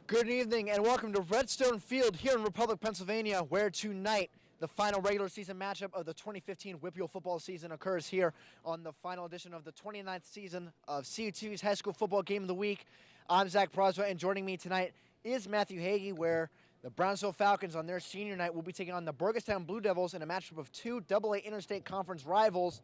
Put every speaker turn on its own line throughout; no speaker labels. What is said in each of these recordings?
Good evening and welcome to Redstone Field here in Republic, Pennsylvania, where tonight the final regular season matchup of the 2015 Whippeal football season occurs here on the final edition of the 29th season of CUTV's High School Football Game of the Week. I'm Zach Broswell, and joining me tonight is Matthew Hagee, where the Brownsville Falcons on their senior night will be taking on the BURGETTSTOWN Blue Devils in a matchup of two AA Interstate Conference rivals,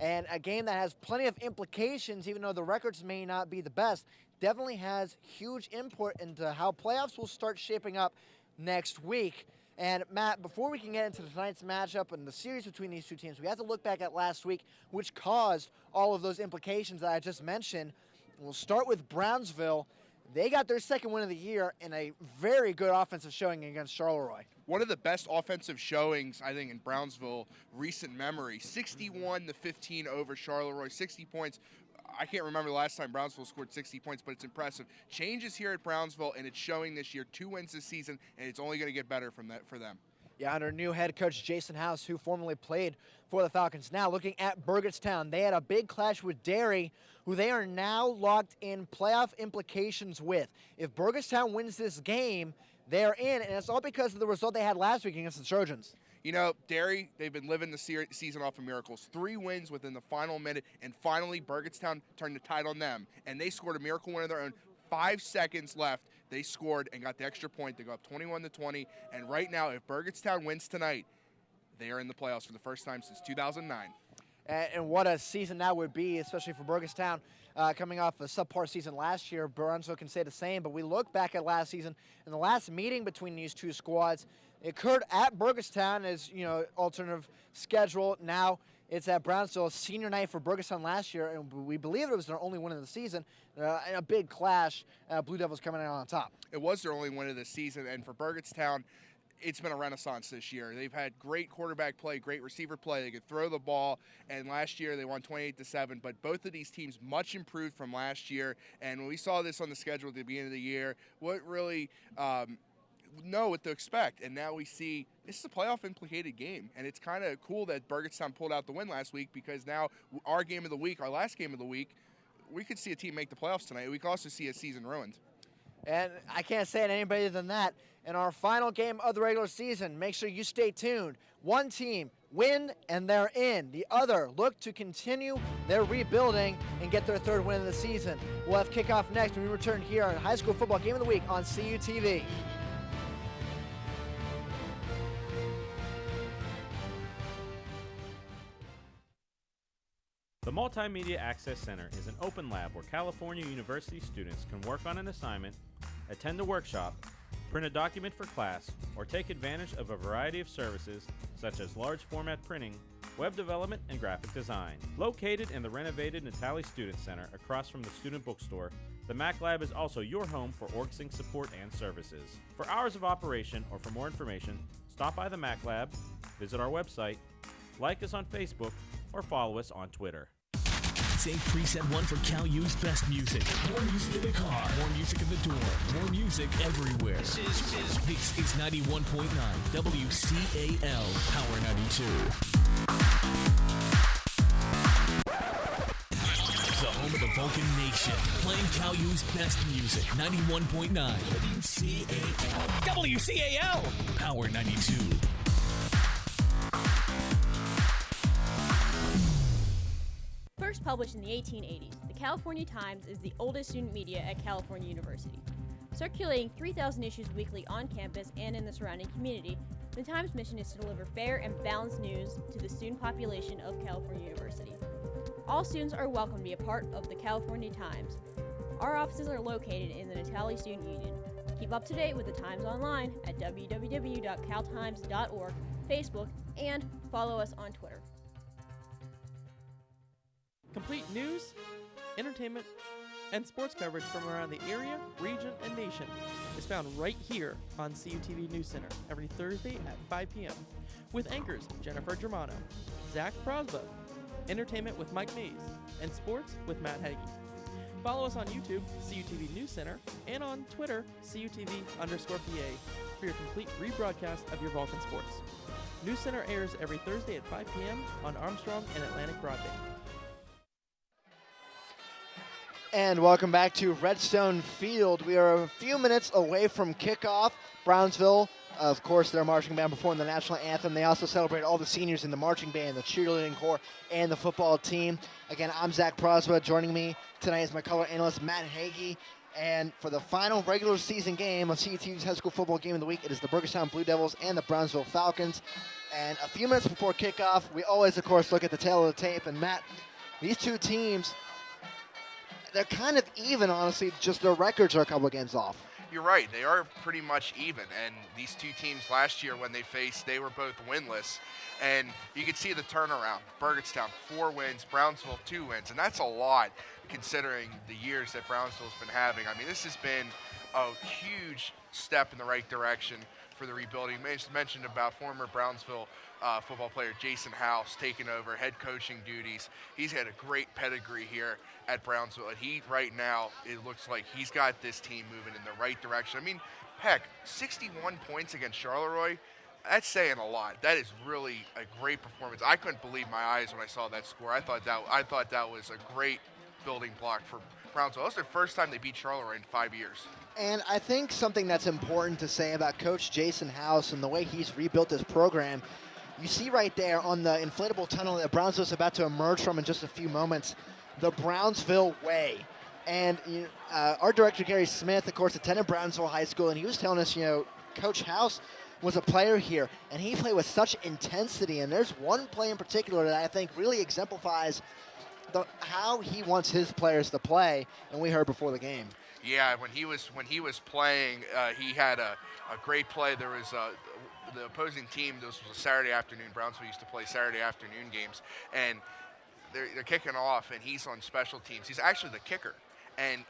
and a game that has plenty of implications, even though the records may not be the best. Definitely has huge input into how playoffs will start shaping up next week. And Matt, before we can get into tonight's matchup and the series between these two teams, we have to look back at last week, which caused all of those implications that I just mentioned. We'll start with Brownsville. They got their second win of the year in a very good offensive showing against Charleroi.
One of the best offensive showings, I think, in Brownsville recent memory. 61-15 over Charleroi, 60 points. I can't remember the last time Brownsville scored 60 points, but it's impressive. Changes here at Brownsville, and it's showing this year. 2 wins this season, and it's only going to get better from that for them.
Yeah, under new head coach Jason House, who formerly played for the Falcons. Now looking at BURGETTSTOWN, they had a big clash with Derry, who they are now locked in playoff implications with. If BURGETTSTOWN wins this game, they're in, and it's all because of the result they had last week against the Trojans.
You know, Derry, they've been living the season off of miracles. 3 wins within the final minute, and finally BURGETTSTOWN turned the tide on them, and they scored a miracle win of their own. 5 seconds left, they scored and got the extra point. They go up 21-20, and right now, if BURGETTSTOWN wins tonight, they are in the playoffs for the first time since 2009.
And what a season that would be, especially for BURGETTSTOWN, coming off a subpar season last year. Brownsville can say the same, but we look back at last season, and the last meeting between these two squads, it occurred at BURGETTSTOWN as, you know, alternative schedule. Now it's at Brownsville, senior night for BURGETTSTOWN last year, and we believe it was their only win of the season. In a big clash, Blue Devils coming out on top.
It was their only win of the season, and for BURGETTSTOWN, it's been a renaissance this year. They've had great quarterback play, great receiver play. They could throw the ball, and last year they won 28-7. But both of these teams much improved from last year. And when we saw this on the schedule at the beginning of the year, what really know what to expect. And now we see this is a playoff implicated game, and it's kind of cool that BURGETTSTOWN pulled out the win last week, because now our game of the week, our last game of the week, we could see a team make the playoffs tonight. We could also see a season ruined.
And I can't say it any better than that. In our final game of the regular season, make sure you stay tuned. One team win and they're in. The other look to continue their rebuilding and get their third win of the season. We'll have kickoff next when we return here on High School Football Game of the Week on CUTV.
The Multimedia Access Center is an open lab where California University students can work on an assignment, attend a workshop, print a document for class, or take advantage of a variety of services such as large format printing, web development, and graphic design. Located in the renovated Natali Student Center across from the student bookstore, the Mac Lab is also your home for OrgSync support and services. For hours of operation or for more information, stop by the Mac Lab, visit our website, like us on Facebook, or follow us on Twitter.
Save preset 1 for Cal U's best music. More music in the car. More music in the door. More music everywhere. This is 91.9 WCAL Power 92. The home of the Vulcan Nation. Playing Cal U's best music. 91.9 WCAL. WCAL Power 92.
First published in the 1880s, the California Times is the oldest student media at California University. Circulating 3,000 issues weekly on campus and in the surrounding community, the Times' mission is to deliver fair and balanced news to the student population of California University. All students are welcome to be a part of the California Times. Our offices are located in the Natali Student Union. Keep up to date with the Times online at www.caltimes.org, Facebook, and follow us on Twitter.
Complete news, entertainment, and sports coverage from around the area, region, and nation is found right here on CUTV News Center every Thursday at 5 p.m. with anchors Jennifer Germano, Zach Prosbo, entertainment with Mike Mays, and sports with Matt Hagee. Follow us on YouTube, CUTV News Center, and on Twitter, CUTV_PA, for your complete rebroadcast of your Vulcan sports. News Center airs every Thursday at 5 p.m. on Armstrong and Atlantic Broadband.
And welcome back to Redstone Field. We are a few minutes away from kickoff. Brownsville, of course, their marching band performed the national anthem. They also celebrate all the seniors in the marching band, the cheerleading corps, and the football team. Again, I'm Zach Proswa. Joining me tonight is my color analyst, Matt Hagee. And for the final regular season game of CUTV's high school football game of the week, it is the BURGETTSTOWN Blue Devils and the Brownsville Falcons. And a few minutes before kickoff, we always, of course, look at the tail of the tape. And Matt, these two teams, they're kind of even, honestly, just their records are a couple of games off.
You're right. They are pretty much even. And these two teams last year when they faced, they were both winless. And you could see the turnaround. BURGETTSTOWN, 4 wins. Brownsville, 2 wins. And that's a lot considering the years that Brownsville's been having. I mean, this has been a huge step in the right direction for the rebuilding. You mentioned about former Brownsville football player Jason House taking over head coaching duties. He's had a great pedigree here at Brownsville, and he right now, it looks like he's got this team moving in the right direction. I mean, heck, 61 points against Charleroi, that's saying a lot. That is really a great performance. I couldn't believe my eyes when I saw that score. I thought that was a great building block for Brownsville. That was their first time they beat Charleroi in 5 years.
And I think something that's important to say about Coach Jason House and the way he's rebuilt this program, you see right there on the inflatable tunnel that Brownsville's about to emerge from in just a few moments, the Brownsville way. And our director, Gary Smith, of course, attended Brownsville High School, and he was telling us, Coach House was a player here, and he played with such intensity. And there's one play in particular that I think really exemplifies how he wants his players to play, and we heard before the game.
Yeah, when he was playing, he had a great play. There was the opposing team. This was a Saturday afternoon. Brownsville used to play Saturday afternoon games, and they're kicking off, and he's on special teams. He's actually the kicker, and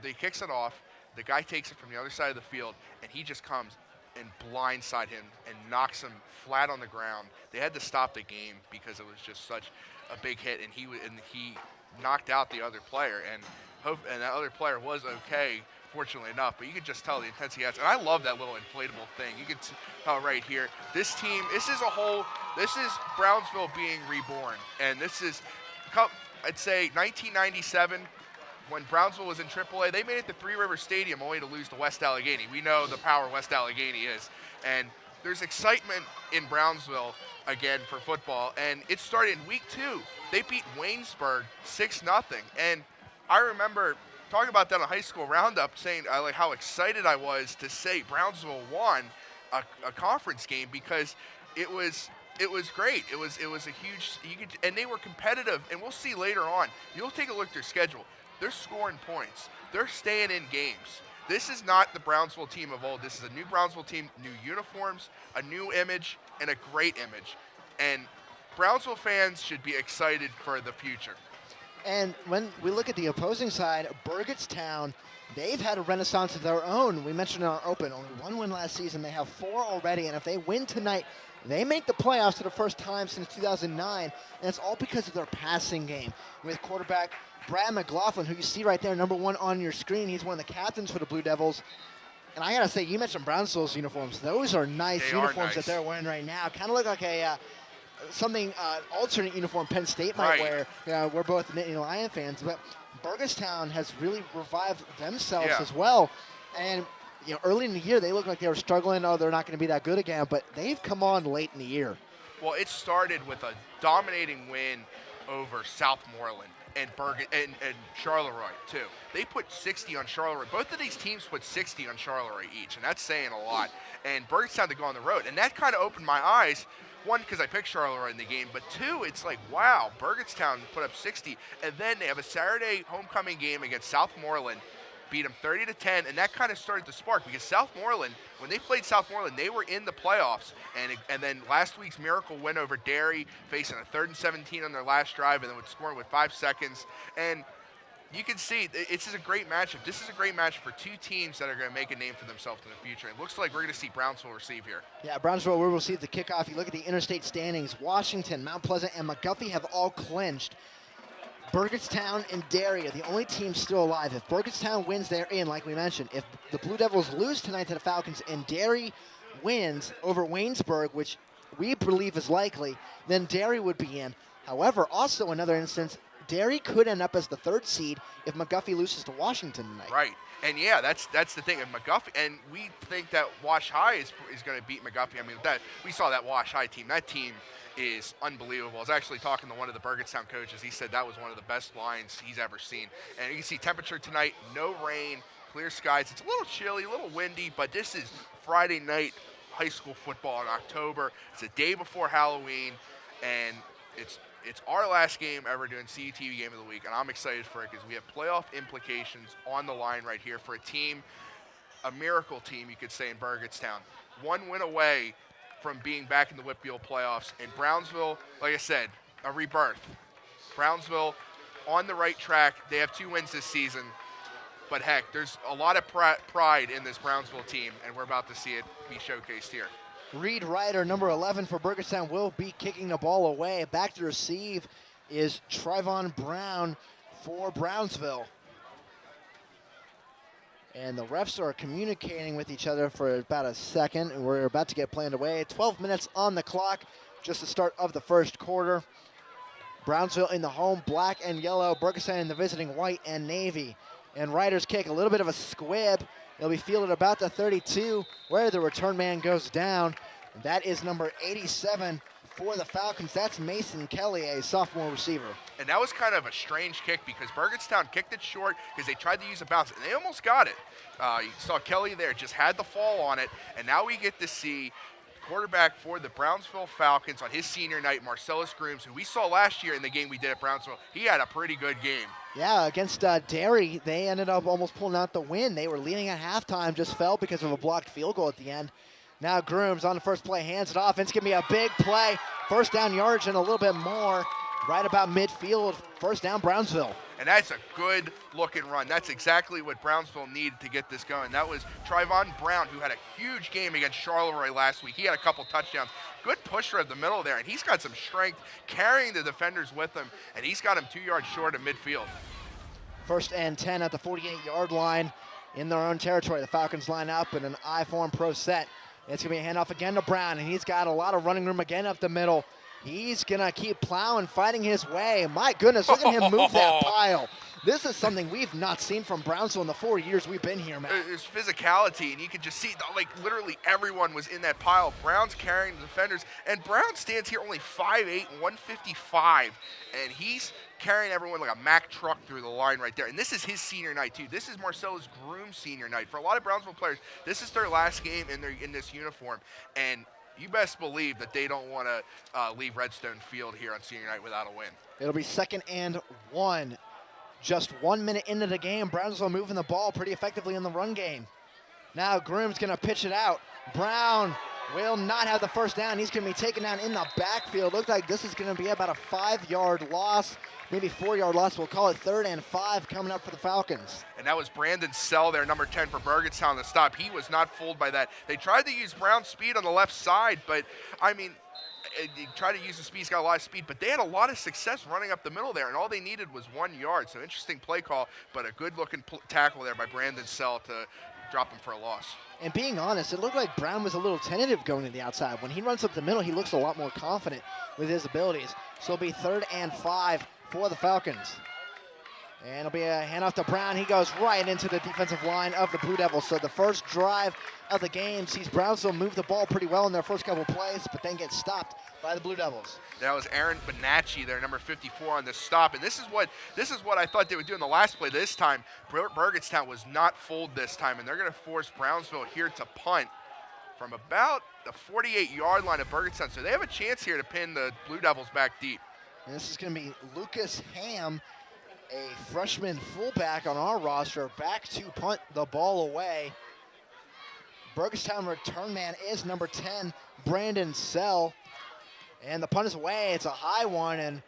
they kicks it off. The guy takes it from the other side of the field, and he just comes and blindside him and knocks him flat on the ground. They had to stop the game because it was just such a big hit, and he knocked out the other player, and that other player was okay, fortunately enough, but you could just tell the intensity he has. And I love that little inflatable thing. You can tell right here, this team, this is Brownsville being reborn, and this is, I'd say 1997, when Brownsville was in AAA, they made it to Three Rivers Stadium only to lose to West Allegheny. We know the power West Allegheny is, and there's excitement in Brownsville again for football, and it started in week 2. They beat Waynesburg 6-0, and I remember talking about that on high school roundup, saying like how excited I was to say Brownsville won a conference game because it was great. It was a huge, and they were competitive, and we'll see later on. You'll take a look at their schedule. They're scoring points. They're staying in games. This is not the Brownsville team of old. This is a new Brownsville team, new uniforms, a new image, and a great image. And Brownsville fans should be excited for the future.
And when we look at the opposing side, BURGETTSTOWN, they've had a renaissance of their own. We mentioned in our open, only 1 win last season. They have 4 already, and if they win tonight, they make the playoffs for the first time since 2009, and it's all because of their passing game. With quarterback Brad McLaughlin, who you see right there, number 1 on your screen. He's one of the captains for the Blue Devils. And I got to say, you mentioned Brownsville's uniforms. Those are nice uniforms that they're wearing right now. Kind of look like a alternate uniform Penn State might wear. We're both Nittany Lion fans, but BURGETTSTOWN has really revived themselves as well. And early in the year, they looked like they were struggling. Oh, they're not going to be that good again, but they've come on late in the year.
Well, it started with a dominating win over Southmoreland and Charleroi too. They put 60 on Charleroi. Both of these teams put 60 on Charleroi each, and that's saying a lot. And BURGETTSTOWN to go on the road, and that kind of opened my eyes. 1, because I picked Charleroi in the game, but 2, it's like, wow, BURGETTSTOWN put up 60, and then they have a Saturday homecoming game against Southmoreland, beat them 30-10, and that kind of started the spark because Southmoreland, when they played Southmoreland, they were in the playoffs, and then last week's miracle win over Derry, facing a 3rd and 17 on their last drive, and then scoring with 5 seconds, and you can see this is a great matchup. This is a great match for 2 teams that are going to make a name for themselves in the future. It looks like we're going to see Brownsville receive here.
Yeah, Brownsville will receive the kickoff. You look at the interstate standings. Washington, Mount Pleasant, and McGuffey have all clinched. BURGETTSTOWN and Derry are the only teams still alive. If BURGETTSTOWN wins, they're in, like we mentioned. If the Blue Devils lose tonight to the Falcons and Derry wins over Waynesburg, which we believe is likely, then Derry would be in. However, also another instance, Derry could end up as the 3rd seed if McGuffey loses to Washington tonight.
Right. And yeah, that's the thing. And McGuffey, and we think that Wash High is going to beat McGuffey. I mean, that we saw that Wash High team. That team is unbelievable. I was actually talking to one of the Burgettstown coaches. He said that was one of the best lines he's ever seen. And you can see temperature tonight, no rain, clear skies. It's a little chilly, a little windy, but this is Friday night high school football in October. It's the day before Halloween, and it's our last game ever doing CUTV Game of the Week, and I'm excited for it because we have playoff implications on the line right here for a team, a miracle team, you could say, in Burgettstown. 1 win away from being back in the Whitfield playoffs. And Brownsville, like I said, a rebirth. Brownsville on the right track. They have 2 wins this season. But heck, there's a lot of pride in this Brownsville team, and we're about to see it be showcased here.
Reed Ryder, number 11 for Burgettstown, will be kicking the ball away. Back to receive is Trayvon Brown for Brownsville. And the refs are communicating with each other for about a second, and we're about to get play underway. 12 minutes on the clock, just the start of the first quarter. Brownsville in the home, black and yellow. Burgettstown in the visiting white and navy. And Ryder's kick, a little bit of a squib. It'll be fielded about the 32, where the return man goes down. And that is number 87 for the Falcons. That's Mason Kelly, a sophomore receiver.
And that was kind of a strange kick because Burgettstown kicked it short because they tried to use a bounce, and they almost got it. You saw Kelly there, just had the fall on it, and now we get to see quarterback for the Brownsville Falcons on his senior night, Marcellus Grooms, who we saw last year in the game we did at Brownsville. He had a pretty good game.
Yeah, against Derry, they ended up almost pulling out the win. They were leading at halftime, just fell because of a blocked field goal at the end. Now Grooms on the first play, hands it off. It's going to be a big play. First down yardage and a little bit more. Right about midfield, first down Brownsville.
And that's a good looking run. That's exactly what Brownsville needed to get this going. That was Trayvon Brown, who had a huge game against Charleroi last week. He had a couple touchdowns. Good pusher at the middle there, and he's got some strength carrying the defenders with him, and he's got him 2 yards short of midfield.
First and 10 at the 48-yard line in their own territory. The Falcons line up in an I-form pro set. It's going to be a handoff again to Brown, and he's got a lot of running room again up the middle. He's going to keep plowing, fighting his way. My goodness, look at him move that pile. This is something we've not seen from Brownsville in the 4 years we've been here, man.
There's physicality, and you can just see, like, literally everyone was in that pile. Brown's carrying the defenders, and Brown stands here only 5'8", 155, and he's carrying everyone like a Mack truck through the line right there. And this is his senior night, too. This is Marcellus Groom's senior night. For a lot of Brownsville players, this is their last game in this uniform, and you best believe that they don't want to leave Redstone Field here on senior night without a win.
It'll be 2nd and 1. Just 1 minute into the game, Brownsville moving the ball pretty effectively in the run game. Now Groom's going to pitch it out. Brown will not have the first down. He's going to be taken down in the backfield. Looks like this is going to be about a 5-yard loss, maybe 4-yard loss. We'll call it 3rd and 5 coming up for the Falcons.
And that was Brandon Sell there, number 10 for Burgettstown to stop. He was not fooled by that. They tried to use Brown's speed on the left side, but, I mean, they tried to use the speed. He's got a lot of speed, but they had a lot of success running up the middle there, and all they needed was 1 yard. So interesting play call, but a good-looking tackle there by Brandon Sell to drop him for a loss.
And being honest, it looked like Brown was a little tentative going to the outside. When he runs up the middle, he looks a lot more confident with his abilities. So it'll be 3rd and 5 for the Falcons. And it'll be a handoff to Brown. He goes right into the defensive line of the Blue Devils. So the first drive of the game sees Brownsville move the ball pretty well in their first couple plays, but then get stopped by the Blue Devils.
That was Aaron Bonacci there, number 54 on the stop. And this is what I thought they would do in the last play. This time, Burgettstown was not fooled this time, and they're going to force Brownsville here to punt from about the 48-yard line of Burgettstown. So they have a chance here to pin the Blue Devils back deep.
And this is going to be Lucas Ham, a freshman fullback on our roster, back to punt the ball away. Burgettstown return man is number 10, Brandon Sell. And the punt is away. It's a high one and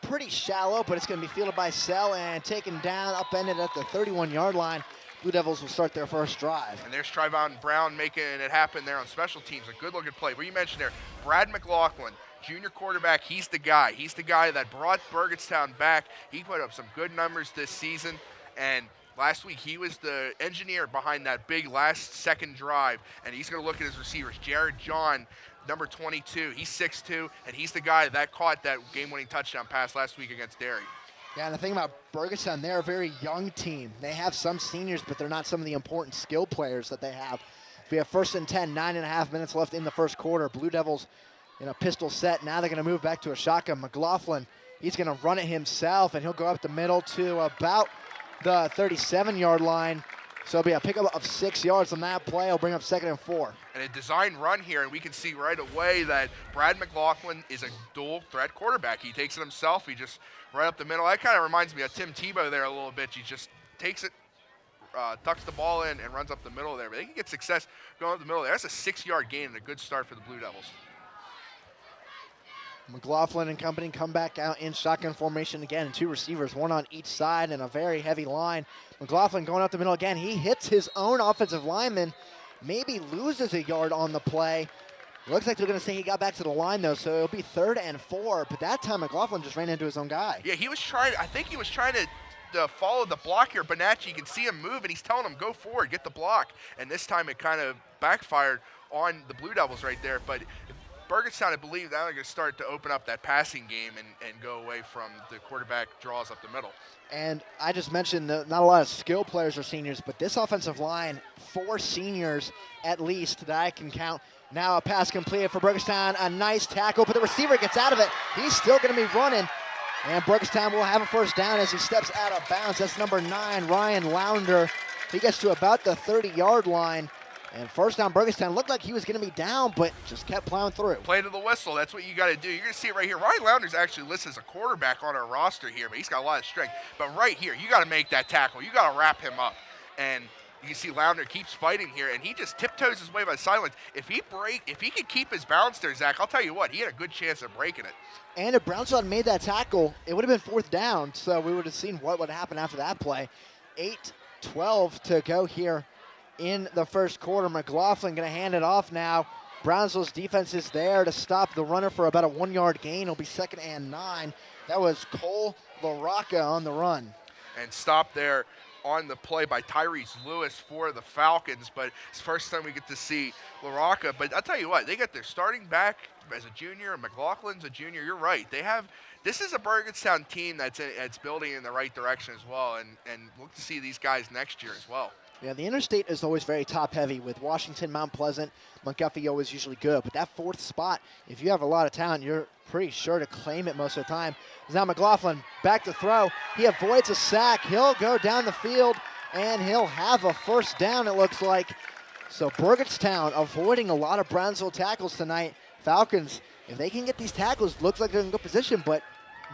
pretty shallow, but it's going to be fielded by Sell and taken down, upended at the 31-yard line. Blue Devils will start their first drive.
And there's Trayvon Brown making it happen there on special teams. A good-looking play. What you mentioned there, Brad McLaughlin, junior quarterback, he's the guy. He's the guy that brought Burgettstown back. He put up some good numbers this season, and last week he was the engineer behind that big last-second drive, and he's going to look at his receivers. Jared John, number 22, he's 6'2", and he's the guy that caught that game-winning touchdown pass last week against Derry.
Yeah, and the thing about Burgettstown, they're a very young team. They have some seniors, but they're not some of the important skill players that they have. We have 1st and 10, 9.5 minutes left in the first quarter. Blue Devils in a pistol set. Now they're going to move back to a shotgun. McLaughlin, he's going to run it himself, and he'll go up the middle to about the 37-yard line. So it'll be a pickup of 6 yards on that play. It'll bring up 2nd and 4.
And a design run here, and we can see right away that Brad McLaughlin is a dual threat quarterback. He takes it himself. He just right up the middle. That kind of reminds me of Tim Tebow there a little bit. He just takes it, tucks the ball in, and runs up the middle there. But they can get success going up the middle there. That's a 6-yard gain and a good start for the Blue Devils.
McLaughlin and company come back out in shotgun formation again. 2 receivers, 1 on each side, and a very heavy line. McLaughlin going up the middle again. He hits his own offensive lineman, maybe loses a yard on the play. Looks like they're going to say he got back to the line, though, so it'll be 3rd and 4. But that time, McLaughlin just ran into his own guy.
Yeah, he was trying. I think he was trying to follow the block here. Bonacci, you can see him move, and he's telling him, go forward, get the block. And this time it kind of backfired on the Blue Devils right there. But Burgettstown, I believe, now they're going to start to open up that passing game and go away from the quarterback draws up the middle.
And I just mentioned that not a lot of skill players are seniors, but this offensive line, 4 seniors at least that I can count. Now a pass completed for Burgettstown, a nice tackle, but the receiver gets out of it. He's still going to be running, and Burgettstown will have a 1st down as he steps out of bounds. That's number 9, Ryan Lounder. He gets to about the 30-yard line, and 1st down Burgettstown. Looked like he was going to be down, but just kept plowing through.
Play to the whistle. That's what you got to do. You're going to see it right here. Ryan Lounder's actually listed as a quarterback on our roster here, but he's got a lot of strength. But right here, you got to make that tackle. You got to wrap him up. And you can see Lounder keeps fighting here, and he just tiptoes his way by the sidelines. If he could keep his balance there, Zach, I'll tell you what, he had a good chance of breaking it.
And if Brownsville had made that tackle, it would have been 4th down, so we would have seen what would happen after that play. 8:12 to go here in the first quarter. McLaughlin going to hand it off now. Brownsville's defense is there to stop the runner for about a 1-yard gain. It'll be 2nd and 9. That was Cole LaRocca on the run.
And stop there on the play by Tyrese Lewis for the Falcons, but it's the first time we get to see LaRocca. But I'll tell you what, they got their starting back as a junior, and McLaughlin's a junior. You're right. This is a Burgettstown team that's building in the right direction as well, and look to see these guys next year as well.
Yeah, the interstate is always very top-heavy with Washington, Mount Pleasant, Montgomery always usually good. But that 4th spot, if you have a lot of talent, you're pretty sure to claim it most of the time. Now McLaughlin back to throw. He avoids a sack. He'll go down the field, and he'll have a 1st down, it looks like. So Burgettstown avoiding a lot of Brownsville tackles tonight. Falcons, if they can get these tackles, looks like they're in good position, but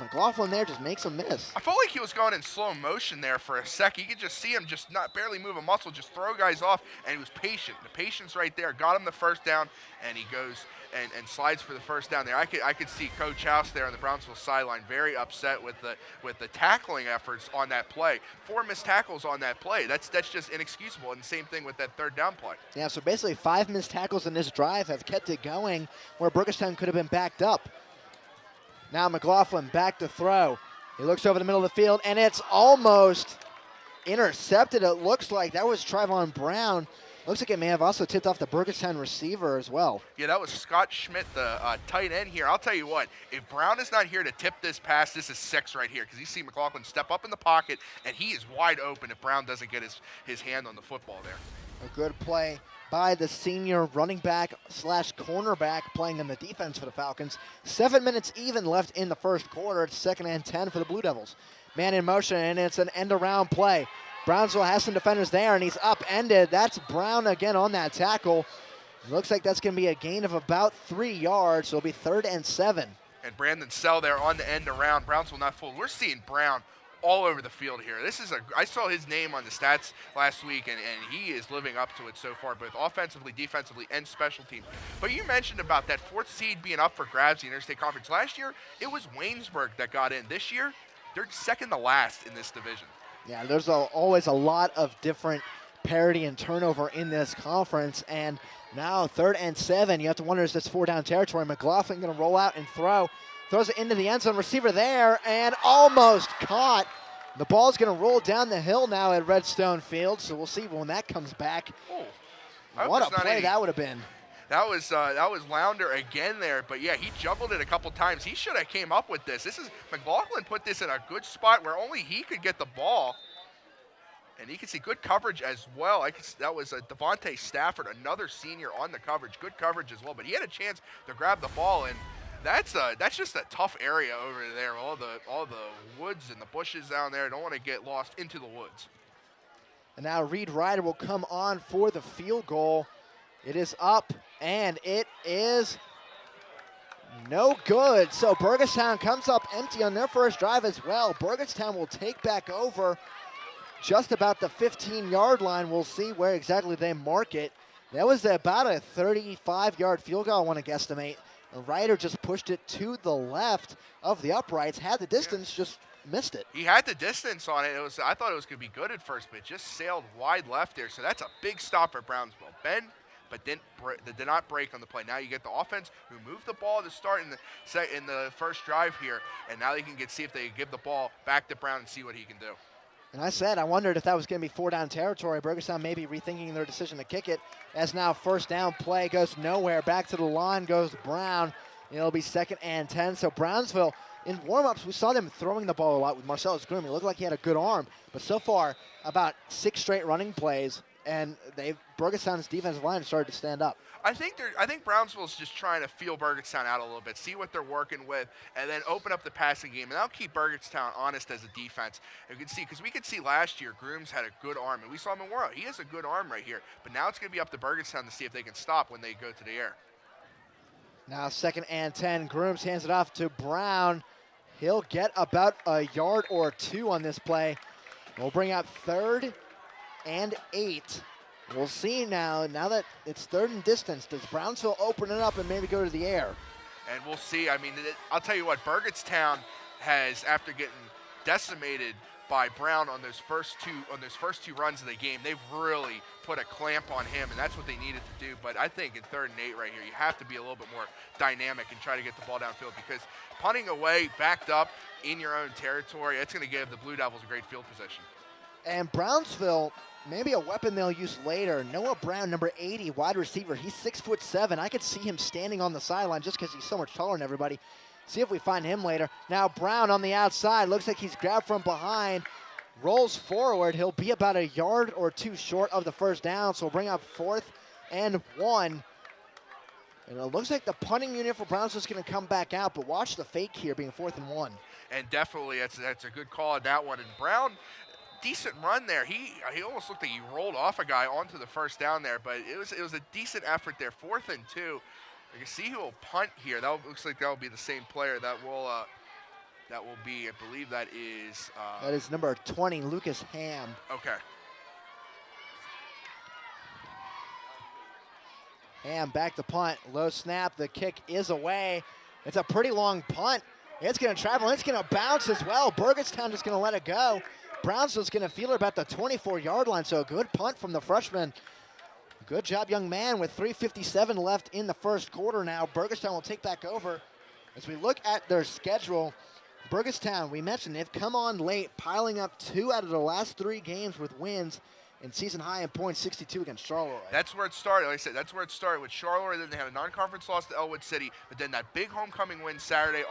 McLaughlin there just makes him miss.
I felt like he was going in slow motion there for a sec. You could just see him just not barely move a muscle, just throw guys off, and he was patient. The patience right there got him the 1st down, and he goes and slides for the 1st down there. I could see Coach House there on the Brownsville sideline very upset with the tackling efforts on that play. 4 missed tackles on that play. That's just inexcusable. And the same thing with that 3rd down play.
Yeah, so basically 5 missed tackles in this drive have kept it going where Burgettstown could have been backed up. Now McLaughlin back to throw. He looks over the middle of the field, and it's almost intercepted. It looks like that was Trayvon Brown. Looks like it may have also tipped off the Burgettstown receiver as well.
Yeah, that was Scott Schmidt, the tight end here. I'll tell you what, if Brown is not here to tip this pass, this is 6 right here, because you see McLaughlin step up in the pocket, and he is wide open if Brown doesn't get his hand on the football there.
A good play by the senior running back / cornerback playing in the defense for the Falcons. 7 minutes even left in the first quarter. It's 2nd and 10 for the Blue Devils. Man in motion, and it's an end-around play. Brownsville has some defenders there, and he's upended. That's Brown again on that tackle. Looks like that's going to be a gain of about 3 yards, so it'll be 3rd and 7.
And Brandon Sell there on the end around. Brownsville not full. We're seeing Brown all over the field here. I saw his name on the stats last week, and he is living up to it so far, both offensively, defensively, and special teams. But you mentioned about that 4th seed being up for grabs in the Interstate Conference. Last year, it was Waynesburg that got in. This year, they're 2nd to last in this division.
Yeah, there's always a lot of different parity and turnover in this conference, and now 3rd and 7. You have to wonder, is this 4-down territory? McLaughlin going to roll out and throw. Throws it into the end zone. Receiver there, and almost caught. The ball's going to roll down the hill now at Redstone Field, so we'll see when that comes back.
Oh,
what a play that would have been.
That was Lounder again there, but yeah, he juggled it a couple times. He should have came up with this. McLaughlin put this in a good spot where only he could get the ball. And you can see good coverage as well. That was Devontae Stafford, another senior on the coverage. Good coverage as well, but he had a chance to grab the ball, and that's just a tough area over there. All the woods and the bushes down there. Don't want to get lost into the woods.
And now Reed Ryder will come on for the field goal. It is up, and it is no good. So Burgettstown comes up empty on their first drive as well. Burgettstown will take back over just about the 15-yard line. We'll see where exactly they mark it. That was about a 35-yard field goal, I want to guesstimate. Ryder just pushed it to the left of the uprights, had the distance, just missed it.
He had the distance on it. I thought it was going to be good at first, but it just sailed wide left there. So that's a big stop for Brownsville. Ben, but did not break on the play. Now you get the offense who moved the ball to start in the first drive here, and now they can see if they can give the ball back to Brown and see what he can do.
And I wondered if that was going to be 4-down territory. Burgettstown maybe rethinking their decision to kick it, as now first down play goes nowhere. Back to the line goes Brown. It'll be 2nd and 10. So Brownsville, in warm-ups, we saw them throwing the ball a lot with Marcellus Groom. He looked like he had a good arm, but so far, about 6 straight running plays, and Burgettstown's defensive line started to stand up.
I think Brownsville's just trying to feel Burgettstown out a little bit, see what they're working with, and then open up the passing game. And that'll keep Burgettstown honest as a defense. And you can see, because we could see last year, Grooms had a good arm, and we saw him in Warren. He has a good arm right here. But now it's going to be up to Burgettstown to see if they can stop when they go to the air.
Now 2nd and 10. Grooms hands it off to Brown. He'll get about a yard or 2 on this play. We'll bring up 3rd and 8. We'll see now that it's 3rd and distance. Does Brownsville open it up and maybe go to the air?
And we'll see. I mean, I'll tell you what, Burgettstown has, after getting decimated by Brown on those first two runs of the game, they've really put a clamp on him, and that's what they needed to do. But I think in 3rd and 8 right here, you have to be a little bit more dynamic and try to get the ball downfield, because punting away, backed up in your own territory, it's going to give the Blue Devils a great field position.
And Brownsville, maybe a weapon they'll use later. Noah Brown, number 80, wide receiver. He's 6'7". I could see him standing on the sideline just because he's so much taller than everybody. See if we find him later. Now Brown on the outside. Looks like he's grabbed from behind. Rolls forward. He'll be about a yard or 2 short of the first down. So we'll bring up 4th and 1. And it looks like the punting unit for Brownsville is going to come back out. But watch the fake here being 4th and 1.
And definitely that's a good call on that one. And Brown, decent run there. He almost looked like he rolled off a guy onto the first down there, but it was a decent effort there. 4th and 2. You can see who will punt here. That looks like that will be the same player that will be. I believe that is
number 20, Lucas Ham.
Okay.
Ham back to punt. Low snap. The kick is away. It's a pretty long punt. It's going to travel. It's going to bounce as well. Burgettstown is going to let it go. Brownsville's going to feel it about the 24-yard line, so a good punt from the freshman. Good job, young man, with 3:57 left in the first quarter now. Burgettstown will take back over. As we look at their schedule, Burgettstown, we mentioned, they've come on late, piling up 2 out of the last 3 games with wins, and season high in points, 62 against Charleroi.
That's where it started. Like I said, that's where it started with Charleroi. Then they had a non-conference loss to Elwood City, but then that big homecoming win Saturday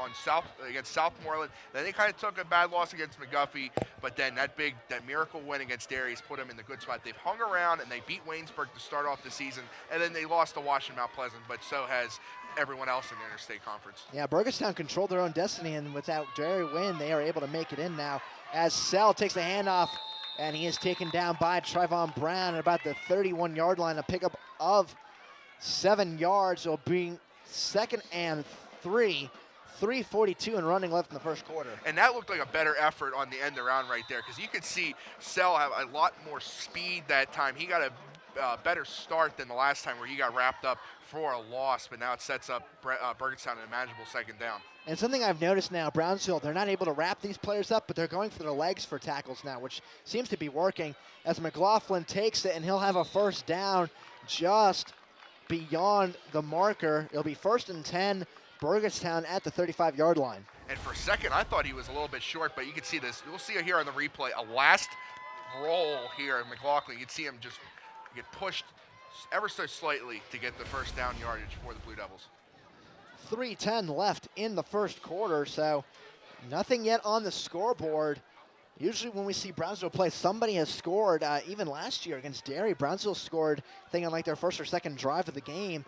against Southmoreland. Then they kind of took a bad loss against McGuffey, but then that miracle win against Darius put them in the good spot. They've hung around, and they beat Waynesburg to start off the season, and then they lost to Washington Mount Pleasant, but so has everyone else in the Interstate Conference.
Yeah, Burgettstown controlled their own destiny, and without Jerry Wynn, they are able to make it in now. As Sell takes the handoff, and he is taken down by Trayvon Brown at about the 31-yard line, a pickup of 7 yards. So being 2nd and 3, 3:42 and running left in the first quarter.
And that looked like a better effort on the end around right there, because you could see Sell have a lot more speed that time. He got a better start than the last time where he got wrapped up for a loss, but now it sets up Burgettstown an manageable 2nd down.
And something I've noticed now, Brownsville, they're not able to wrap these players up, but they're going for their legs for tackles now, which seems to be working. As McLaughlin takes it, and he'll have a first down just beyond the marker. It'll be 1st and 10, Burgettstown at the 35-yard line.
And for a second, I thought he was a little bit short, but you can see this. We'll see it here on the replay. A last roll here, McLaughlin. You can see him just get pushed ever so slightly to get the first down yardage for the Blue Devils.
3:10 left in the first quarter, so nothing yet on the scoreboard. Usually when we see Brownsville play, somebody has scored. Even last year against Derry, Brownsville scored, I think, on like their first or second drive of the game.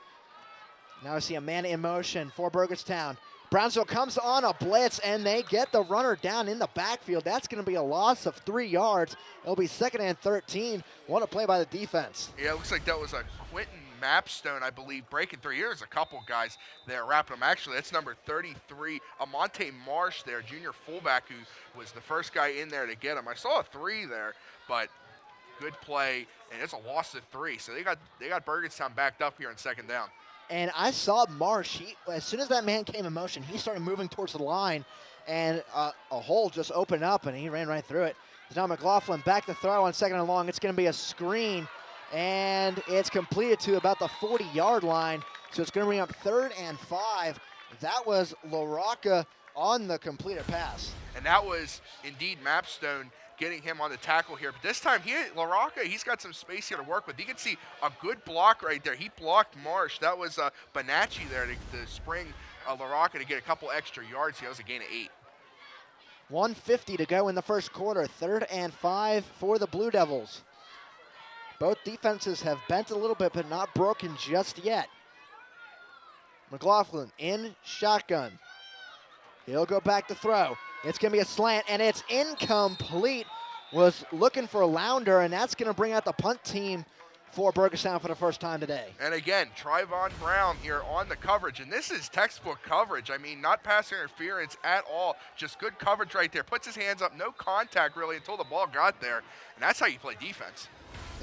Now I see a man in motion for Burgettstown. Brownsville comes on a blitz, and they get the runner down in the backfield. That's going to be a loss of 3 yards. It'll be 2nd and 13. What a play by the defense.
Yeah, it looks like that was a Quentin Mapstone, I believe, breaking through. Here's a couple guys there wrapping them. Actually, that's number 33, Amonte Marsh there, junior fullback, who was the first guy in there to get him. I saw a 3 there, but good play, and it's a loss of 3. So they got Burgettstown backed up here in 2nd down.
And I saw Marsh, as soon as that man came in motion, he started moving towards the line, and a hole just opened up, and he ran right through it. Now McLaughlin back to throw on 2nd and long. It's going to be a screen, and it's completed to about the 40-yard line, so it's going to bring up 3rd and 5. That was LaRocca on the completed pass.
And that was indeed Mapstone getting him on the tackle here. But this time, LaRocca, he's got some space here to work with. You can see a good block right there. He blocked Marsh. That was Bonacci there to spring LaRocca to get a couple extra yards here. That was a gain of 8.
1:50 to go in the first quarter. 3rd and 5 for the Blue Devils. Both defenses have bent a little bit, but not broken just yet. McLaughlin in shotgun. He'll go back to throw. It's going to be a slant, and it's incomplete. Was looking for Lounder, and that's going to bring out the punt team for Burgettstown for the first time today.
And again, Trayvon Brown here on the coverage, and this is textbook coverage. I mean, not pass interference at all, just good coverage right there. Puts his hands up, no contact really until the ball got there, and that's how you play defense.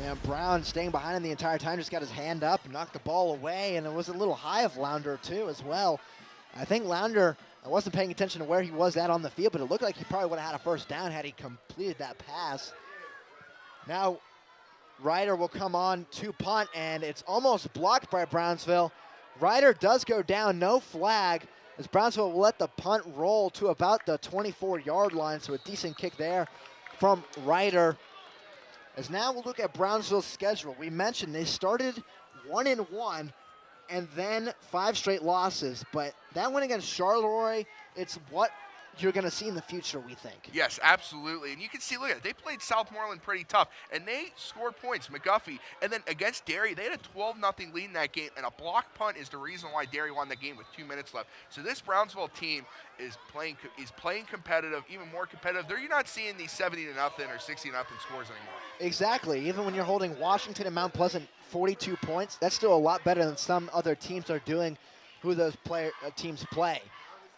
And Brown staying behind him the entire time, just got his hand up, knocked the ball away, and it was a little high of Lounder too as well. I think Lounder, I wasn't paying attention to where he was at on the field, but it looked like he probably would have had a first down had he completed that pass. Now Ryder will come on to punt, and it's almost blocked by Brownsville. Ryder does go down, no flag, as Brownsville will let the punt roll to about the 24-yard line, so a decent kick there from Ryder. As now we'll look at Brownsville's schedule. We mentioned they started 1-1 and then 5 straight losses, but that win against Charleroi, it's what you're going to see in the future, we think.
Yes, absolutely. And you can see, look at it, they played Southmoreland pretty tough, and they scored points, McGuffey. And then against Derry, they had a 12-0 lead in that game, and a block punt is the reason why Derry won the game with 2 minutes left. So this Brownsville team is playing competitive, even more competitive. You're not seeing these 70-0 or 60-0 scores anymore.
Exactly. Even when you're holding Washington and Mount Pleasant 42 points, that's still a lot better than some other teams are doing who those teams play.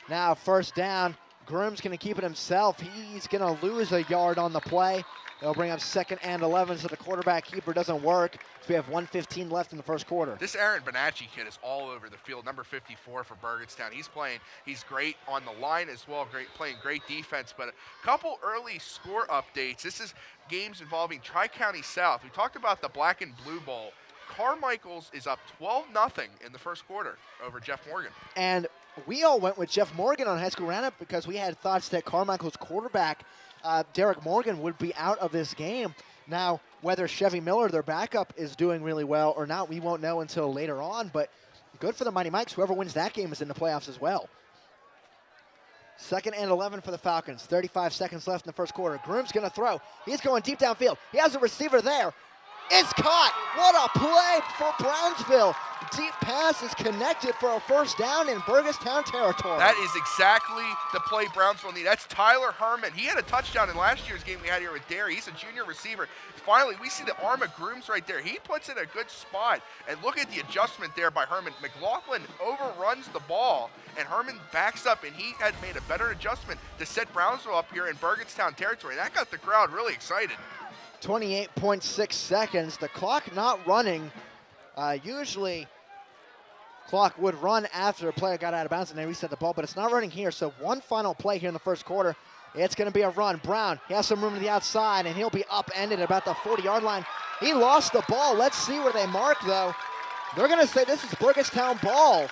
Now, first down. Groom's going to keep it himself. He's going to lose a yard on the play. They'll bring up 2nd and 11, so the quarterback keeper doesn't work. So we have 1:15 left in the first quarter.
This Aaron Bonacci kid is all over the field, number 54 for Burgettstown. He's great on the line as well, playing great defense. But a couple early score updates. This is games involving Tri-County South. We talked about the Black and Blue Bowl. Carmichael's is up 12-0 in the first quarter over Jeff Morgan.
And we all went with Jeff Morgan on High School Roundup because we had thoughts that Carmichael's quarterback, Derek Morgan, would be out of this game. Now, whether Chevy Miller, their backup, is doing really well or not, we won't know until later on. But good for the Mighty Mikes. Whoever wins that game is in the playoffs as well. 2nd and 11 for the Falcons. 35 seconds left in the first quarter. Groom's going to throw. He's going deep downfield. He has a receiver there. It's caught. What a play for Brownsville. Deep pass is connected for a first down in Burgettstown territory.
That is exactly the play Brownsville need. That's Tyler Herman. He had a touchdown in last year's game we had here with Derry. He's a junior receiver. Finally, we see the arm of Grooms right there. He puts it in a good spot. And look at the adjustment there by Herman. McLaughlin overruns the ball, and Herman backs up, and he had made a better adjustment to set Brownsville up here in Burgettstown territory. That got the crowd really excited.
28.6 seconds. The clock not running. Usually clock would run after a player got out of bounds and they reset the ball, but it's not running here. So one final play here in the first quarter. It's going to be a run. Brown, he has some room to the outside, and he'll be upended at about the 40-yard line. He lost the ball. Let's see where they mark, though. They're going to say this is Burgettstown ball.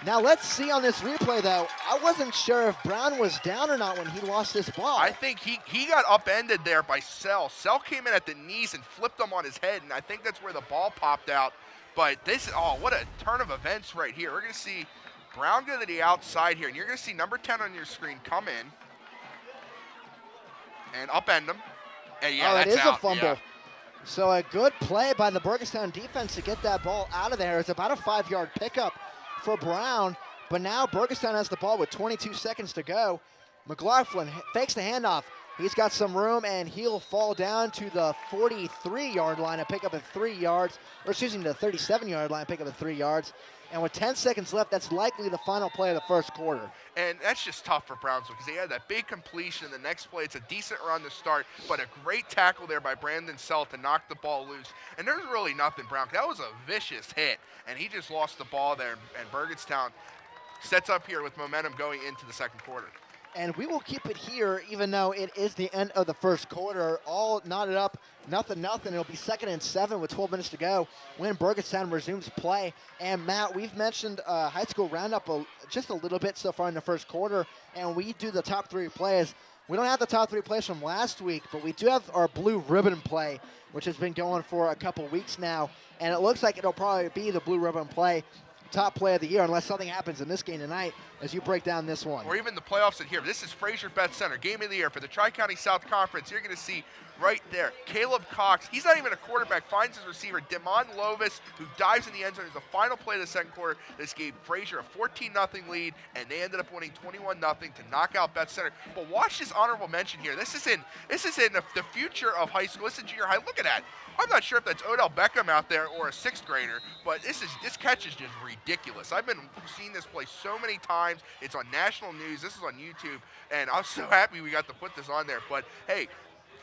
Now let's see on this replay though. I wasn't sure if Brown was down or not when he lost this ball.
I think he got upended there by Sell. Sell came in at the knees and flipped him on his head, and I think that's where the ball popped out. But this, oh, what a turn of events right here. We're going to see Brown go to the outside here, and you're going to see number 10 on your screen come in and upend him. And yeah,
that's
out.
A fumble.
Yeah.
So a good play by the Burgettstown defense to get that ball out of there. It's about a 5-yard pickup for Brown, but now Burgettstown has the ball with 22 seconds to go. McLaughlin fakes the handoff. He's got some room, and he'll fall down to the 43-yard line and pick up at 3 yards, or excuse me, the 37-yard line and pick up at 3 yards. And with 10 seconds left, that's likely the final play of the first quarter.
And that's just tough for Brownsville because they had that big completion. The next play, it's a decent run to start, but a great tackle there by Brandon Sell to knock the ball loose. And there's really nothing, Brown. That was a vicious hit, and he just lost the ball there. And Burgettstown sets up here with momentum going into the second quarter.
And we will keep it here, even though it is the end of the first quarter. All knotted up, nothing. It'll be 2nd and 7 with 12 minutes to go when Burgettstown resumes play. And Matt, we've mentioned high school roundup just a little bit so far in the first quarter, and we do the top 3 plays. We don't have the top 3 plays from last week, but we do have our blue ribbon play, which has been going for a couple weeks now. And it looks like it'll probably be the blue ribbon play. Top play of the year, unless something happens in this game tonight as you break down this one.
Or even the playoffs in here. This is Fraser Beth Center, game of the year for the Tri-County South Conference. You're going to see right there, Caleb Cox. He's not even a quarterback, finds his receiver, Demond Lovis, who dives in the end zone. It's the final play of the second quarter. This gave Fraser a 14-0 lead, and they ended up winning 21-0 to knock out Beth Center. But watch this honorable mention here. This is in the future of high school. This is junior high. Look at that. I'm not sure if that's Odell Beckham out there or a 6th grader, but this catch is just ridiculous. I've been seeing this play so many times. It's on national news. This is on YouTube, and I'm so happy we got to put this on there. But hey,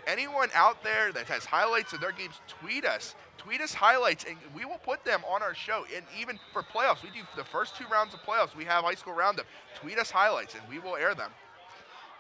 anyone out there that has highlights of their games, tweet us highlights, and we will put them on our show. And even for playoffs, we do the first 2 rounds of playoffs. We have high school roundup. Tweet us highlights, and we will air them.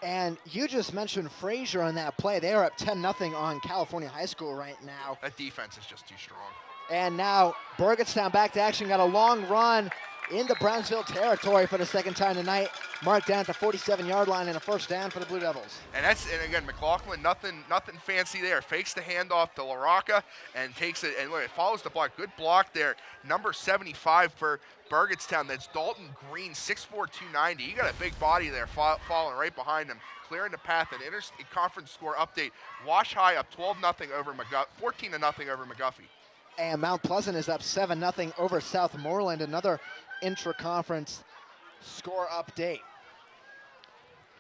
And you just mentioned Fraser on that play. They are up 10-0 on California High School right now.
That defense is just too strong.
And now Burgettstown back to action. Got a long run into Brownsville territory for the second time tonight. Marked down at the 47-yard line and a first down for the Blue Devils.
And again, McLaughlin, nothing fancy there. Fakes the handoff to LaRocca and takes it, and look, it follows the block. Good block there. Number 75 for Burgettstown. That's Dalton Green, 6'4", 290. You got a big body there following right behind him, clearing the path. And conference score update. Wash High up 12-0 over 14-0 over McGuffey.
And Mount Pleasant is up 7-0 over Southmoreland. Another intra-conference score update.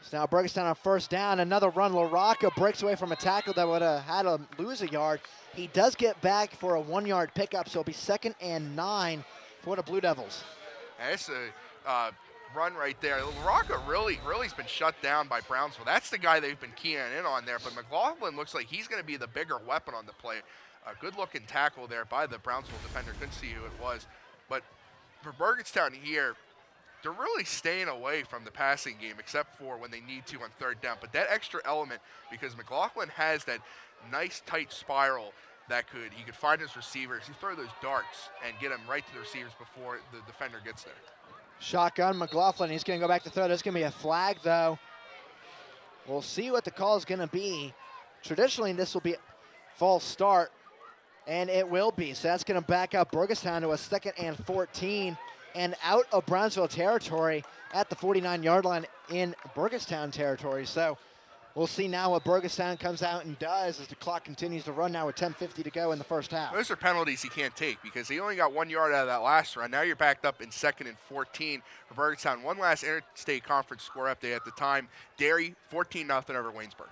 So now Burgettstown on first down. Another run. LaRocca breaks away from a tackle that would have had to lose a yard. He does get back for a 1-yard pickup, so it'll be 2nd and 9 for the Blue Devils.
That's a run right there. LaRocca really has been shut down by Brownsville. That's the guy they've been keying in on there. But McLaughlin looks like he's going to be the bigger weapon on the play. A good-looking tackle there by the Brownsville defender. Couldn't see who it was. But for Burgettstown here, they're really staying away from the passing game except for when they need to on third down. But that extra element, because McLaughlin has that nice tight spiral that he could find his receivers. He throw those darts and get them right to the receivers before the defender gets there.
Shotgun, McLaughlin. He's going to go back to throw. There's going to be a flag, though. We'll see what the call is going to be. Traditionally, this will be a false start, and it will be. So that's going to back up Burgettstown to a 2nd and 14 and out of Brownsville territory at the 49-yard line in Burgettstown territory. So we'll see now what Burgettstown comes out and does as the clock continues to run now with 10:50 to go in the first half.
Those are penalties he can't take because he only got 1 yard out of that last run. Now you're backed up in 2nd and 14 for Burgettstown. One last interstate conference score update at the time. Derry 14-0 over Waynesburg.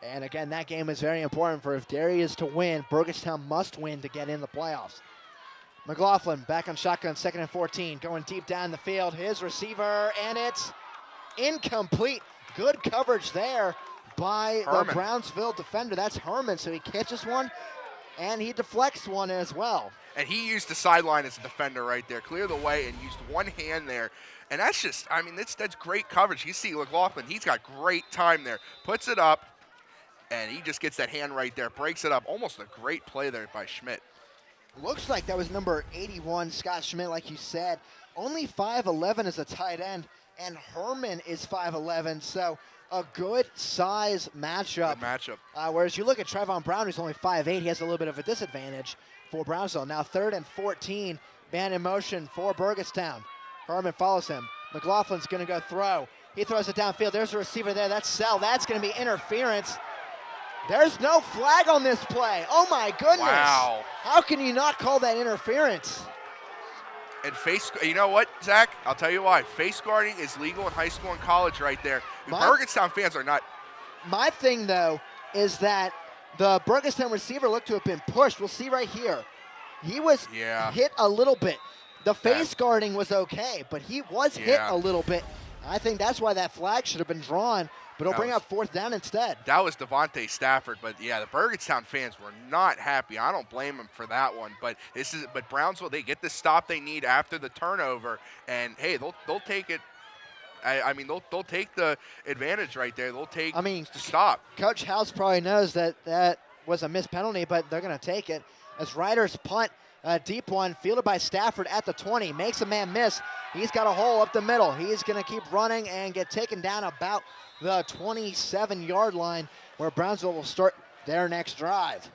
And again, that game is very important for if Derry is to win, Burgettstown must win to get in the playoffs. McLaughlin back on shotgun, 2nd and 14, going deep down the field. His receiver, and it's incomplete. Good coverage there by
Herman.
The Brownsville defender. That's Herman, so he catches one, and he deflects one as well.
And he used the sideline as a defender right there, clear the way, and used one hand there. And that's just, I mean, that's great coverage. You see McLaughlin, he's got great time there. Puts it up, and he just gets that hand right there, breaks it up. Almost a great play there by Schmidt.
Looks like that was number 81, Scott Schmidt, like you said. Only 5'11" as a tight end, and Herman is 5'11", so a good size matchup.
Good matchup.
Whereas you look at Trayvon Brown, who's only 5'8", he has a little bit of a disadvantage for Brownsville. Now 3rd and 14, man in motion for Burgettstown. Herman follows him. McLaughlin's going to go throw. He throws it downfield. There's a receiver there. That's Sell. That's going to be interference. There's no flag on this play. Oh, my goodness.
Wow.
How can you not call that interference?
And you know what, Zach? I'll tell you why. Face guarding is legal in high school and college right there. Burgettstown fans are not.
My thing, though, is that the Burgettstown receiver looked to have been pushed. We'll see right here. He was hit a little bit. The face guarding was okay, but he was hit a little bit. I think that's why that flag should have been drawn, but it'll bring up 4th down instead.
That was Devontae Stafford, but yeah, the Burgettstown fans were not happy. I don't blame them for that one, but Brownsville, they get the stop they need after the turnover, and hey, they'll take it. I mean, they'll take the advantage right there. They'll take the stop.
Coach House probably knows that was a missed penalty, but they're going to take it. As Riders punt, a deep one, fielded by Stafford at the 20, makes a man miss. He's got a hole up the middle. He's going to keep running and get taken down about the 27-yard line, where Brownsville will start their next drive.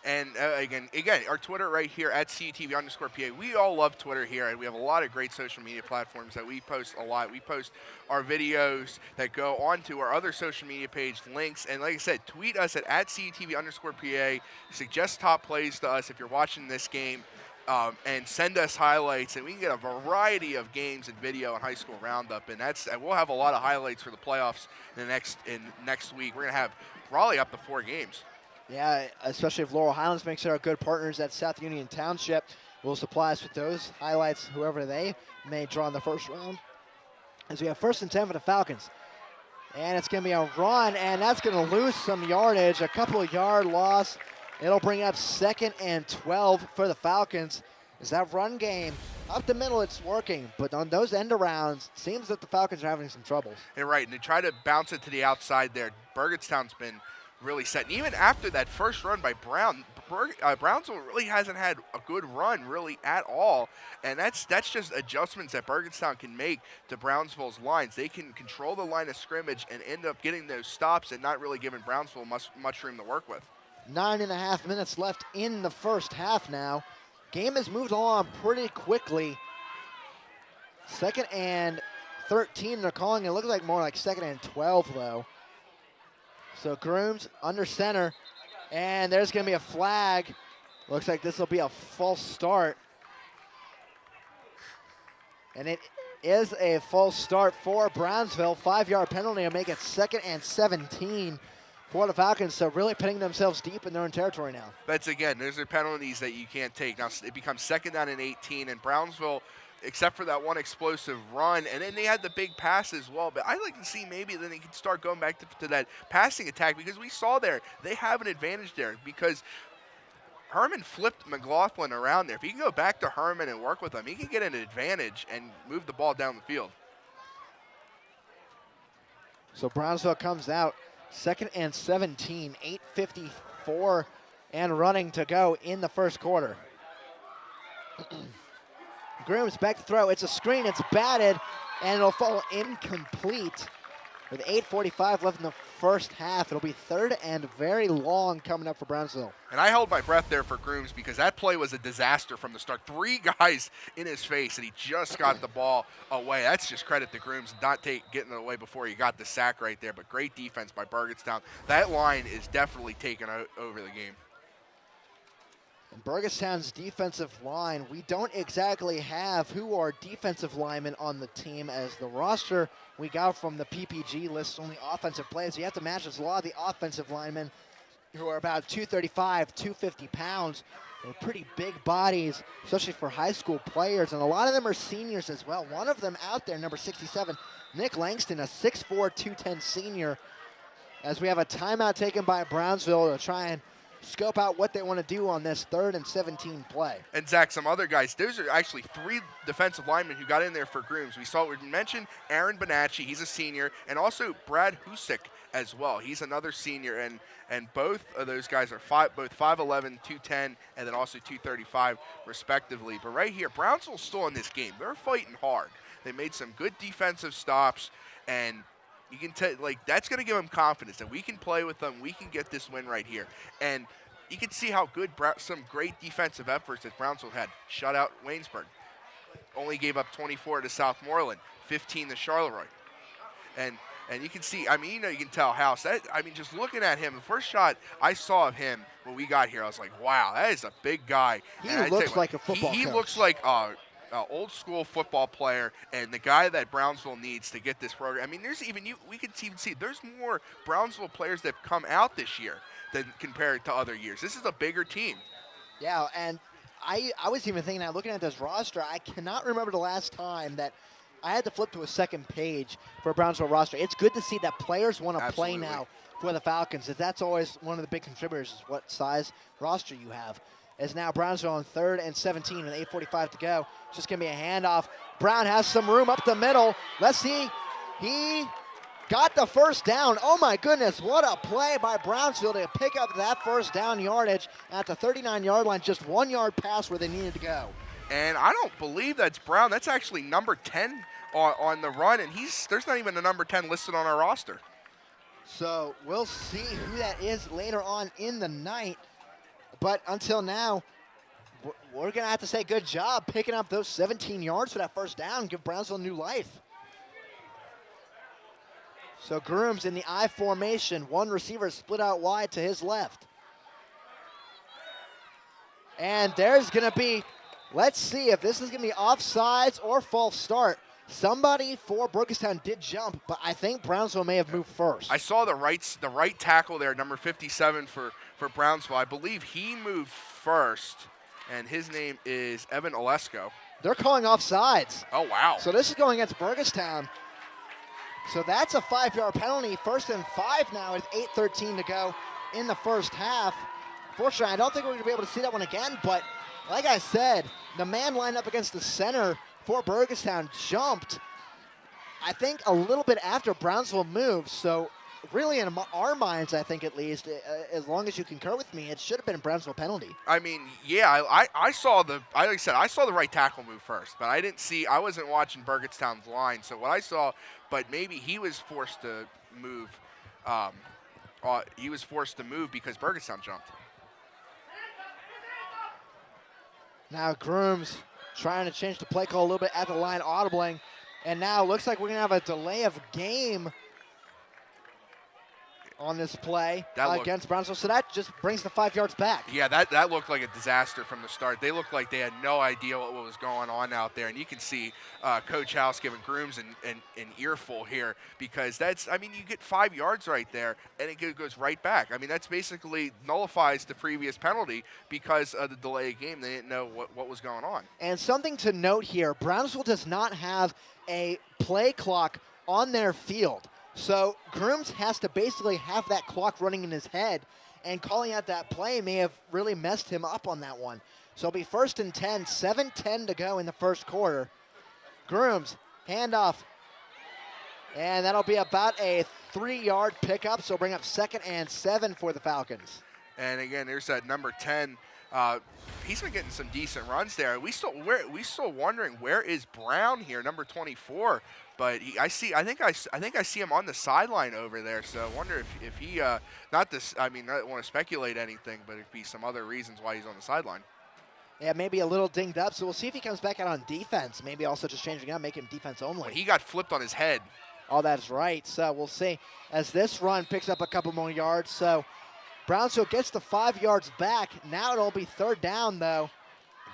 And again, our Twitter right here at CUTV_PA. We all love Twitter here, and we have a lot of great social media platforms that we post a lot. We post our videos that go onto our other social media page links. And like I said, tweet us at CUTV_PA. Suggest top plays to us if you're watching this game, and send us highlights, and we can get a variety of games and video and high school roundup. And we'll have a lot of highlights for the playoffs in next week. We're gonna have Raleigh up to 4 games. Yeah,
especially if Laurel Highlands makes it our good partners at South Union Township. Will supply us with those highlights, whoever they may draw in the first round. As we have 1st and 10 for the Falcons. And it's going to be a run, and that's going to lose some yardage, a couple of yard loss. It'll bring up 2nd and 12 for the Falcons. Is that run game up the middle? It's working, but on those end arounds, it seems that the Falcons are having some troubles.
You're right, and they try to bounce it to the outside there. Burgettstown's been really set. And even after that first run by Brownsville really hasn't had a good run really at all. And that's just adjustments that Burgettstown can make to Brownsville's lines. They can control the line of scrimmage and end up getting those stops and not really giving Brownsville much room to work with.
9.5 minutes left in the first half now. Game has moved along pretty quickly. 2nd and 13 they're calling. It looks like more like 2nd and 12 though. So Grooms under center, and there's going to be a flag. Looks like this will be a false start. And it is a false start for Brownsville. 5-yard penalty will make it 2nd and 17 for the Falcons. So really putting themselves deep in their own territory now.
Those are penalties that you can't take. Now it becomes 2nd down and 18, and Brownsville, except for that one explosive run, and then they had the big pass as well. But I'd like to see maybe then they could start going back to that passing attack, because we saw there they have an advantage there because Herman flipped McLaughlin around there. If he can go back to Herman and work with him, he can get an advantage and move the ball down the field.
So Brownsville comes out 2nd and 17, 8:54 and running to go in the first quarter. Grooms back to throw. It's a screen. It's batted, and it'll fall incomplete. With 8:45 left in the first half, it'll be 3rd and very long coming up for Brownsville.
And I held my breath there for Grooms because that play was a disaster from the start. 3 guys in his face, and he just got the ball away. That's just credit to Grooms not getting it away before he got the sack right there. But great defense by Burgettstown. That line is definitely taking over the game.
Burgettstown's defensive line, we don't exactly have who are defensive linemen on the team, as the roster we got from the PPG lists only offensive players. You have to match this. A lot of the offensive linemen who are about 235, 250 pounds. They're pretty big bodies, especially for high school players, and a lot of them are seniors as well. One of them out there, number 67, Nick Langston, a 6'4", 210 senior, as we have a timeout taken by Brownsville to try and scope out what they want to do on this 3rd and 17 play.
And Zach, some other guys, those are actually 3 defensive linemen who got in there for Grooms. We mentioned Aaron Bonacci, he's a senior, and also Brad Husick as well. He's another senior, and both of those guys are both 5'11", 210, and then also 235 respectively. But right here, Brownsville's still in this game. They're fighting hard. They made some good defensive stops, and you can tell, like, that's going to give them confidence that we can play with them. We can get this win right here. And you can see how good some great defensive efforts that Brownsville had. Shut out Waynesburg. Only gave up 24 to Southmoreland, 15 to Charleroi. And you can see, I mean, you can tell House. Just looking at him, the first shot I saw of him when we got here, I was like, wow, that is a big guy.
He looks like a football
He
coach.
looks like a old school football player, and the guy that Brownsville needs to get this program. I mean, we could even see there's more Brownsville players that have come out this year than compared to other years. This is a bigger team.
Yeah, and I was even thinking that looking at this roster, I cannot remember the last time that I had to flip to a second page for a Brownsville roster. It's good to see that players want to play now for the Falcons. That's always one of the big contributors is what size roster you have. As now Brownsville on 3rd and 17 with 8:45 to go. It's just going to be a handoff. Brown has some room up the middle. Let's see. He got the first down. Oh, my goodness. What a play by Brownsville to pick up that first down yardage at the 39-yard line. Just 1 yard past where they needed to go.
And I don't believe that's Brown. That's actually number 10 on the run, and there's not even a number 10 listed on our roster.
So we'll see who that is later on in the night. But until now, we're going to have to say good job picking up those 17 yards for that first down, give Brownsville new life. So Grooms in the I formation, one receiver split out wide to his left. And there's going to be, let's see if this is going to be offsides or false start. Somebody for Burgettstown did jump, but I think Brownsville may have moved first.
I saw the right tackle there, number 57 for Brownsville. I believe he moved first, and his name is Evan Olesko.
They're calling offsides.
Oh, wow.
So this is going against Burgettstown. So that's a 5-yard penalty. 1st and 5 now with 8:13 to go in the first half. Fortunately, I don't think we're going to be able to see that one again, but like I said, the man lined up against the center for Burgettstown jumped, I think, a little bit after Brownsville moved. So really in our minds, I think at least, as long as you concur with me, it should have been a Brownsville penalty.
I mean, yeah, I saw like I said, I saw the right tackle move first, but I wasn't watching Burgettstown's line. So what I saw, but maybe he was forced to move. He was forced to move because Burgettstown jumped.
Now Grooms trying to change the play call a little bit at the line, audibling. And now looks like we're going to have a delay of game on this play against Brownsville. So that just brings the 5 yards back.
Yeah, that looked like a disaster from the start. They looked like they had no idea what was going on out there. And you can see Coach House giving Grooms an earful here because you get 5 yards right there and it goes right back. I mean, that's basically nullifies the previous penalty because of the delay of game. They didn't know what was going on.
And something to note here, Brownsville does not have a play clock on their field. So Grooms has to basically have that clock running in his head, and calling out that play may have really messed him up on that one. So it'll be 1st and 10, 7:10 to go in the first quarter. Grooms, handoff, and that'll be about a 3-yard pickup, so bring up 2nd and 7 for the Falcons.
And again, there's that number 10. He's been getting some decent runs there. We still wondering where is Brown here, number 24. But I think I see him on the sideline over there. So I wonder if he I don't want to speculate anything, but it'd be some other reasons why he's on the sideline.
Yeah, maybe a little dinged up. So we'll see if he comes back out on defense. Maybe also just changing up, making defense only.
Well, he got flipped on his head.
Oh, that's right. So we'll see as this run picks up a couple more yards. So Brownsville gets the 5 yards back. Now it'll be 3rd down, though.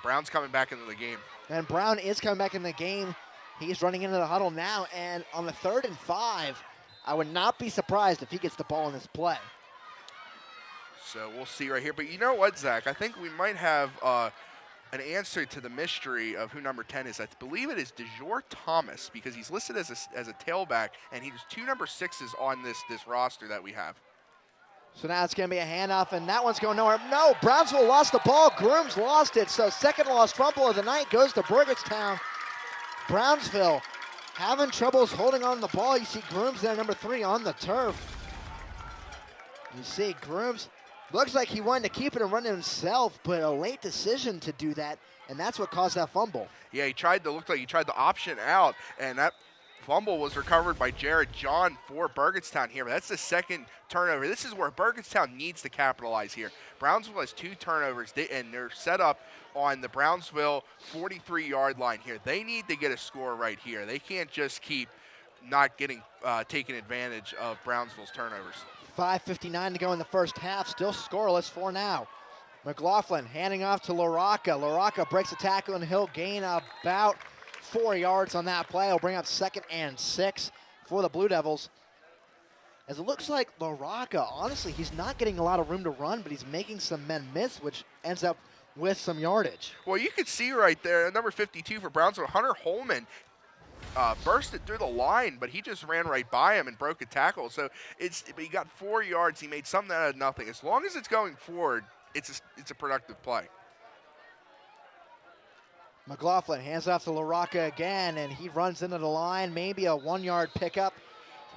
Brown's coming back into the game.
And Brown is coming back in the game. He's running into the huddle now. And on the 3rd and 5, I would not be surprised if he gets the ball in this play.
So we'll see right here. But you know what, Zach? I think we might have an answer to the mystery of who number 10 is. I believe it is DeJour Thomas because he's listed as a tailback, and he's 2 number 6s on this roster that we have.
So now it's going to be a handoff, and that one's going nowhere. No, Brownsville lost the ball. Grooms lost it. So 2nd lost fumble of the night goes to Burgettstown. Brownsville having troubles holding on the ball. You see Grooms there, number 3, on the turf. You see, Grooms looks like he wanted to keep it and run it himself, but a late decision to do that, and that's what caused that fumble.
Yeah, looked like he tried to option out, and that fumble was recovered by Jared John for Burgettstown here. But that's the second turnover. This is where Burgettstown needs to capitalize here. Brownsville has 2 turnovers, and they're set up on the Brownsville 43-yard line here. They need to get a score right here. They can't just keep not getting taking advantage of Brownsville's turnovers.
5:59 to go in the first half, still scoreless for now. McLaughlin handing off to LaRocca. LaRocca breaks a tackle and he'll gain about 4 yards on that play. He'll bring up 2nd and 6 for the Blue Devils. As it looks like LaRocca, honestly, he's not getting a lot of room to run, but he's making some men miss, which ends up with some yardage.
Well, you can see right there, number 52 for Brownsville, Hunter Holman, bursted through the line, but he just ran right by him and broke a tackle. So he got 4 yards. He made something out of nothing. As long as it's going forward, it's a productive play.
McLaughlin hands off to LaRocca again, and he runs into the line. Maybe a 1-yard pickup,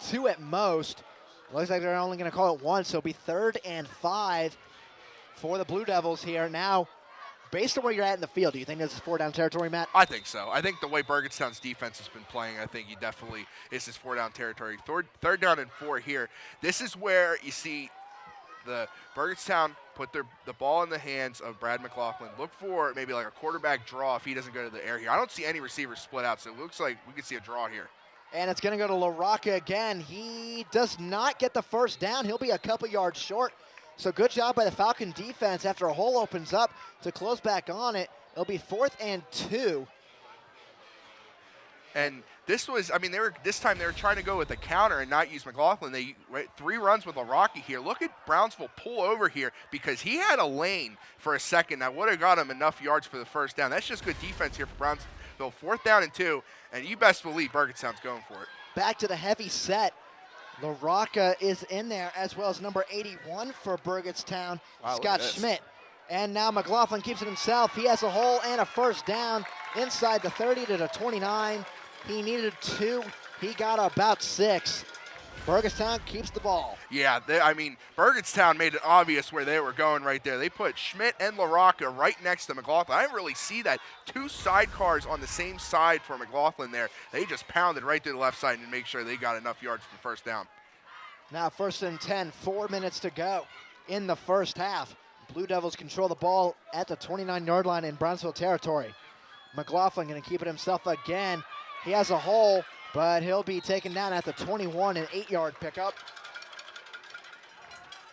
2 at most. Looks like they're only going to call it 1, so it'll be 3rd and 5 for the Blue Devils here. Now, based on where you're at in the field, do you think this is 4-down territory, Matt?
I think so. I think the way Burgettstown's defense has been playing, I think this is 4-down territory. Third down and 4 here. This is where you see the Burgettstown put the ball in the hands of Brad McLaughlin. Look for maybe like a quarterback draw if he doesn't go to the air here. I don't see any receivers split out, so it looks like we could see a draw here.
And it's going to go to LaRocca again. He does not get the first down. He'll be a couple yards short. So good job by the Falcon defense after a hole opens up to close back on it. It'll be 4th and 2.
And this time they were trying to go with a counter and not use McLaughlin. 3 runs with LaRocca here. Look at Brownsville pull over here because he had a lane for a second that would have got him enough yards for the first down. That's just good defense here for Brownsville. 4th down and 2, and you best believe Burgettstown's going for it.
Back to the heavy set. LaRocca is in there, as well as number 81 for Burgettstown, Scott Schmidt. And now McLaughlin keeps it himself. He has a hole and a first down inside the 30 to the 29. He needed 2. He got about 6. Burgettstown keeps the ball.
Yeah, Burgettstown made it obvious where they were going right there. They put Schmidt and LaRocca right next to McLaughlin. I didn't really see that. 2 sidecars on the same side for McLaughlin there. They just pounded right to the left side and make sure they got enough yards for the first down.
Now 1st and 10, 4 minutes to go in the first half. Blue Devils control the ball at the 29-yard line in Brownsville territory. McLaughlin going to keep it himself again. He has a hole, but he'll be taken down at the 21, an 8-yard pickup.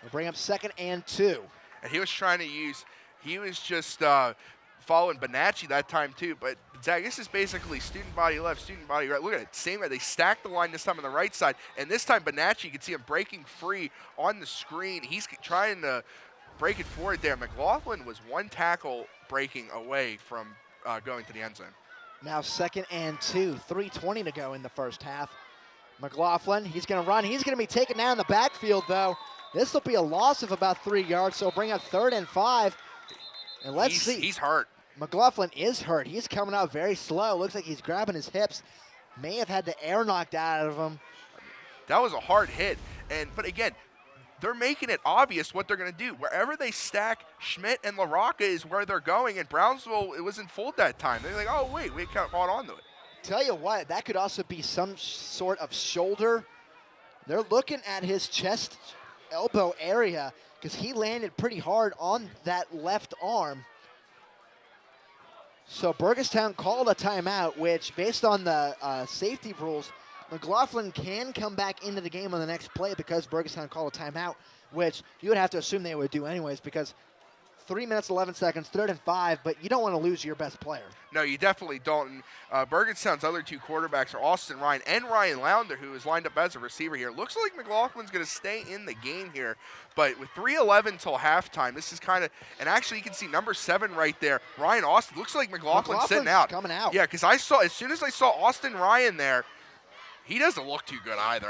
We'll bring up 2nd and 2.
And he was just following Bonacci that time too. But Zach, this is basically student body left, student body right. Look at it, same way. They stacked the line this time on the right side. And this time Bonacci, you can see him breaking free on the screen. He's trying to break it forward there. McLaughlin was 1 tackle breaking away from going to the end zone.
Now 2nd and 2, 3:20 to go in the first half. McLaughlin, he's going to run. He's going to be taken down in the backfield, though. This will be a loss of about 3 yards, so bring up 3rd and 5. And let's see.
He's hurt.
McLaughlin is hurt. He's coming out very slow. Looks like he's grabbing his hips. May have had the air knocked out of him.
That was a hard hit. But again, they're making it obvious what they're going to do. Wherever they stack Schmidt and LaRocca is where they're going, and Brownsville, it wasn't full that time. They're like, oh, wait, we caught on to it.
Tell you what, that could also be some sort of shoulder. They're looking at his chest, elbow area, because he landed pretty hard on that left arm. So Burgettstown called a timeout, which, based on the safety rules, McLaughlin can come back into the game on the next play because Burgettstown called a timeout, which you would have to assume they would do anyways because 3 minutes, 11 seconds, 3rd and 5, but you don't want to lose your best player.
No, you definitely don't. And Burgettstown's other 2 quarterbacks are Austin Ryan and Ryan Lounder, who is lined up as a receiver here. Looks like McLaughlin's going to stay in the game here, but with 3:11 till halftime, this is kind of, and actually you can see number 7 right there, Ryan Austin. Looks like McLaughlin's sitting out.
Coming out.
Yeah, because as soon as I saw Austin Ryan there, he doesn't look too good either.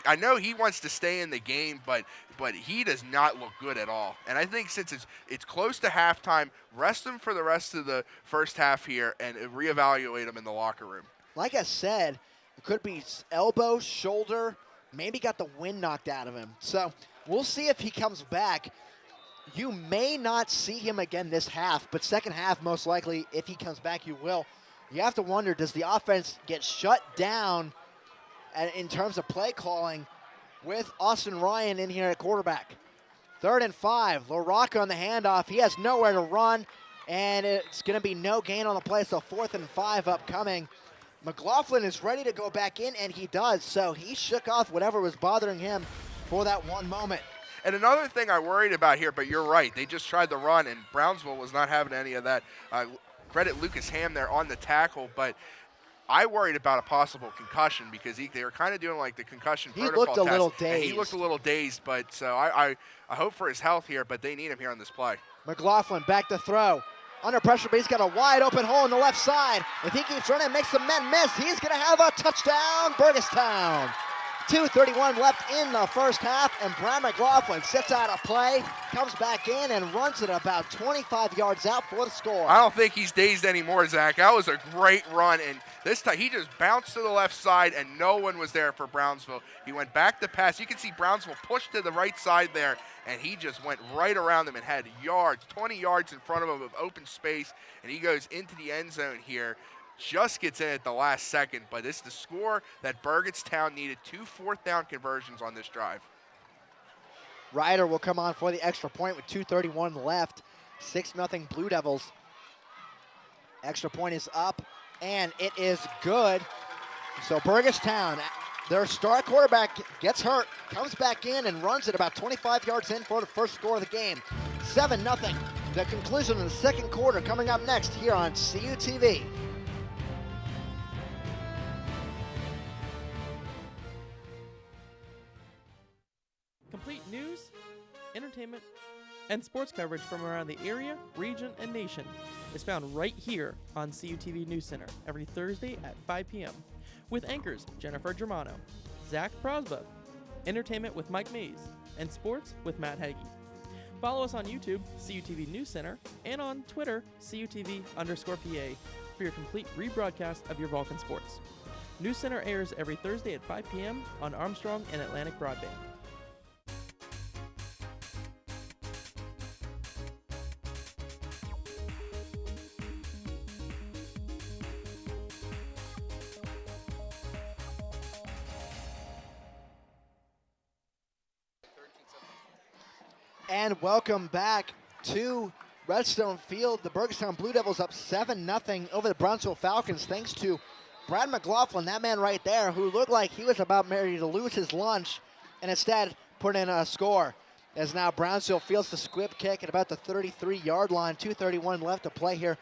I know he wants to stay in the game, but he does not look good at all. And I think since it's close to halftime, rest him for the rest of the first half here and reevaluate him in the locker room.
Like I said, it could be elbow, shoulder, maybe got the wind knocked out of him. So We'll see if he comes back. You may not see him again this half, but second half, most likely, if he comes back, you will. You have to wonder, does the offense get shut down in terms of play calling with Austin Ryan in here at quarterback? 3rd and 5. LaRocca on the handoff. He has nowhere to run, and it's going to be no gain on the play, so 4th and 5 upcoming. McLaughlin is ready to go back in, and he does, so he shook off whatever was bothering him for that one moment.
And another thing I worried about here, but you're right, they just tried to run, and Brownsville was not having any of that. Credit Lucas Ham there on the tackle, but I worried about a possible concussion because they were kind of doing like the concussion protocol
He looked a
test,
little
and
dazed.
he looked a little dazed, but so I hope for his health here, but they need him here on this play.
McLaughlin back to throw. Under pressure, but he's got a wide open hole on the left side. If he keeps running and makes the men miss, he's going to have a touchdown, Burgettstown. 2:31 left in the first half, and Brian McLaughlin sets out a play, comes back in, and runs it about 25 yards out for the score.
I don't think he's dazed anymore, Zach. That was a great run, and this time he just bounced to the left side, and no one was there for Brownsville. He went back to pass. You can see Brownsville push to the right side there, and he just went right around them and had 20 yards in front of him of open space, and he goes into the end zone here. Just gets in at the last second, but it's the score that Burgettstown needed. 2 4th-down conversions on this drive.
Ryder will come on for the extra point with 2:31 left. 6-0 Blue Devils. Extra point is up, and it is good. So Burgettstown, their star quarterback gets hurt, comes back in and runs it about 25 yards in for the first score of the game. 7-0. The conclusion of the second quarter coming up next here on CUTV.
Complete news, entertainment, and sports coverage from around the area, region, and nation is found right here on CUTV News Center every Thursday at 5 p.m. with anchors Jennifer Germano, Zach Prosba, entertainment with Mike Mays, and sports with Matt Hagee. Follow us on YouTube, CUTV News Center, and on Twitter, CUTV_PA, for your complete rebroadcast of your Vulcan sports. News Center airs every Thursday at 5 p.m. on Armstrong and Atlantic Broadband.
And welcome back to Redstone Field. The Burgettstown Blue Devils up 7-0 over the Brownsville Falcons thanks to Brad McLaughlin, that man right there, who looked like he was about ready to lose his lunch and instead put in a score. As now Brownsville fields the squib kick at about the 33-yard line. 2:31 left to play here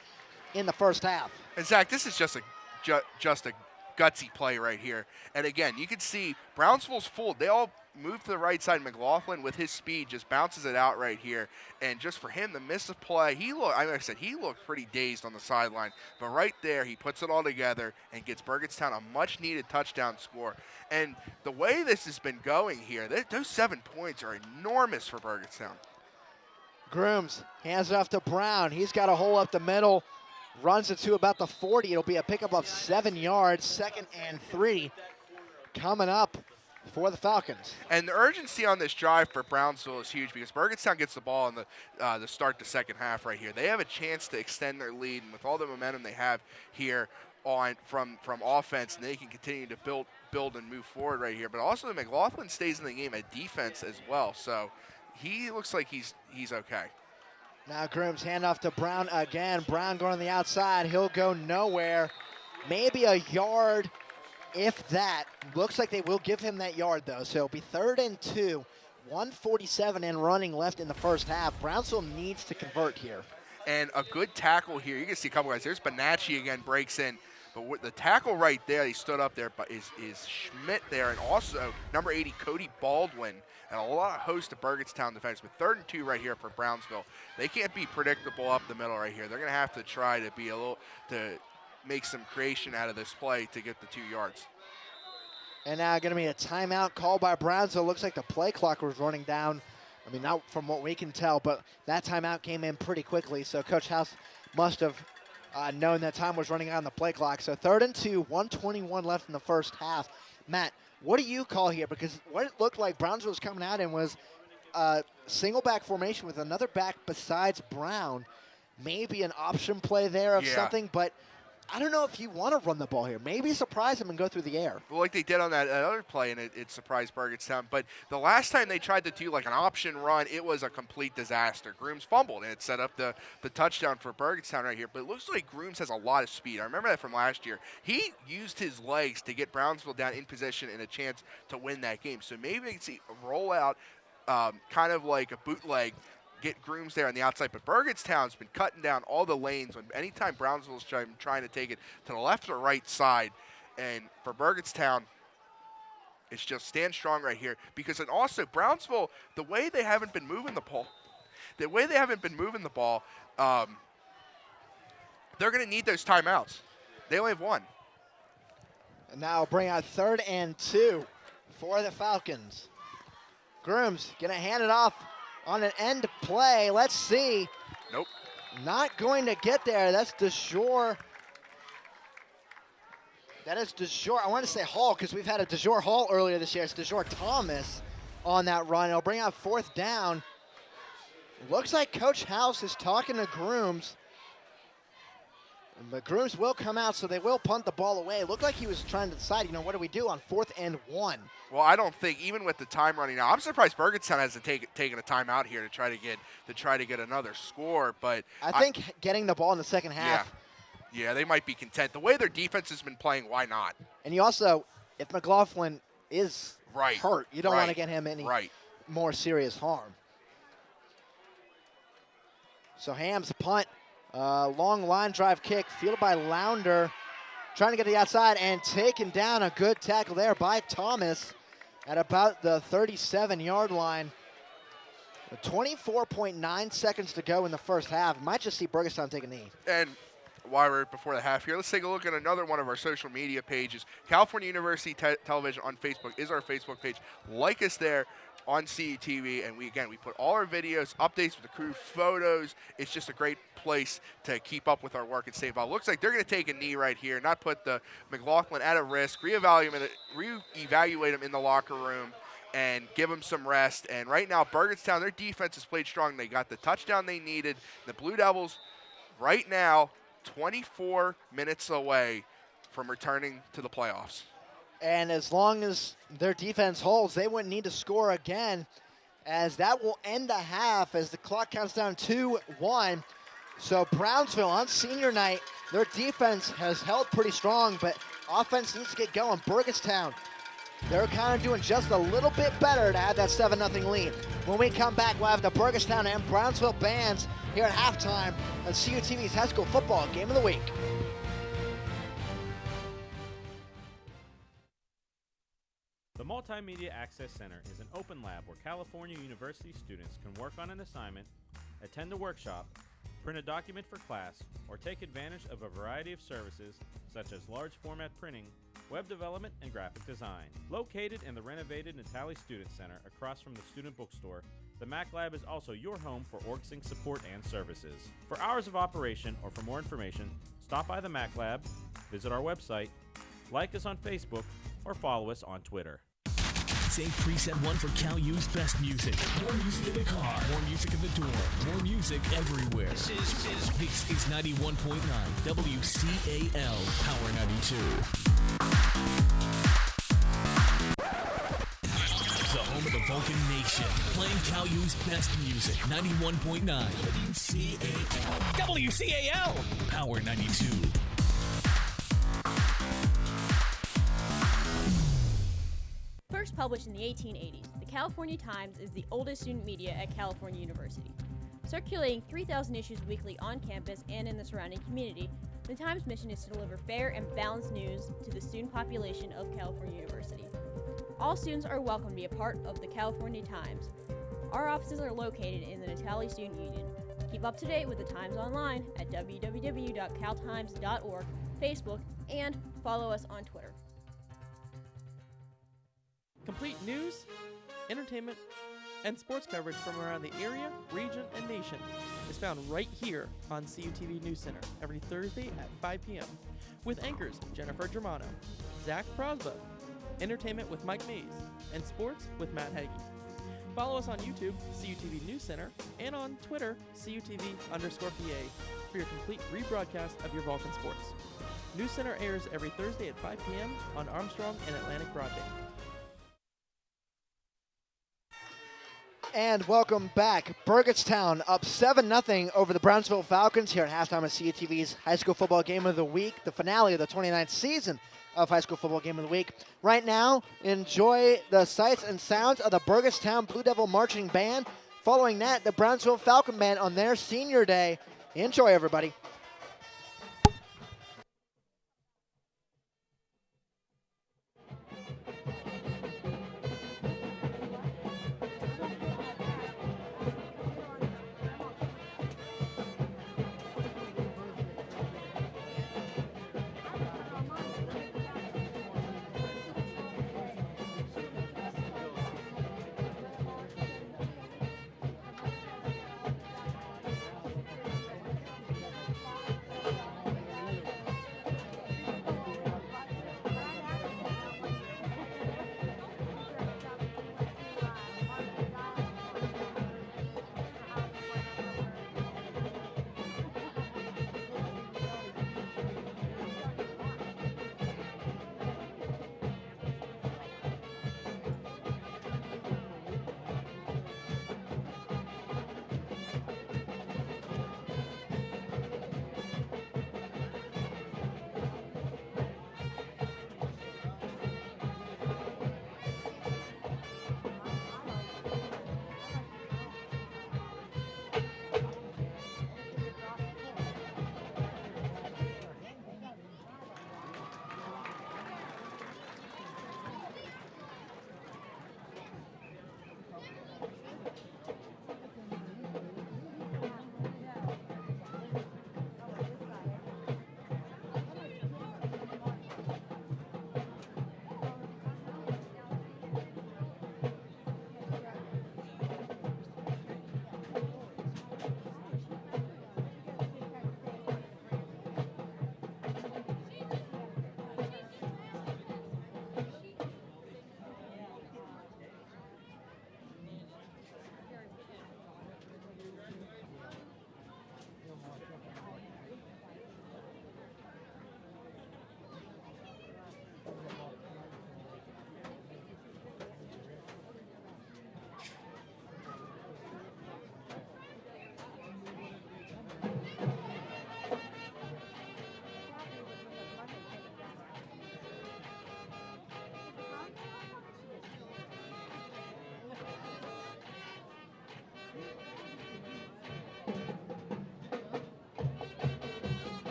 in the first half.
And Zach, this is just a gutsy play right here. And again, you can see Brownsville's full. They all move to the right side. McLaughlin, with his speed, just bounces it out right here. And just for him to miss a play, he looked pretty dazed on the sideline. But right there, he puts it all together and gets Burgettstown a much-needed touchdown score. And the way this has been going here, those 7 points are enormous for Burgettstown.
Grooms hands it off to Brown. He's got a hole up the middle. Runs it to about the 40. It'll be a pickup of 7 yards. 2nd and 3 coming up for the Falcons.
And the urgency on this drive for Brownsville is huge because Burgettstown gets the ball in the start the second half right here. They have a chance to extend their lead, and with all the momentum they have here from offense, and they can continue to build and move forward right here. But also McLaughlin stays in the game at defense as well, so he looks like he's okay.
Now Grooms hand off to Brown again. Brown going on the outside. He'll go nowhere. Maybe a yard, if that. Looks like they will give him that yard, though. So it'll be 3rd and 2. 1:47 and running left in the first half. Brownsville needs to convert here.
And a good tackle here. You can see a couple guys. There's Bonacci again, breaks in. But with the tackle right there, he stood up there, but is Schmidt there, and also number 80, Cody Baldwin, and a lot of host of Burgettstown defense. But 3rd and 2 right here for Brownsville. They can't be predictable up the middle right here. They're going to have to try to be to make some creation out of this play to get the 2 yards.
And now going to be a timeout called by Brownsville. Looks like the play clock was running down. I mean, not from what we can tell, but that timeout came in pretty quickly. So Coach House must have known that time was running out on the play clock. So 3rd and 2, 1:21 left in the first half. Matt, what do you call here? Because what it looked like Brownsville was coming out and was single back formation with another back besides Brown. Maybe an option play there of something, but I don't know if you want to run the ball here. Maybe surprise him and go through the air.
Well, like they did on that other play, and it surprised BURGETTSTOWN. But the last time they tried to do like an option run, it was a complete disaster. Grooms fumbled, and it set up the touchdown for BURGETTSTOWN right here. But it looks like Grooms has a lot of speed. I remember that from last year. He used his legs to get Brownsville down in position and a chance to win that game. So maybe they can see a rollout, kind of like a bootleg, get Grooms there on the outside, but BURGETTSTOWN's been cutting down all the lanes when anytime Brownsville's trying to take it to the left or right side. And for BURGETTSTOWN, it's just stand strong right here, because, and also Brownsville, the way they haven't been moving the ball, they're going to need those timeouts. They only have one.
And now bring out 3rd and 2 for the Falcons. Grooms going to hand it off on an end play. Let's see.
Nope.
Not going to get there. That's DeJour. That is DeJour. I want to say Hall because we've had a DeJour Hall earlier this year. It's DeJour Thomas on that run. It'll bring out 4th down. Looks like Coach House is talking to Grooms. But Grooms will come out, so they will punt the ball away. It looked like he was trying to decide, what do we do on 4th and 1?
Well, I don't think, even with the time running now, I'm surprised BURGETTSTOWN hasn't taken a timeout here to try to get another score. But
I think getting the ball in the second half.
Yeah, they might be content. The way their defense has been playing, why not?
And you also, if McLaughlin is hurt, you don't want to get him any more serious harm. So Ham's punt, long line drive kick, fielded by Lounder, trying to get to the outside and taken down. A good tackle there by Thomas at about the 37-yard line. 24.9 seconds to go in the first half. Might just see BURGETTSTOWN take a knee.
And while we're before the half here, let's take a look at another one of our social media pages. California University Television on Facebook is our Facebook page. Like us there on CUTV, and we put all our videos, updates with the crew, photos. It's just a great place to keep up with our work and stay involved. Looks like they're going to take a knee right here, not put the McLaughlin at a risk, reevaluate him in the locker room, and give him some rest. And right now, BURGETTSTOWN, their defense has played strong. They got the touchdown they needed. The Blue Devils, right now, 24 minutes away from returning to the playoffs.
And as long as their defense holds, they wouldn't need to score again, as that will end the half as the clock counts down 2-1. So Brownsville on senior night, their defense has held pretty strong, but offense needs to get going. BURGETTSTOWN, they're kind of doing just a little bit better to have that 7-0 lead. When we come back, we'll have the BURGETTSTOWN and Brownsville bands here at halftime on CUTV's High School Football Game of the Week.
The Multimedia Access Center is an open lab where California University students can work on an assignment, attend a workshop, print a document for class, or take advantage of a variety of services such as large format printing, web development, and graphic design. Located in the renovated Natali Student Center across from the student bookstore, the Mac Lab is also your home for OrgSync support and services. For hours of operation or for more information, stop by the Mac Lab, visit our website, like us on Facebook, or follow us on Twitter.
Say preset 1 for Cal U's best music. More music in the car, more music in the door, more music everywhere. This is 91.9 WCAL Power 92. The home of the Vulcan Nation, playing Cal U's best music. 91.9 WCAL. WCAL Power 92.
First published in the 1880s, the California Times is the oldest student media at California University. Circulating 3,000 issues weekly on campus and in the surrounding community, the Times' mission is to deliver fair and balanced news to the student population of California University. All students are welcome to be a part of the California Times. Our offices are located in the Natali Student Union. Keep up to date with the Times online at www.caltimes.org, Facebook, and follow us on Twitter.
Complete news, entertainment, and sports coverage from around the area, region, and nation is found right here on CUTV News Center every Thursday at 5 p.m. with anchors Jennifer Germano, Zach Prosba, entertainment with Mike Mays, and sports with Matt Hagee. Follow us on YouTube, CUTV News Center, and on Twitter, CUTV_PA, for your complete rebroadcast of your Vulcan sports. News Center airs every Thursday at 5 p.m. on Armstrong and Atlantic Broadband.
And welcome back. Burgettstown up 7-0 over the Brownsville Falcons here at halftime of CUTV's High School Football Game of the Week, the finale of the 29th season of High School Football Game of the Week. Right now, enjoy the sights and sounds of the Burgettstown Blue Devil Marching Band. Following that, the Brownsville Falcon Band on their senior day. Enjoy, everybody.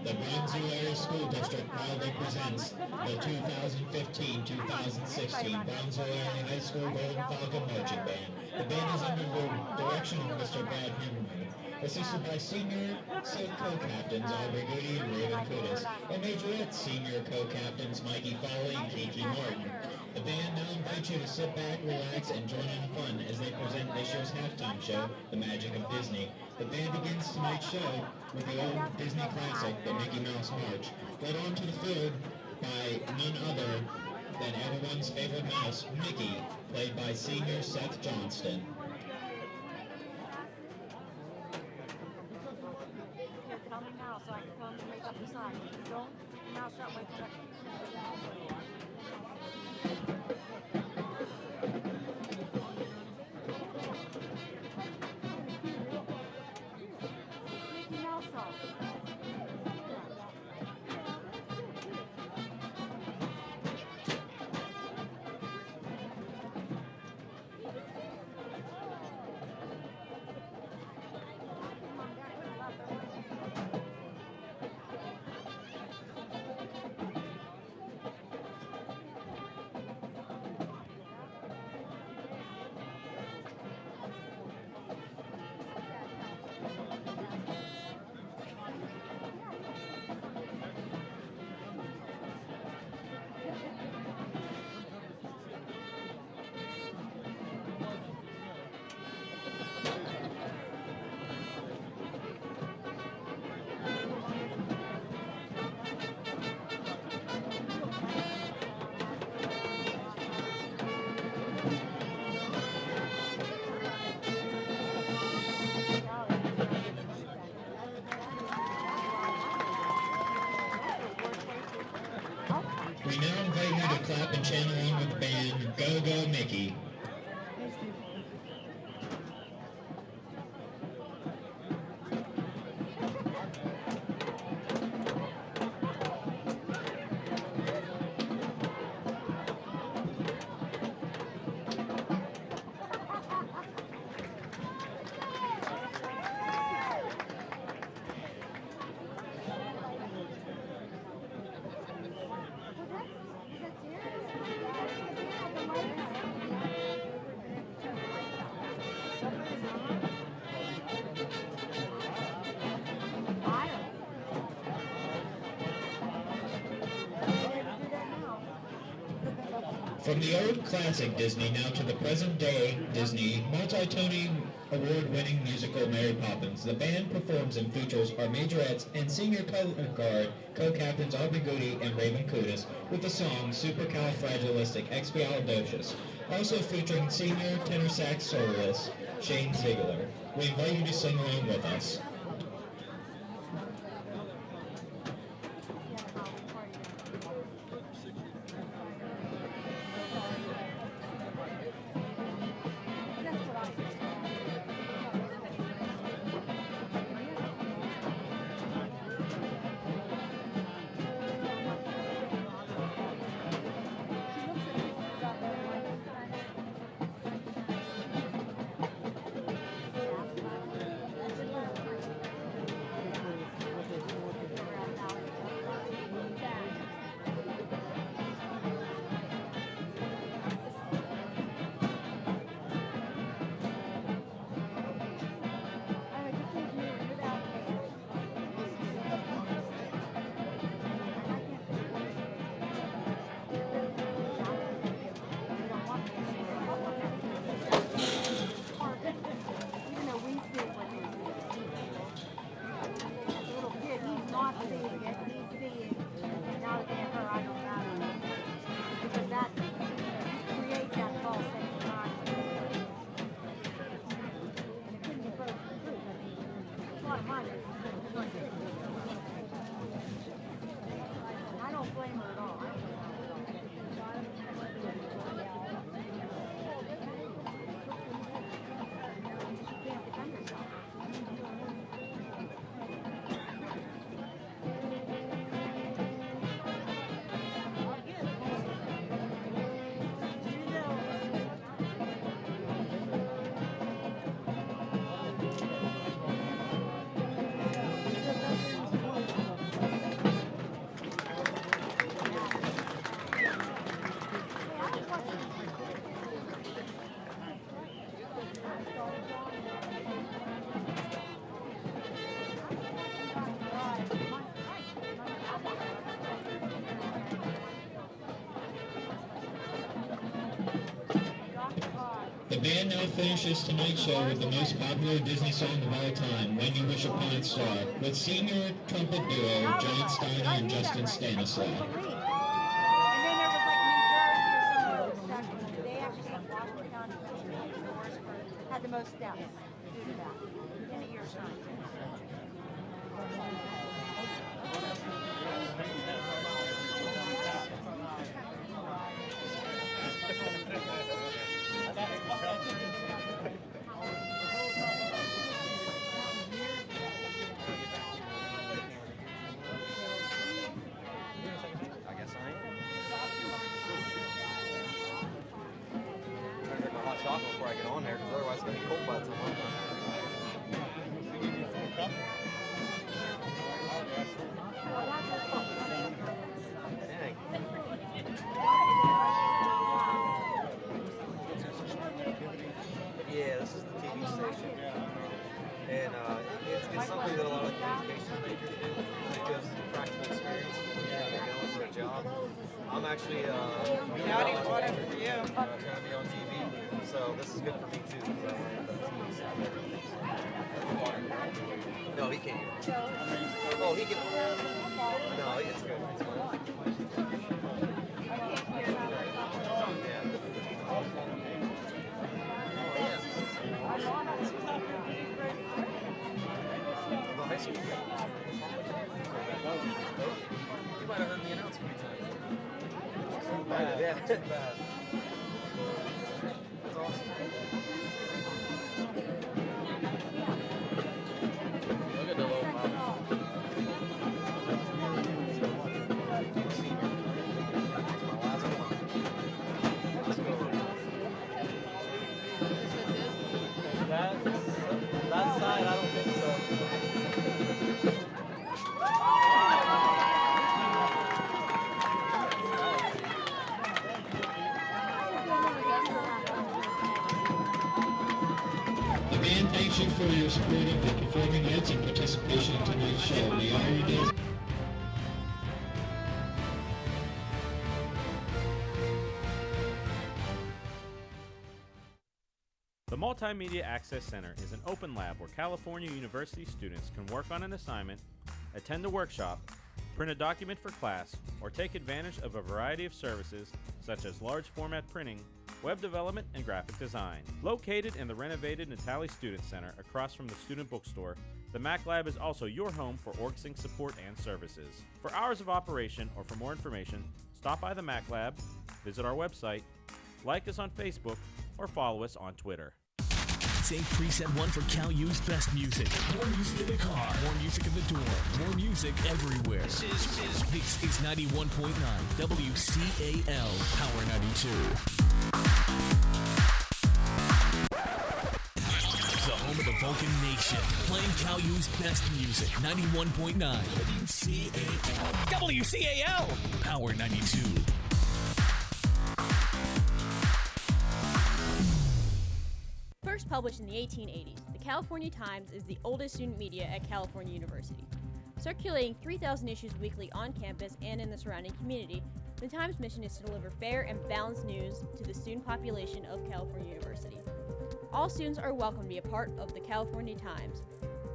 The Brownsville Area School District proudly presents the 2015-2016 Brownsville Area High School Golden Falcon Marching Band. The band is under the direction of Mr. Brad Hemmerman, assisted by senior co-captains Aubrey Goody and Raven Kudis, and majorette senior co-captains Mikey Foley and Kiki Martin. The band now invites you to sit back, relax, and join in the fun as they present this year's halftime show, The Magic of Disney. The band begins tonight's show with the old Disney classic, The Mickey Mouse March, led onto the field by none other than everyone's favorite mouse, Mickey, played by senior Seth Johnston.
Tell me now so I can come and make up the side. Don't now start waiting for Mickey Mouse song.
We now invite you to clap and chant along with the band Go Go Mickey. From the old classic Disney now to the present day Disney multi-Tony award-winning musical Mary Poppins, the band performs and features our majorettes and senior color guard co-captains Aubrey Goody and Raven Kudus with the song Supercalifragilisticexpialidocious, also featuring senior tenor sax soloist Shane Ziegler. We invite you to sing along with us. The band now finishes tonight's show with the most popular Disney song of all time, When You Wish Upon a Star, with senior trumpet duo John Steiner and Justin Stanislaw.
And then there was like New Jersey or some other section. They actually said Washington County, Pennsylvania, had the most deaths due to that in a year's time.
Chocolate before I get on there, because otherwise it's going to be cold by the time I'm done. Dang. Yeah, this is the TV station. And it's something that a lot of communications majors do. It gives practical experience when they're going for a job. I'm actually trying to be on TV. So this is good for me too, because I learned the TV side of everything. No, he can't hear it. Oh, he can. No, it's good. It's fine. Yeah. The high school. You might have heard me announce a few times. bad. Yeah, it's bad. That's awesome. Look at the little mouse. That's my last one. Let's go. That side, I don't think so.
The band thanks you for your support of the performing arts and participation in tonight's show. The iron is...
The Multimedia Access Center is an open lab where California University students can work on an assignment, attend a workshop, print a document for class, or take advantage of a variety of services such as large format printing, web development, and graphic design. Located in the renovated Natali Student Center across from the student bookstore, the Mac Lab is also your home for OrgSync support and services. For hours of operation or for more information, stop by the Mac Lab, visit our website, like us on Facebook, or follow us on Twitter.
Save Preset 1 for Cal U's best music. More music in the car, more music in the door, more music everywhere. This is 91.9 WCAL, Power 92. The home of the Vulcan Nation, playing Cal U's best music. 91.9 WCAL. WCAL, Power 92.
First published in the 1880s, the California Times is the oldest student media at California University. Circulating 3,000 issues weekly on campus and in the surrounding community, the Times' mission is to deliver fair and balanced news to the student population of California University. All students are welcome to be a part of the California Times.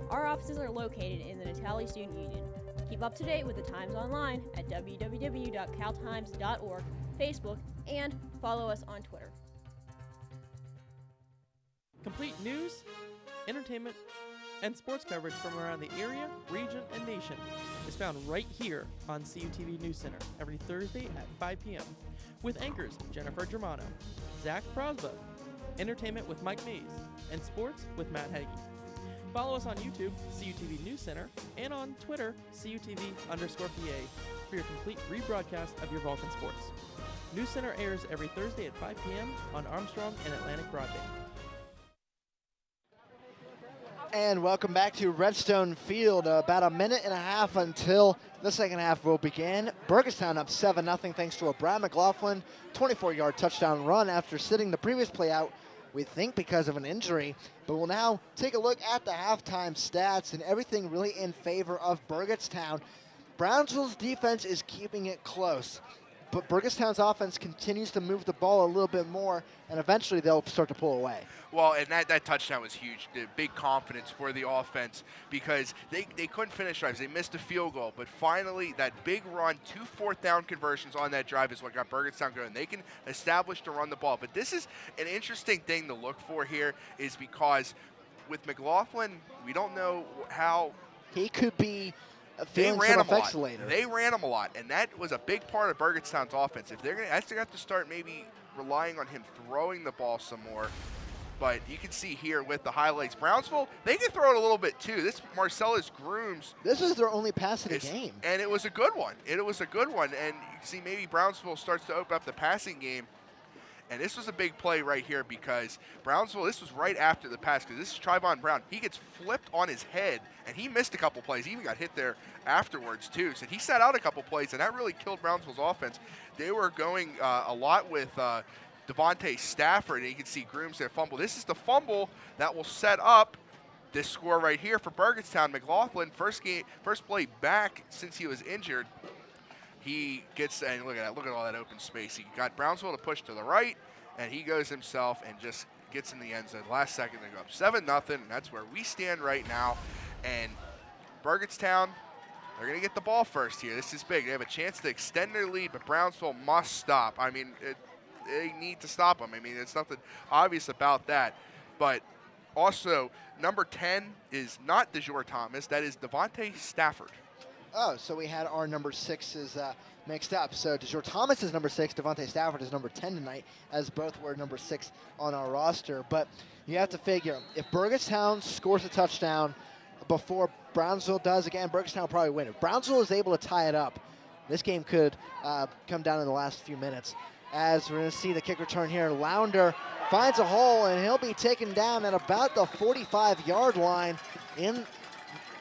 Our offices are located in the Natali Student Union. Keep up to date with the Times online at www.caltimes.org, Facebook, and follow us on Twitter.
Complete news, entertainment, and sports coverage from around the area, region, and nation is found right here on CUTV News Center every Thursday at 5 p.m. with anchors Jennifer Germano, Zach Prosba, entertainment with Mike Mays, and sports with Matt Hagee. Follow us on YouTube, CUTV News Center, and on Twitter, CUTV_PA, for your complete rebroadcast of your Vulcan sports. News Center airs every Thursday at 5 p.m. on Armstrong and Atlantic Broadband.
And welcome back to Redstone Field. About a minute and a half until the second half will begin. BURGETTSTOWN up 7-0 thanks to a Brad McLaughlin 24-yard touchdown run after sitting the previous play out, we think because of an injury. But we'll now take a look at the halftime stats and everything really in favor of BURGETTSTOWN. Brownsville's defense is keeping it close, but BURGETTSTOWN's offense continues to move the ball a little bit more, and eventually they'll start to pull away.
Well, and that touchdown was huge. The big confidence for the offense because they couldn't finish drives. They missed a field goal, but finally that big run, 2 fourth-down conversions on that drive is what got BURGETTSTOWN going. They can establish to run the ball. But this is an interesting thing to look for here is because with McLaughlin, we don't know how
he could be
they
feeling
ran
some
him a
effects
lot.
later.
They ran him a lot, and that was a big part of BURGETTSTOWN's offense. If they're going to have to start maybe relying on him throwing the ball some more. But you can see here with the highlights, Brownsville, they can throw it a little bit too. This Marcellus Grooms.
This is their only pass of the game.
And it was a good one. It was a good one. And you can see maybe Brownsville starts to open up the passing game. And this was a big play right here because Brownsville, this was right after the pass because this is Trayvon Brown. He gets flipped on his head, and he missed a couple plays. He even got hit there afterwards too. So he sat out a couple plays, and that really killed Brownsville's offense. They were going a lot with Devontae Stafford, and you can see Grooms there fumble. This is the fumble that will set up this score right here for BURGETTSTOWN. McLaughlin, first play back since he was injured. He gets, and look at that, look at all that open space. He got Brownsville to push to the right, and he goes himself and just gets in the end zone. Last second, they go up 7-0, and that's where we stand right now. And BURGETTSTOWN, they're going to get the ball first here. This is big. They have a chance to extend their lead, but Brownsville must stop. I mean, they need to stop them. I mean, it's nothing obvious about that. But also, number 10 is not DeJour Thomas. That is Devontae Stafford.
Oh, so we had our number 6s mixed up. So DeJour Thomas is number 6, Devontae Stafford is number 10 tonight, as both were number 6 on our roster. But you have to figure, if Burgettstown scores a touchdown before Brownsville does, again, Burgettstown will probably win. If Brownsville is able to tie it up, this game could come down in the last few minutes. As we're going to see the kick return here, Lounder finds a hole, and he'll be taken down at about the 45-yard line in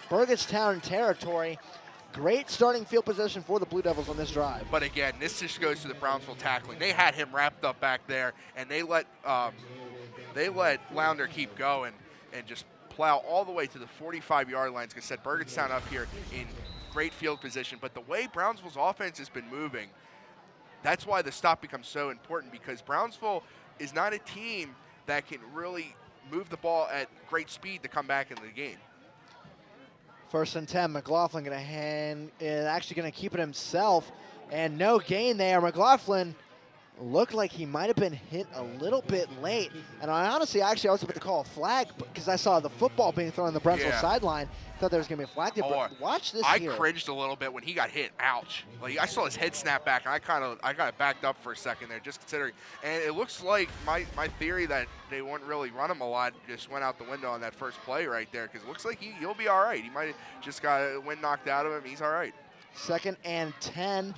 Burgettstown territory. Great starting field position for the Blue Devils on this drive.
But again, this just goes to the Brownsville tackling. They had him wrapped up back there, and they let Lounder keep going and just plow all the way to the 45-yard line. Like I said, Burgettstown up here in great field position. But the way Brownsville's offense has been moving, that's why the stop becomes so important, because Brownsville is not a team that can really move the ball at great speed to come back into the game.
1st and 10, McLaughlin actually going to keep it himself, and no gain there. McLaughlin looked like he might have been hit a little bit late, and I was about to call a flag because I saw the football being thrown on the Brownsville sideline. Thought there was going to be a flag there, but watch this here.
I cringed a little bit when he got hit. Ouch. Like, I saw his head snap back, and I got backed up for a second there, just considering. And it looks like my theory that they wouldn't really run him a lot just went out the window on that first play right there, because it looks like he'll be all right. He might have just got a wind knocked out of him. He's all right.
2nd and 10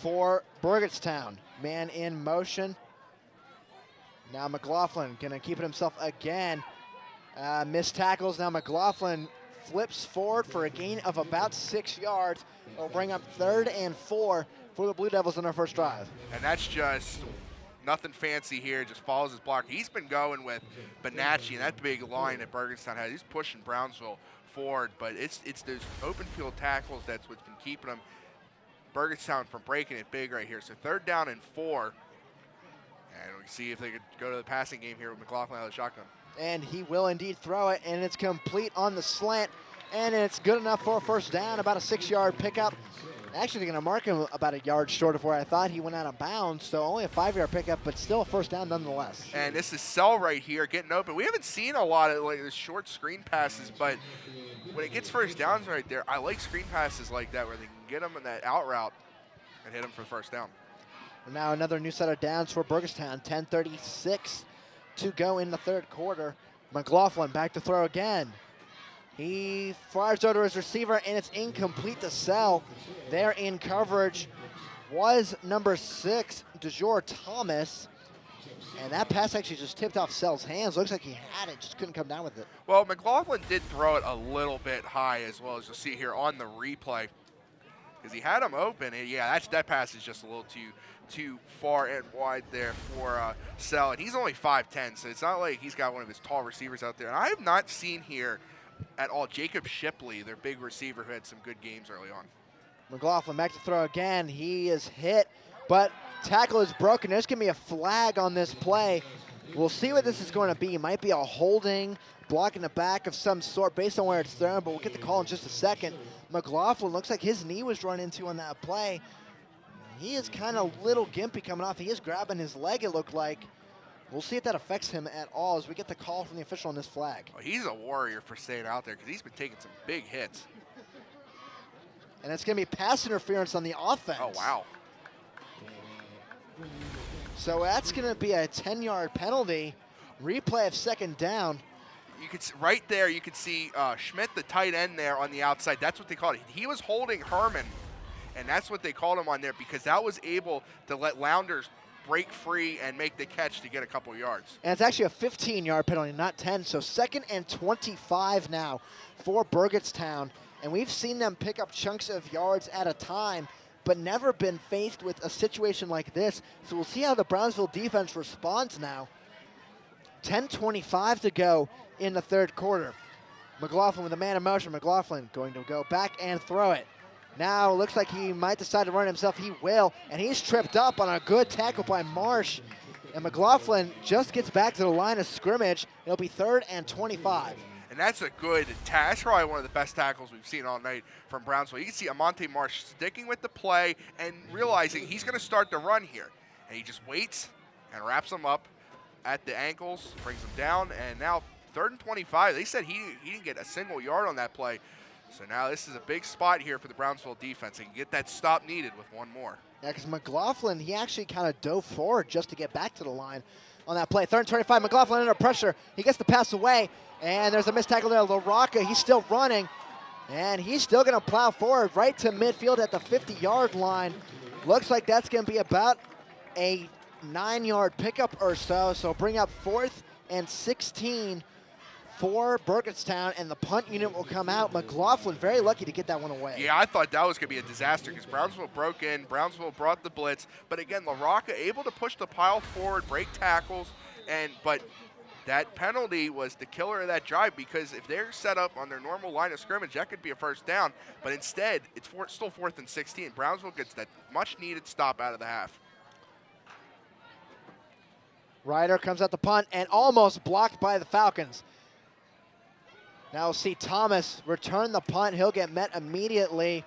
for Burgettstown. Man in motion. Now McLaughlin going to keep it himself again. Missed tackles. Now McLaughlin flips forward for a gain of about 6 yards. It'll bring up 3rd and 4 for the Blue Devils on their first drive.
And that's just nothing fancy here. Just follows his block. He's been going with Bonacci and that big line that Burgettstown has. He's pushing Brownsville forward, but it's those open field tackles that's what's been keeping them, Burgettstown, from breaking it big right here. So 3rd down and 4. And we see if they could go to the passing game here with McLaughlin out of the shotgun.
And he will indeed throw it, and it's complete on the slant, and it's good enough for a 1st down, about a 6-yard pickup. Actually, they're going to mark him about a yard short of where I thought he went out of bounds, so only a 5-yard pickup, but still a 1st down nonetheless.
And this is Sell right here getting open. We haven't seen a lot of the short screen passes, but when it gets 1st downs right there, I like screen passes like that where they can get them in that out route and hit them for 1st down.
Now another new set of downs for Burgettstown. 10:36 to go in the 3rd quarter. McLaughlin back to throw again. He fires over his receiver, and it's incomplete to Sell. There in coverage was number 6, DeJour Thomas. And that pass actually just tipped off Sell's hands. Looks like he had it, just couldn't come down with it.
Well, McLaughlin did throw it a little bit high, as well as you'll see here on the replay, because he had him open. And yeah, that pass is just a little too far and wide there for Sell. And he's only 5'10", so it's not like he's got one of his tall receivers out there. And I have not seen here at all Jacob Shipley, their big receiver, who had some good games early on.
McLaughlin back to throw again. He is hit, but tackle is broken. There's going to be a flag on this play. We'll see what this is going to be. It might be a holding, blocking the back of some sort based on where it's thrown, but we'll get the call in just a second. McLaughlin looks like his knee was run into on that play. He is kind of little gimpy coming off. He is grabbing his leg, it looked like. We'll see if that affects him at all as we get the call from the official on this flag.
Oh, he's a warrior for staying out there because he's been taking some big hits.
And it's going to be pass interference on the offense.
Oh, wow.
So that's going to be a 10-yard penalty. Replay of 2nd down.
You could right there. You could see Schmidt, the tight end, there on the outside. That's what they called it. He was holding Herman, and that's what they called him on there because that was able to let Lounders break free and make the catch to get a couple yards.
And it's actually a 15-yard penalty, not 10. So 2nd and 25 now for Burgettstown. And we've seen them pick up chunks of yards at a time, but never been faced with a situation like this. So we'll see how the Brownsville defense responds now. 10:25 to go in the 3rd quarter. McLaughlin with a man in motion. McLaughlin going to go back and throw it. Now looks like he might decide to run himself. He will, and he's tripped up on a good tackle by Marsh. And McLaughlin just gets back to the line of scrimmage. It'll be 3rd and 25.
And that's a good tackle. That's probably one of the best tackles we've seen all night from Brownsville. You can see Amonte Marsh sticking with the play and realizing he's going to start the run here. And he just waits and wraps him up at the ankles, brings him down, and now 3rd and 25. They said he didn't get a single yard on that play. So now this is a big spot here for the Brownsville defense. They can get that stop needed with one more.
Yeah, because McLaughlin, he actually kind of dove forward just to get back to the line on that play. 3rd and 25, McLaughlin under pressure. He gets the pass away, and there's a missed tackle there. LaRocca, he's still running, and he's still going to plow forward right to midfield at the 50-yard line. Looks like that's going to be about a 9-yard pickup or so, so bring up 4th and 16 for Burgettstown, and the punt unit will come out. McLaughlin very lucky to get that one away.
Yeah, I thought that was going to be a disaster because Brownsville broke in. Brownsville brought the blitz. But again, LaRocca able to push the pile forward, break tackles. But that penalty was the killer of that drive because if they're set up on their normal line of scrimmage, that could be a first down. But instead, it's still 4th and 16. Brownsville gets that much-needed stop out of the half.
Ryder comes out the punt and almost blocked by the Falcons. Now we'll see Thomas return the punt. He'll get met immediately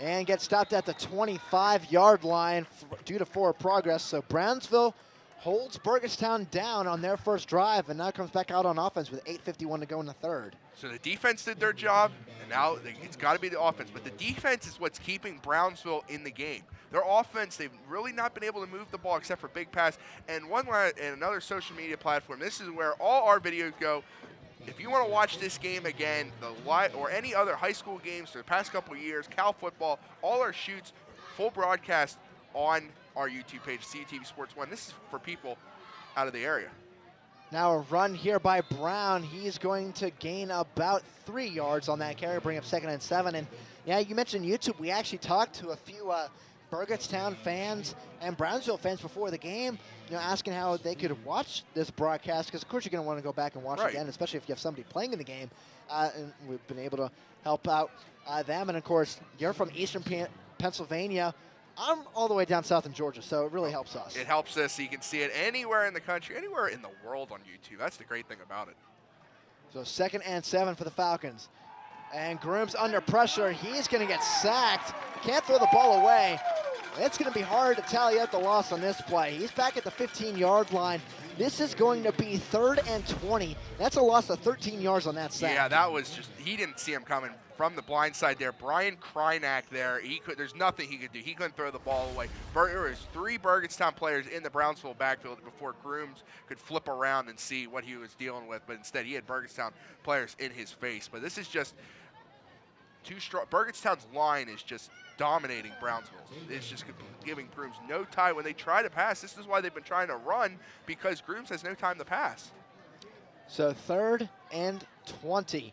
and get stopped at the 25-yard line due to forward progress. So Brownsville holds Burgettstown down on their first drive and now comes back out on offense with 8:51 to go in the 3rd.
So the defense did their job, and now it's got to be the offense. But the defense is what's keeping Brownsville in the game. Their offense, they've really not been able to move the ball except for big pass. And another social media platform, this is where all our videos go. If you want to watch this game again, or any other high school games for the past couple of years, Cal football, all our shoots, full broadcast on our YouTube page, CUTV Sports 1. This is for people out of the area.
Now a run here by Brown. He's going to gain about 3 yards on that carry, bring up 2nd and 7. And yeah, you mentioned YouTube. We actually talked to a few Burgettstown fans and Brownsville fans before the game, asking how they could watch this broadcast, because of course you're going to want to go back and watch it again, especially if you have somebody playing in the game. And we've been able to help out them. And of course, you're from Eastern Pennsylvania. I'm all the way down south in Georgia, so it really helps us.
It helps us. So you can see it anywhere in the country, anywhere in the world on YouTube. That's the great thing about it.
So 2nd and 7 for the Falcons. And Groom's under pressure. He's going to get sacked. Can't throw the ball away. It's going to be hard to tally up the loss on this play. He's back at the 15-yard line. This is going to be 3rd and 20. That's a loss of 13 yards on that sack.
Yeah, that was just, he didn't see him coming from the blind side there. Brian Krynak there, there's nothing he could do. He couldn't throw the ball away. There was 3 Burgettstown players in the Brownsville backfield before Grooms could flip around and see what he was dealing with, but instead he had Burgettstown players in his face. But this is just too strong. Burgettstown's line is just dominating Brownsville. It's just giving Grooms no time when they try to pass. This is why they've been trying to run, because Grooms has no time to pass.
So 3rd and 20.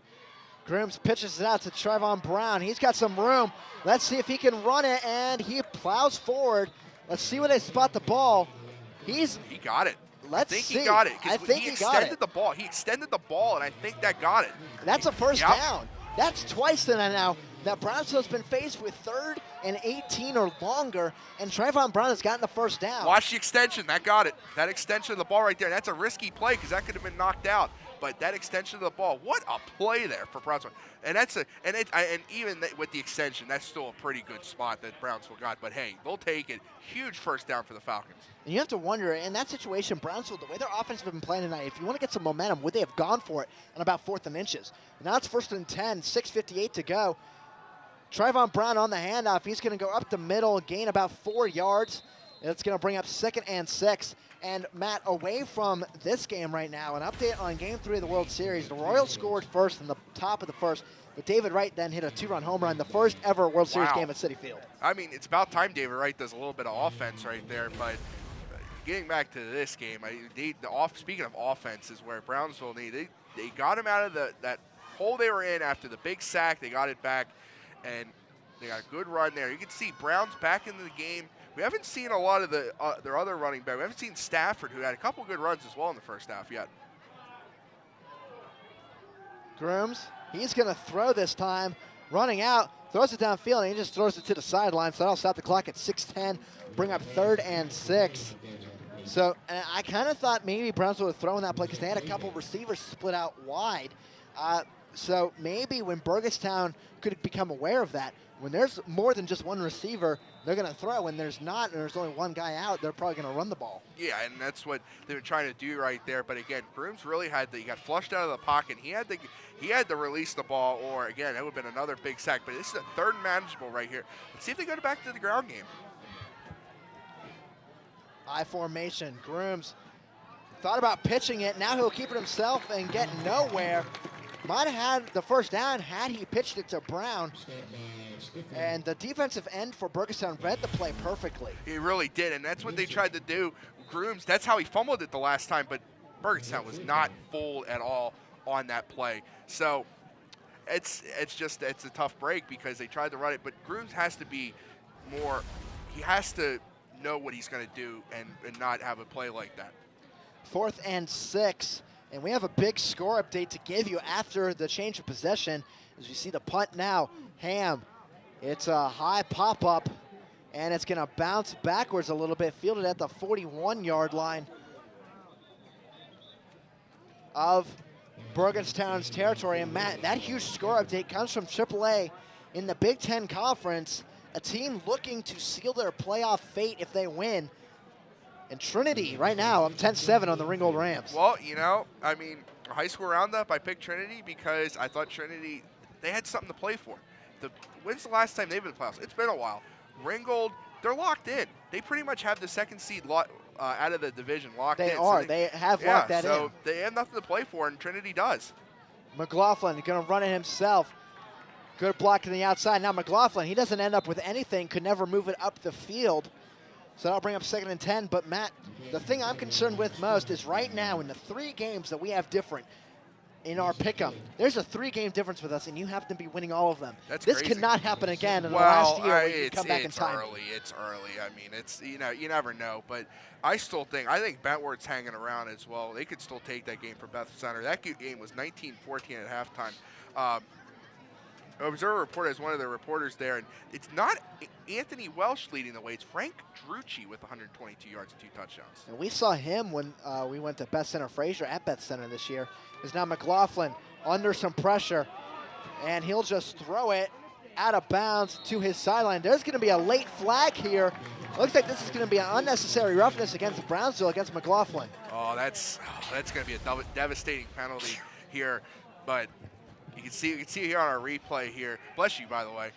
Grooms pitches it out to Trayvon Brown. He's got some room. Let's see if he can run it, and he plows forward. Let's see where they spot the ball. He
got it.
Let's
I think
see.
he got it.
I think he got it.
The ball. He extended the ball, and I think that got it.
That's a first down. That's twice now that Brownsville's been faced with 3rd and 18 or longer, and Trayvon Brown has gotten the first down.
Watch the extension. That got it. That extension of the ball right there. That's a risky play because that could have been knocked out. But that extension of the ball, what a play there for Brownsville. And even with the extension, that's still a pretty good spot that Brownsville got. But hey, they'll take it. Huge first down for the Falcons.
And you have to wonder, in that situation, Brownsville, the way their offense has been playing tonight, if you want to get some momentum, would they have gone for it on about 4th and inches? Now it's 1st and 10, 6:58 to go. Trayvon Brown on the handoff. He's going to go up the middle, gain about 4 yards. It's going to bring up 2nd and 6. And Matt, away from this game right now, an update on Game 3 of the World Series. The Royals scored first in the top of the first, but David Wright then hit a 2-run home run, the first ever World Series game at Citi Field.
I mean, it's about time David Wright does a little bit of offense right there, but getting back to this game, speaking of offense, is where Brownsville they got him out of that hole they were in after the big sack. They got it back, and they got a good run there. You can see Brown's back into the game. We haven't seen a lot of their other running back. We haven't seen Stafford, who had a couple good runs as well in the first half yet.
Grooms, he's going to throw this time, running out, throws it downfield, and he just throws it to the sideline. So that'll stop the clock at 6:10, bring up 3rd and 6. So I kind of thought maybe Brownsville would throw in that play because they had a couple receivers split out wide. So maybe when Burgettstown could become aware of that, when there's more than just one receiver, they're going to throw. When there's not, and there's only one guy out, they're probably going to run the ball.
Yeah, and that's what they were trying to do right there. But again, Grooms really he got flushed out of the pocket. He had to release the ball, or again, it would have been another big sack. But this is a third and manageable right here. Let's see if they go back to the ground game.
I formation. Grooms thought about pitching it. Now he'll keep it himself and get nowhere. Might have had the first down had he pitched it to Brown. And the defensive end for Burgettstown read the play perfectly.
He really did, and that's what they tried to do. Grooms, that's how he fumbled it the last time, but Burgettstown was not fooled at all on that play. So it's a tough break because they tried to run it, but Grooms has to be more, he has to know what he's going to do and not have a play like that.
4th and 6. And we have a big score update to give you after the change of possession. As you see the punt now, Ham. It's a high pop-up, and it's going to bounce backwards a little bit, fielded at the 41-yard line of Burgettstown's territory. And Matt, that huge score update comes from AAA in the Big Ten Conference, a team looking to seal their playoff fate if they win. And Trinity, right now, I'm 10-7 on the Ringgold Rams.
Well, I mean, high school roundup, I picked Trinity because I thought Trinity, they had something to play for. When's the last time they've been in the playoffs? It's been a while. Ringgold, they're locked in. They pretty much have the second seed out of the division locked in.
They are.
So
they have locked that in.
So they have nothing to play for, and Trinity does.
McLaughlin going to run it himself. Good block to the outside. Now McLaughlin, he doesn't end up with anything, could never move it up the field. So that'll bring up 2nd and 10. But, Matt, the thing I'm concerned with most is right now in the 3 games that we have different in our pick'em, there's a 3-game difference with us, and you happen to be winning all of them.
That's
this
crazy.
cannot happen again in the last year when you
it's,
come back in
it's
time.
It's early. I mean, it's you never know. But I think Bentworth's hanging around as well. They could still take that game for Beth Center. That game was 19-14 at halftime. Observer Report is one of the reporters there, and it's not Anthony Welsh leading the way. It's Frank Drucci with 122 yards and 2 touchdowns.
And we saw him when we went to Beth Center Fraser at Beth Center this year. Is now McLaughlin under some pressure, and he'll just throw it out of bounds to his sideline. There's going to be a late flag here. Looks like this is going to be an unnecessary roughness against Brownsville, against McLaughlin.
Oh, that's going to be a devastating penalty here, but you can see here on our replay here. Bless you, by the way.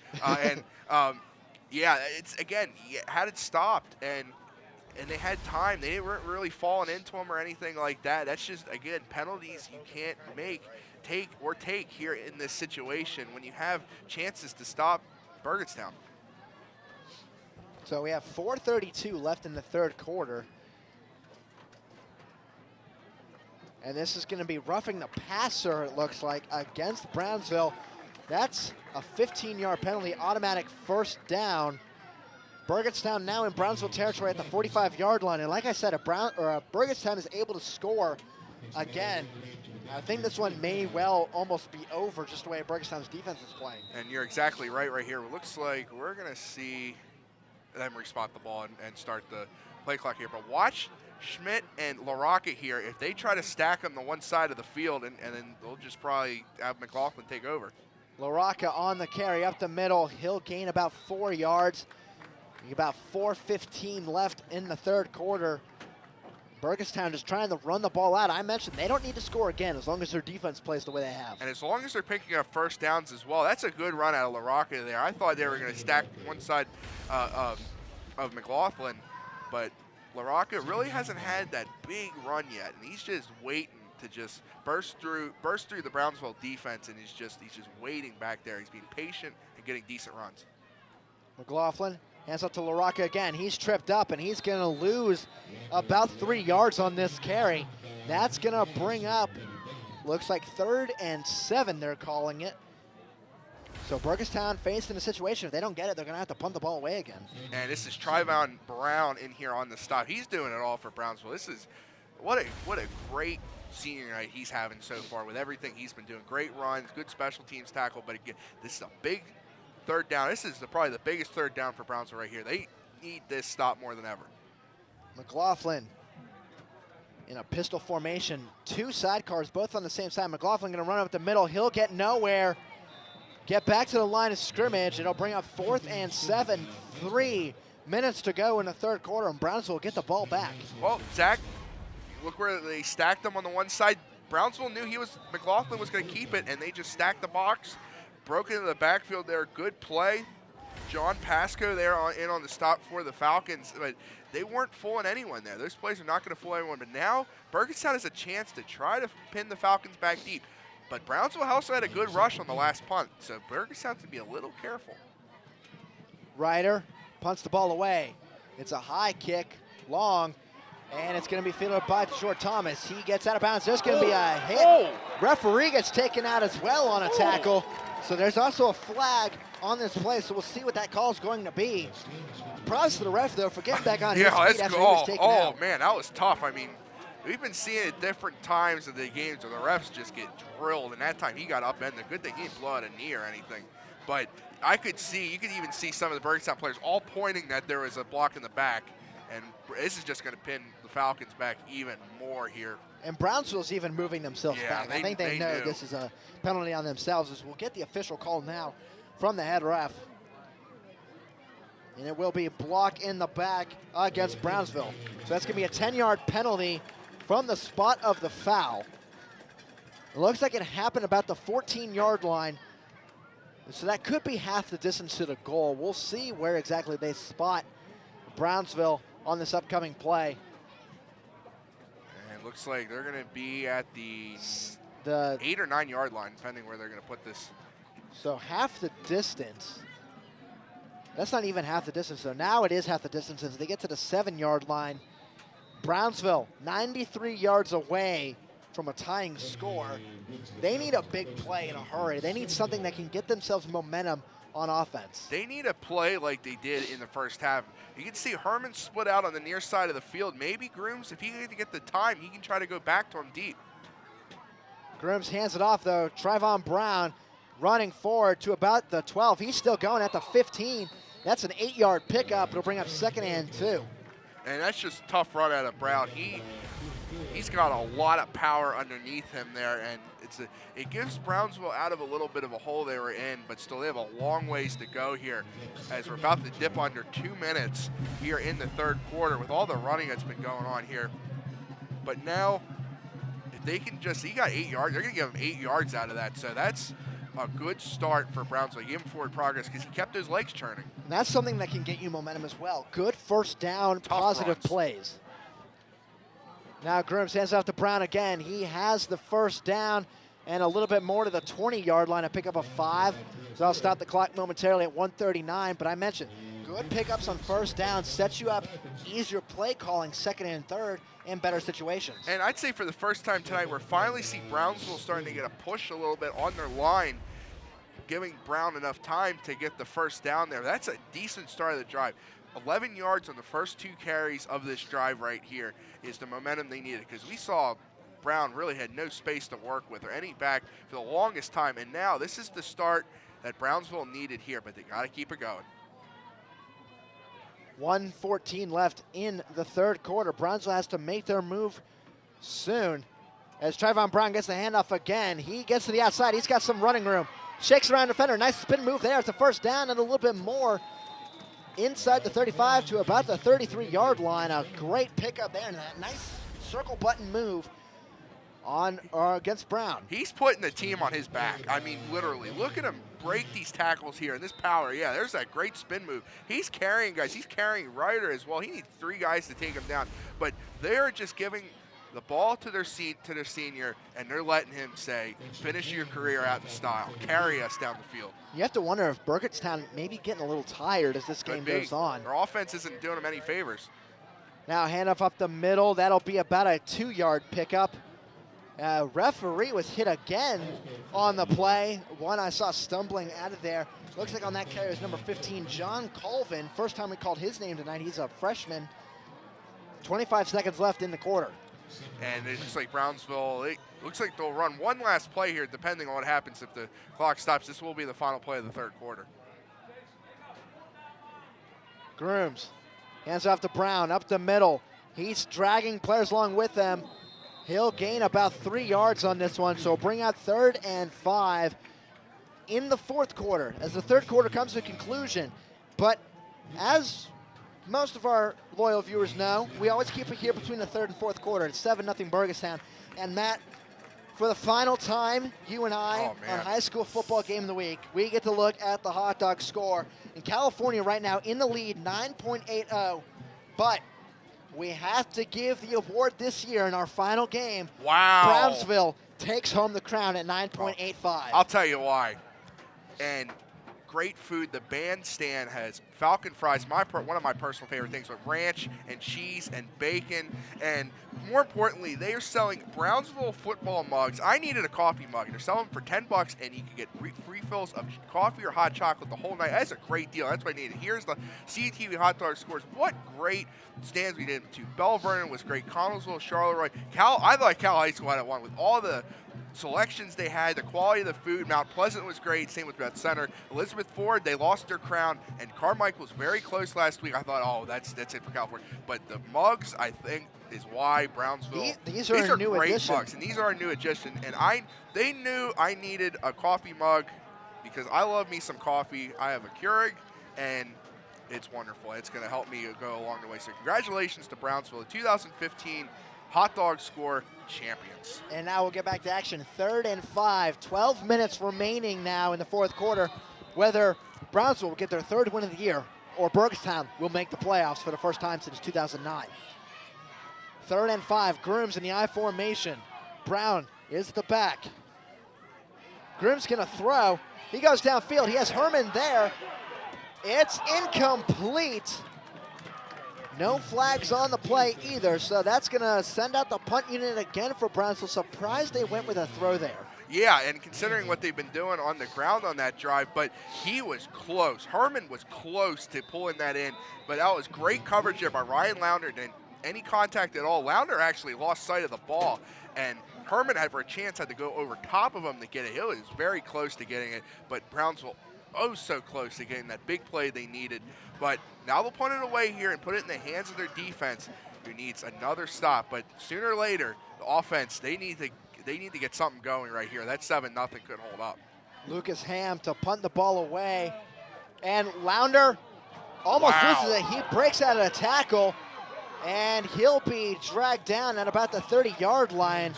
It's again, had it stopped and they had time. They weren't really falling into him or anything like that. That's just, again, penalties you can't take here in this situation when you have chances to stop Burgettstown.
So we have 4:32 left in the 3rd quarter. And this is going to be roughing the passer, it looks like, against Brownsville. That's a 15-yard penalty, automatic 1st down. Burgettstown now in Brownsville territory at the 45-yard line. And like I said, Burgettstown is able to score again. I think this one may well almost be over just the way Burgettstown's defense is playing.
And you're exactly right here. It looks like we're going to see them respot the ball and start the play clock here. But watch Schmidt and LaRocca here. If they try to stack them to one side of the field, and then they'll just probably have McLaughlin take over.
LaRocca on the carry up the middle. He'll gain about 4 yards. About 4:15 left in the 3rd quarter. Burgettstown just trying to run the ball out. I mentioned they don't need to score again as long as their defense plays the way they have.
And as long as they're picking up 1st downs as well, that's a good run out of LaRocca there. I thought they were going to stack one side of McLaughlin, but LaRocca really hasn't had that big run yet, and he's just waiting to just burst through the Brownsville defense, and he's just waiting back there. He's being patient and getting decent runs.
McLaughlin hands up to LaRocca again. He's tripped up, and he's going to lose about 3 yards on this carry. That's going to bring up, looks like 3rd and 7 they're calling it. So Burgettstown faced in a situation, if they don't get it, they're going to have to punt the ball away again.
And this is Trivon Brown in here on the stop. He's doing it all for Brownsville. This is, what a great senior night he's having so far with everything he's been doing. Great runs, good special teams tackle, but again, this is a big 3rd down. This is probably the biggest 3rd down for Brownsville right here. They need this stop more than ever.
McLaughlin in a pistol formation. 2 sidecars, both on the same side. McLaughlin going to run up the middle. He'll get nowhere. Get back to the line of scrimmage. It'll bring up 4th and 7. 3 minutes to go in the third quarter, and Brownsville will get the ball back.
Well, Zach, look where they stacked them on the one side. Brownsville knew McLaughlin was going to keep it, and they just stacked the box, broke into the backfield there. Good play. John Pasco there in on the stop for the Falcons, but they weren't fooling anyone there. Those plays are not going to fool anyone, but now Burgettstown has a chance to try to pin the Falcons back deep. But Brownsville also had a good rush on the last punt, so Burgettstown to be a little careful.
Ryder punts the ball away. It's a high kick, long, and it's going to be fielded by Short Thomas. He gets out of bounds. There's going to be a hit. Referee gets taken out as well on a tackle. So there's also a flag on this play, so we'll see what that call is going to be. Props to the ref, though, for getting back on his feet after he was taken out.
Oh, man, that was tough. I mean, we've been seeing it different times of the games where the refs just get drilled, and that time he got upended. Good thing he didn't blow out a knee or anything. But you could even see some of the Burgettstown players all pointing that there was a block in the back, and this is just going to pin the Falcons back even more here.
And Brownsville's even moving themselves back. I think they know this is a penalty on themselves, as we'll get the official call now from the head ref. And it will be a block in the back against Brownsville. So that's going to be a 10-yard penalty from the spot of the foul. It looks like it happened about the 14-yard line. So that could be half the distance to the goal. We'll see where exactly they spot Brownsville on this upcoming play.
And it looks like they're going to be at the 8 or 9 yard line, depending where they're going to put this.
So half the distance. That's not even half the distance, though. Now it is half the distance as they get to the 7-yard line. Brownsville, 93 yards away from a tying score. They need a big play in a hurry. They need something that can get themselves momentum on offense.
They need a play like they did in the first half. You can see Herman split out on the near side of the field. Maybe Grooms, if he can get the time, he can try to go back to him deep.
Grooms hands it off, though. Trayvon Brown running forward to about the 12. He's still going at the 15. That's an 8-yard pickup. It'll bring up 2nd and 2.
And that's just a tough run out of Brown. He's got a lot of power underneath him there, and it gives Brownsville out of a little bit of a hole they were in, but still they have a long ways to go here as we're about to dip under 2 minutes here in the third quarter with all the running that's been going on here. But now, if they can he got 8 yards, they're going to give him 8 yards out of that, so that's a good start for Brownsville. Give him forward progress because he kept those legs churning.
And that's something that can get you momentum as well. Good first down, positive plays. Now Grooms hands off to Brown again. He has the first down and a little bit more to the 20-yard line. A pickup of 5. So I'll stop the clock momentarily at 1:39. But I mentioned good pickups on first down sets you up, easier play calling 2nd and 3rd in better situations.
And I'd say for the first time tonight, we're finally see Brownsville starting to get a push a little bit on their line, giving Brown enough time to get the first down there. That's a decent start of the drive. 11 yards on the first 2 carries of this drive right here is the momentum they needed, because we saw Brown really had no space to work with or any back for the longest time, and now this is the start that Brownsville needed here, but they got to keep it going.
1:14 left in the third quarter. Brownsville has to make their move soon as Trayvon Brown gets the handoff again. He gets to the outside. He's got some running room. Shakes around defender. Nice spin move there. It's a first down and a little bit more inside the 35 to about the 33-yard line. A great pickup there and that nice circle button move on against Brown.
He's putting the team on his back. I mean, literally. Look at him break these tackles here and this power. Yeah, there's that great spin move. He's carrying guys. He's carrying Ryder as well. He needs 3 guys to take him down. But they're just giving the ball to their senior, and they're letting him say, finish your career out in style. Carry us down the field.
You have to wonder if Burgettstown may be getting a little tired as this game goes on.
Their offense isn't doing them any favors.
Now handoff up the middle. That'll be about a 2-yard pickup. Referee was hit again on the play. One I saw stumbling out of there. Looks like on that carry is number 15, John Colvin. First time we called his name tonight. He's a freshman. 25 seconds left in the quarter.
And it looks like Brownsville, looks like they'll run one last play here, depending on what happens if the clock stops. This will be the final play of the third quarter.
Grooms hands off to Brown, up the middle. He's dragging players along with him. He'll gain about 3 yards on this one, so bring out 3rd and 5 in the 4th quarter as the 3rd quarter comes to a conclusion. But as most of our loyal viewers know, we always keep it here between the 3rd and 4th quarter. It's 7-0 Burgettstown. And Matt, for the final time, you and I, on High School Football Game of the Week, we get to look at the hot dog score. In California right now in the lead, 9.80. But we have to give the award this year in our final game.
Wow.
Brownsville takes home the crown at 9.85.
I'll tell you why. And great food. The bandstand has Falcon fries, one of my personal favorite things, with ranch and cheese and bacon. And more importantly, they are selling Brownsville football mugs. I needed a coffee mug. They're selling them for $10, and you can get refills of coffee or hot chocolate the whole night. That's a great deal. That's what I needed. Here's the CUTV hot dog scores. What great stands we did to. Bell Vernon was great. Connellsville, Charleroi. I like Cal High School had it one with all the selections they had, the quality of the food. Mount Pleasant was great, same with Beth Center. Elizabeth Ford, they lost their crown, and Carmichael was very close last week. I thought, oh, that's it for California. But the mugs, I think, is why Brownsville.
These are a new
great
addition.
mugs, and these are a new addition. And they knew I needed a coffee mug because I love me some coffee. I have a Keurig, and it's wonderful. It's going to help me go along the way. So congratulations to Brownsville, the 2015 hot dog score champions.
And now we'll get back to action. 3rd and 5. 12 minutes remaining now in the 4th quarter. Whether Brownsville will get their 3rd win of the year or Burgettstown will make the playoffs for the first time since 2009. 3rd and 5. Grooms in the I formation. Brown is the back. Grooms going to throw. He goes downfield. He has Herman there. It's incomplete. No flags on the play either, so that's going to send out the punt unit again for Brownsville. Surprised they went with a throw there.
Yeah, and considering what they've been doing on the ground on that drive, but he was close. Herman was close to pulling that in, but that was great coverage there by Ryan Launder. Didn't any contact at all. Launder actually lost sight of the ball, and Herman had for a chance had to go over top of him to get it. He was very close to getting it, but Brownsville so close to getting that big play they needed. But now they'll punt it away here and put it in the hands of their defense, who needs another stop. But sooner or later, the offense, they need to get something going right here. That 7-0 could hold up.
Lucas Ham to punt the ball away. And Launder almost loses it. He breaks out of a tackle, and he'll be dragged down at about the 30-yard line.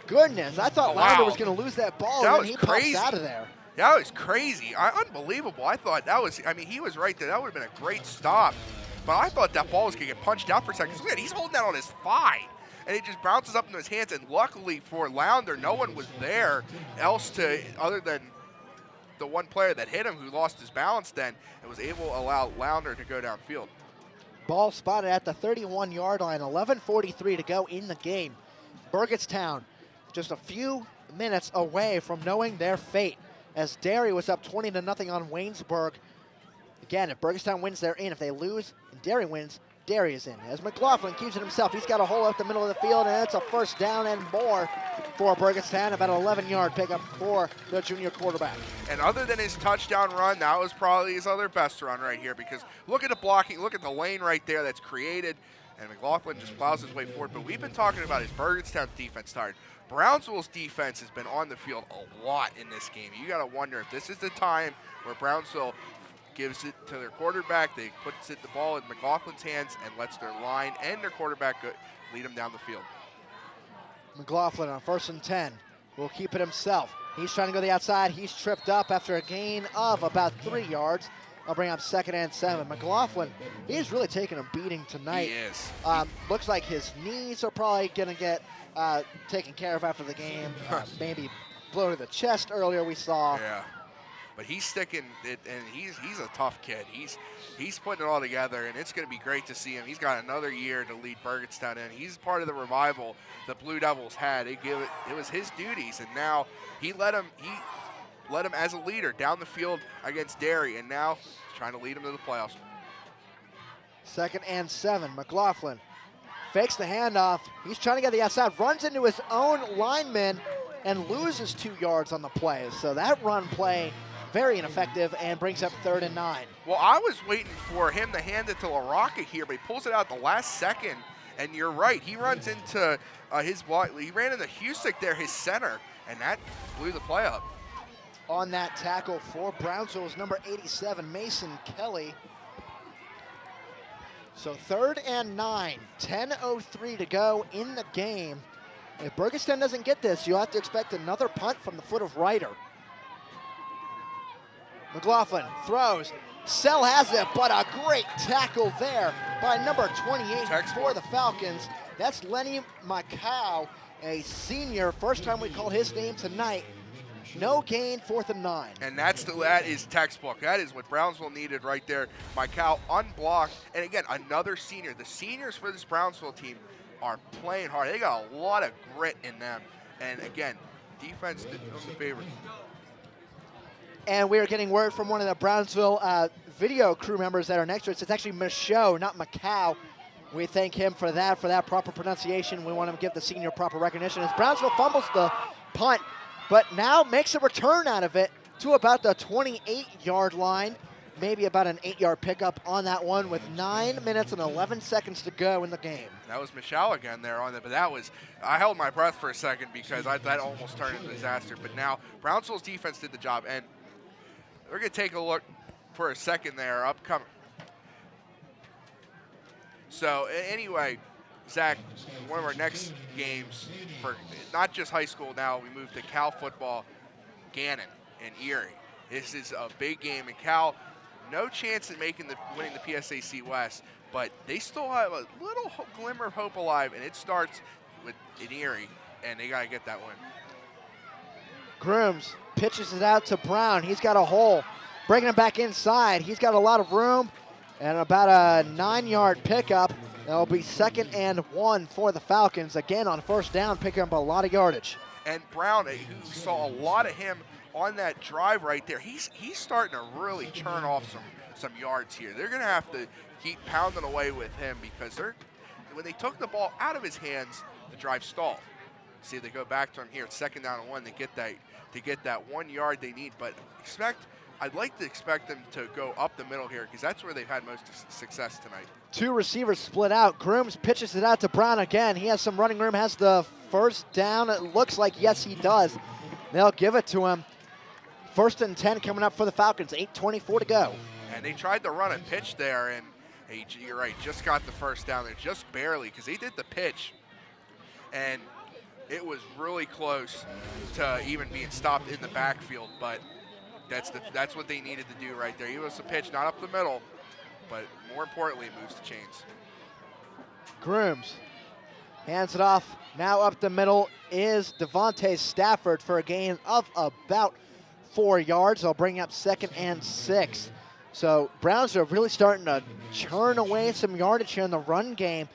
Goodness, I thought Launder was going to lose that ball, and then he pops out of there.
That was crazy. Unbelievable. I thought that was, he was right there. That would have been a great stop. But I thought that ball was going to get punched out for a second. Look at it, he's holding that on his thigh. And it just bounces up into his hands. And luckily for Launder, no one was there other than the one player that hit him who lost his balance then and was able to allow Launder to go downfield.
Ball spotted at the 31-yard line. 11:43 to go in the game. Burgettstown just a few minutes away from knowing their fate, as Derry was up 20-0 on Waynesburg. Again, if Burgettstown wins, they're in. If they lose and Derry wins, Derry is in. As McLaughlin keeps it himself, he's got a hole up the middle of the field, and it's a first down and more for Burgettstown. About an 11-yard pickup for the junior quarterback.
And other than his touchdown run, that was probably his other best run right here, because look at the blocking, look at the lane right there that's created, and McLaughlin just plows his way forward. But we've been talking about his Burgettstown defense tired. Brownsville's defense has been on the field a lot in this game. You got to wonder if this is the time where Brownsville gives it to their quarterback, they puts the ball in McLaughlin's hands and lets their line and their quarterback lead them down the field.
McLaughlin on 1st and 10 will keep it himself. He's trying to go to the outside. He's tripped up after a gain of about 3 yards. I'll bring up 2nd and 7. McLaughlin, he's really taking a beating tonight.
He is.
Looks like his knees are probably going to get taken care of after the game. Maybe blow to the chest earlier we saw.
Yeah. But he's sticking it, and he's a tough kid. He's putting it all together, and it's going to be great to see him. He's got another year to lead Burgettstown in. He's part of the revival the Blue Devils had. It was his duties, and now he led him as a leader down the field against Derry, and now he's trying to lead him to the playoffs.
2nd and 7. McLaughlin fakes the handoff. He's trying to get the outside, runs into his own lineman, and loses 2 yards on the play. So that run play, very ineffective, and brings up 3rd and 9.
Well, I was waiting for him to hand it to LaRocca here, but he pulls it out the last second, And you're right, he runs into his block. He ran into Husick there, his center, and that blew the play up.
On that tackle for Brownsville is number 87, Mason Kelly. So 3rd and 9, 10:03 to go in the game. If Burgettstown doesn't get this, you'll have to expect another punt from the foot of Ryder. McLaughlin throws. Sell has it, but a great tackle there by number 28 for the Falcons. That's Lenny Macau, a senior. First time we call his name tonight. No gain, 4th and 9.
And that is textbook. That is what Brownsville needed right there. Macau unblocked. And again, another senior. The seniors for this Brownsville team are playing hard. They got a lot of grit in them. And again, defense did them the favor.
And we are getting word from one of the Brownsville video crew members that are next to us. It's actually Michaud, not Macau. We thank him for that proper pronunciation. We want him to give the senior proper recognition. As Brownsville fumbles the punt, but now makes a return out of it to about the 28-yard line. Maybe about an 8-yard pickup on that one with 9 minutes and 11 seconds to go in the game.
That was Michelle again there on it, but I held my breath for a second because that almost turned into a disaster. But now Brownsville's defense did the job, and we're going to take a look for a second there, upcoming. So anyway, Zach, one of our next games for not just high school now, we move to Cal football, Gannon and Erie. This is a big game, and Cal, no chance at winning the PSAC West, but they still have a little glimmer of hope alive, and it starts in Erie, and they got to get that win.
Grooms pitches it out to Brown. He's got a hole. Bringing him back inside. He's got a lot of room and about a 9-yard pickup. That'll be 2nd and 1 for the Falcons. Again on 1st down, picking up a lot of yardage.
And Brown, who saw a lot of him on that drive right there, he's starting to really churn off some yards here. They're going to have to keep pounding away with him because when they took the ball out of his hands, the drive stalled. See, they go back to him here. It's 2nd down and 1. They get that 1 yard they need, but I'd like to expect them to go up the middle here because that's where they've had most success tonight. 2
receivers split out. Grooms pitches it out to Brown again. He has some running room, has the 1st down. It looks like, yes, he does. They'll give it to him. 1st and 10 coming up for the Falcons. 8:24 to go.
And they tried to run a pitch there, and you're right, just got the 1st down there, just barely, because they did the pitch. And it was really close to even being stopped in the backfield, but that's what they needed to do right there. He was a pitch, not up the middle, but more importantly, it moves the chains.
Grooms hands it off. Now up the middle is Devontae Stafford for a gain of about 4 yards. They'll bring up 2nd and 6. So Browns are really starting to churn away some yardage here in the run game.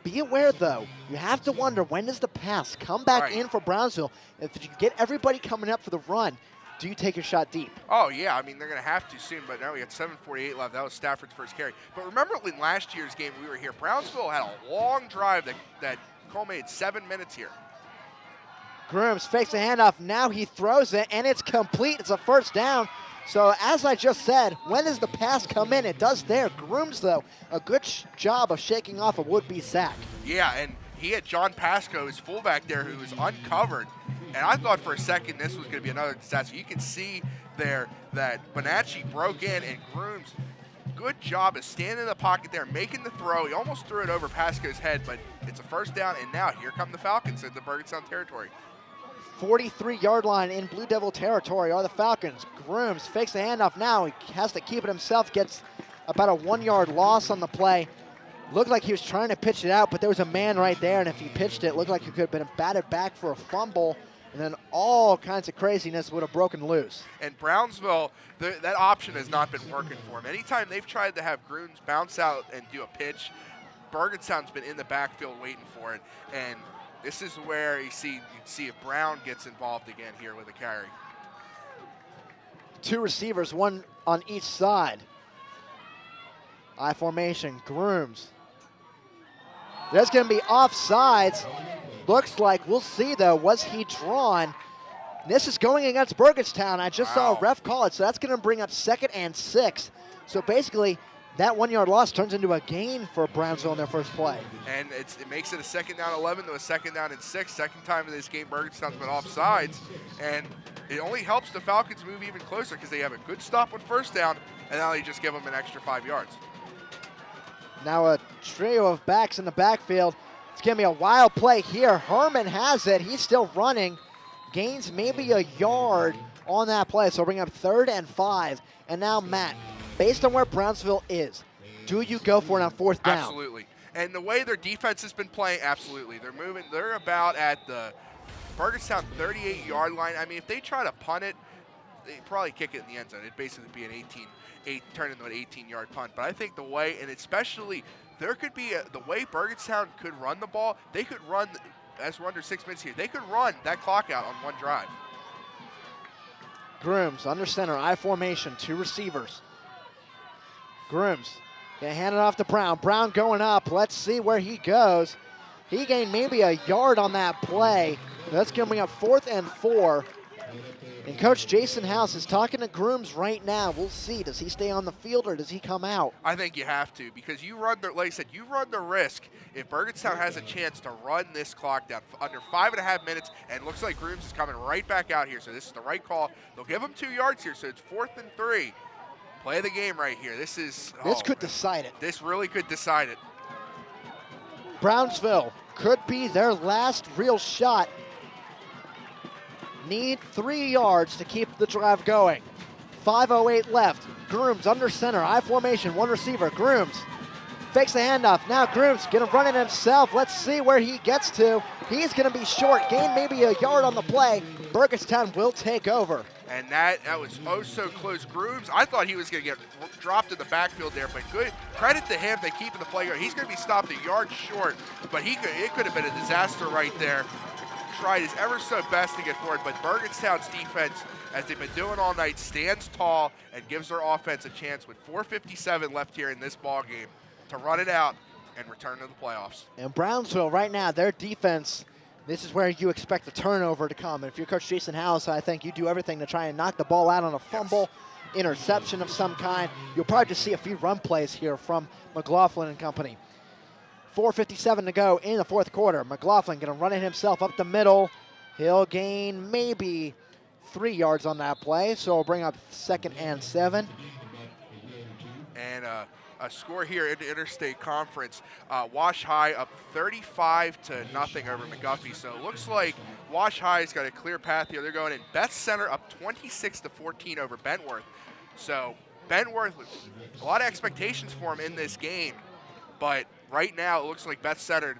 Be aware, though, you have to wonder, when does the pass come back in for Brownsville? If you get everybody coming up for the run, do you take a shot deep?
Oh, yeah. I mean, they're going to have to soon, but now we got 7:48 left. That was Stafford's first carry. But remember in last year's game we were here, Brownsville had a long drive that culminated 7 minutes here.
Grooms fakes the handoff. Now he throws it, and it's complete. It's a 1st down. So as I just said, when does the pass come in? It does there. Grooms, though, a good job of shaking off a would-be sack.
Yeah, and he had John Pasco, his fullback there, who was uncovered. And I thought for a second this was going to be another disaster. You can see there that Bonacci broke in, and Grooms, good job of standing in the pocket there, making the throw. He almost threw it over Pasco's head, but it's a 1st down, and now here come the Falcons at the BURGETTSTOWN territory.
43-yard line in Blue Devil territory are the Falcons. Grooms fakes the handoff now. He has to keep it himself, gets about a 1-yard loss on the play. Looked like he was trying to pitch it out, but there was a man right there, and if he pitched it, looked like he could have been batted back for a fumble, and then all kinds of craziness would have broken loose.
And Brownsville, that option has not been working for him. Anytime they've tried to have Grooms bounce out and do a pitch, Burgettstown's been in the backfield waiting for it, and this is where you see if Brown gets involved again here with a carry.
2 receivers, 1 on each side. I formation, Grooms. There's going to be offsides. Looks like, we'll see though, was he drawn? This is going against Burgettstown. I just saw a ref call it, so that's going to bring up 2nd and 6. So basically, that 1 yard loss turns into a gain for Brownsville in their first play.
And it makes it a 2nd down 11 to a 2nd down and 6. Second time in this game, Burgettstown's been off sides. And it only helps the Falcons move even closer because they have a good stop on 1st down, and now they just give them an extra 5 yards.
Now a trio of backs in the backfield. It's going to be a wild play here. Herman has it. He's still running. Gains maybe a yard on that play. So bring up 3rd and 5. And now, Matt, based on where Brownsville is, do you go for it on 4th down?
Absolutely. And the way their defense has been playing, absolutely. They're moving. They're about at the Burgettstown 38-yard line. I mean, if they try to punt it, they'd probably kick it in the end zone. It'd basically be an turn into an 18-yard punt. But I think the way, and especially, there could be the way Burgettstown could run the ball. They could run, as we're under 6 minutes here, they could run that clock out on one drive.
Grooms under center, I formation, 2 receivers. Grooms, they hand it off to Brown. Brown going up. Let's see where he goes. He gained maybe a yard on that play. That's coming up 4th and 4. And Coach Jason House is talking to Grooms right now. We'll see. Does he stay on the field or does he come out?
I think you have to because you run the, like I said, you run the risk if Burgettstown has a chance to run this clock down under 5.5 minutes, and it looks like Grooms is coming right back out here. So this is the right call. They'll give him 2 yards here, so it's 4th and 3. Play the game right here. This could
decide it.
This really could decide it.
Brownsville could be their last real shot. Need 3 yards to keep the drive going. 5:08 left. Grooms under center, I formation, 1 receiver. Grooms fakes the handoff. Now Grooms gonna run it himself. Let's see where he gets to. He's gonna be short. Gain maybe a yard on the play. Burgettstown will take over.
And that was oh so close. Grooms, I thought he was going to get dropped in the backfield there, but good credit to him. They keep in the play. He's going to be stopped a yard short, but it could have been a disaster right there. Tried his ever so best to get forward, but Burgettstown's defense, as they've been doing all night, stands tall and gives their offense a chance with 4:57 left here in this ball game to run it out and return to the playoffs.
And Brownsville right now, their defense, this is where you expect the turnover to come. And if you're Coach Jason House, I think you do everything to try and knock the ball out on a fumble, interception of some kind. You'll probably just see a few run plays here from McLaughlin and company. 4:57 to go in the 4th quarter. McLaughlin going to run it himself up the middle. He'll gain maybe 3 yards on that play, so we'll bring up 2nd and 7.
And a score here in the Interstate Conference. Wash High up 35-0 over McGuffey. So it looks like Wash High's got a clear path here. They're going in. Beth Center up 26-14 over Bentworth. So Bentworth, a lot of expectations for him in this game. But right now it looks like Beth Center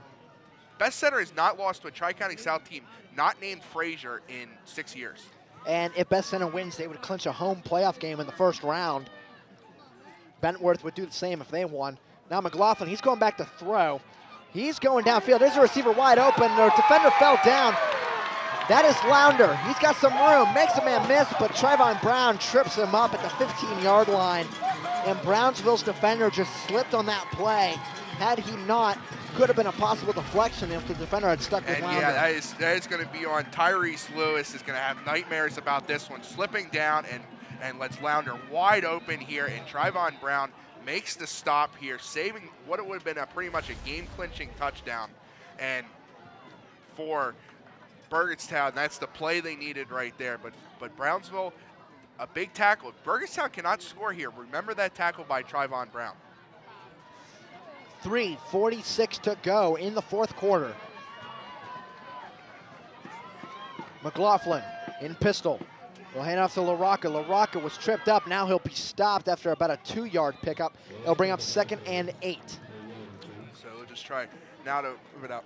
has not lost to a Tri-County South team not named Fraser in 6 years.
And if Beth Center wins, they would clinch a home playoff game in the first round. Bentworth would do the same if they won. Now McLaughlin, he's going back to throw. He's going downfield. There's a receiver wide open. The defender fell down. That is Lounder. He's got some room. Makes a man miss, but Trayvon Brown trips him up at the 15-yard line. And Brownsville's defender just slipped on that play. Had he not, could have been a possible deflection if the defender had stuck with Lounder.
Yeah, that is going to be on Tyrese Lewis. Is going to have nightmares about this one. Slipping down and lets Lounder wide open here. And Trayvon Brown makes the stop here, saving what it would have been pretty much a game-clinching touchdown. And for Burgettstown, that's the play they needed right there. But Brownsville, a big tackle. Burgettstown cannot score here. Remember that tackle by Trayvon Brown.
3:46 to go in the 4th quarter. McLaughlin in pistol. We'll hand off to LaRocca. LaRocca was tripped up. Now he'll be stopped after about a 2-yard pickup. It'll bring up 2nd and 8.
So we'll just try now to move it out.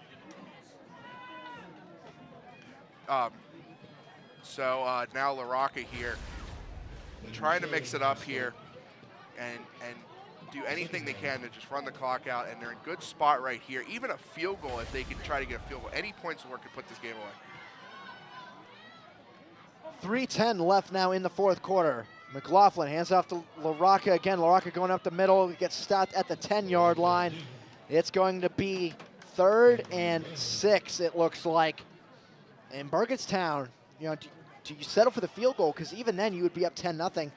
Now LaRocca here, trying to mix it up here and do anything they can to just run the clock out, and they're in good spot right here. Even a field goal, if they can try to get a field goal, any points will work to put this game away.
3:10 left now in the 4th quarter. McLaughlin hands off to LaRocca again. LaRocca going up the middle, gets stopped at the 10-yard line. It's going to be 3rd and 6, it looks like. And Burgettstown, do you settle for the field goal? Because even then you would be up 10-0.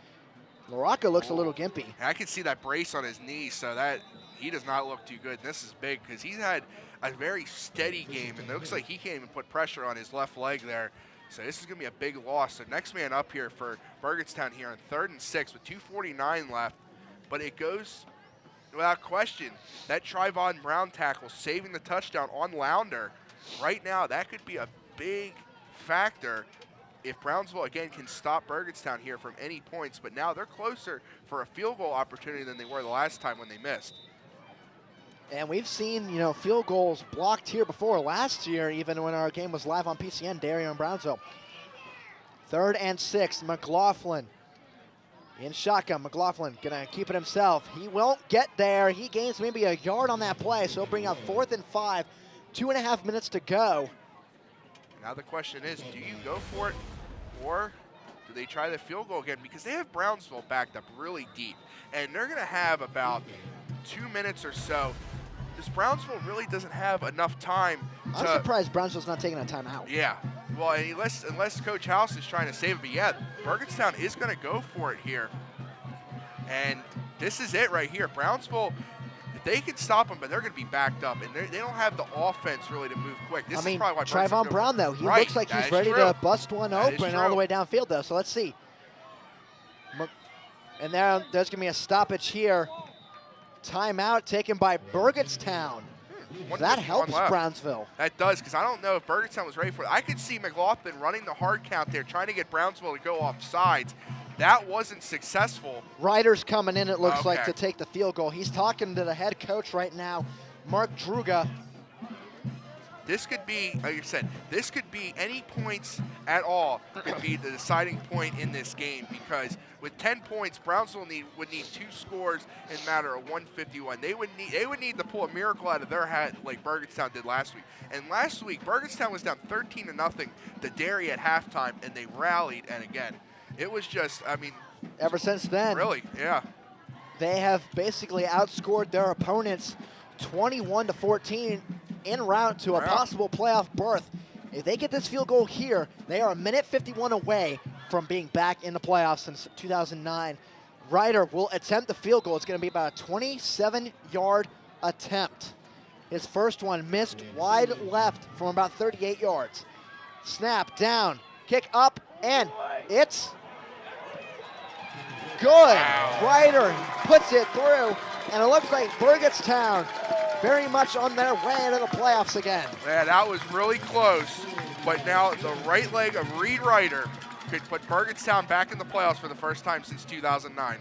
LaRocca looks a little gimpy.
And I can see that brace on his knee, so that he does not look too good. And this is big because he's had a very steady game, and it looks like he can't even put pressure on his left leg there. So this is going to be a big loss. So next man up here for Burgettstown here on 3rd and 6 with 2:49 left. But it goes without question. That Trayvon Brown tackle saving the touchdown on Lounder. Right now, that could be a big factor if Brownsville, again, can stop Burgettstown here from any points. But now they're closer for a field goal opportunity than they were the last time when they missed.
And we've seen, field goals blocked here before. Last year, even when our game was live on PCN, Darien and Brownsville. 3rd and 6, McLaughlin in shotgun. McLaughlin gonna keep it himself. He won't get there. He gains maybe a yard on that play, so he'll bring up 4th and 5. 2.5 minutes to go.
Now the question is, do you go for it, or do they try the field goal again? Because they have Brownsville backed up really deep, and they're gonna have about 2 minutes or so. This Brownsville really doesn't have enough time to...
I'm surprised Brownsville's not taking a timeout.
Yeah. Well, unless Coach House is trying to save it. But yeah, Burgettstown is going to go for it here. And this is it right here. Brownsville, if they can stop them, but they're going to be backed up. And they don't have the offense really to move quick. This is probably why
Trayvon Brown, though, he looks like he's ready to bust one open all the way downfield, though. So let's see. And there's going to be a stoppage here. Timeout taken by Burgettstown. That helps Brownsville.
That does, because I don't know if Burgettstown was ready for it. I could see McLaughlin running the hard count there, trying to get Brownsville to go off sides. That wasn't successful.
Ryder's coming in, it looks like, to take the field goal. He's talking to the head coach right now, Mark Druga.
This could be, like I said, this could be any points at all could be the deciding point in this game, because with 10 points, Brownsville would need 2 scores in a matter of 151. They would need to pull a miracle out of their hat like Burgettstown did last week. And last week, Burgettstown was down 13-0 to Derry at halftime, and they rallied. And again, it was just,
ever since then,
really, yeah,
they have basically outscored their opponents 21-14. En route to a possible playoff berth. If they get this field goal here, they are 1:51 away from being back in the playoffs since 2009. Ryder will attempt the field goal. It's going to be about a 27-yard attempt. His first one missed wide left from about 38 yards. Snap down, kick up, and it's good. Wow. Ryder puts it through, and it looks like Burgettstown very much on their way into the playoffs again.
Yeah, that was really close. But now the right leg of Reed Ryder could put Burgettstown back in the playoffs for the first time since 2009.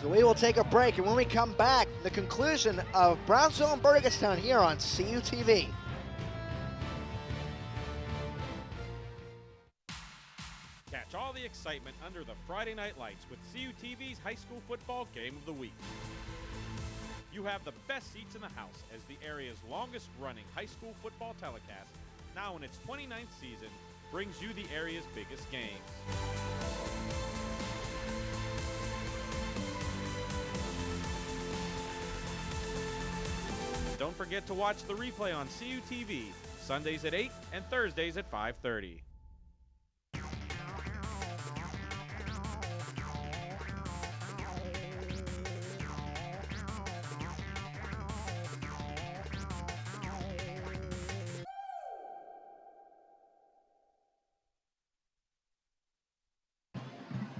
So we will take a break, and when we come back, the conclusion of Brownsville and Burgettstown here on CUTV.
Catch all the excitement under the Friday Night Lights with CUTV's High School Football Game of the Week. You have the best seats in the house as the area's longest-running high school football telecast, now in its 29th season, brings you the area's biggest games. Don't forget to watch the replay on CUTV, Sundays at 8 and Thursdays at 5:30.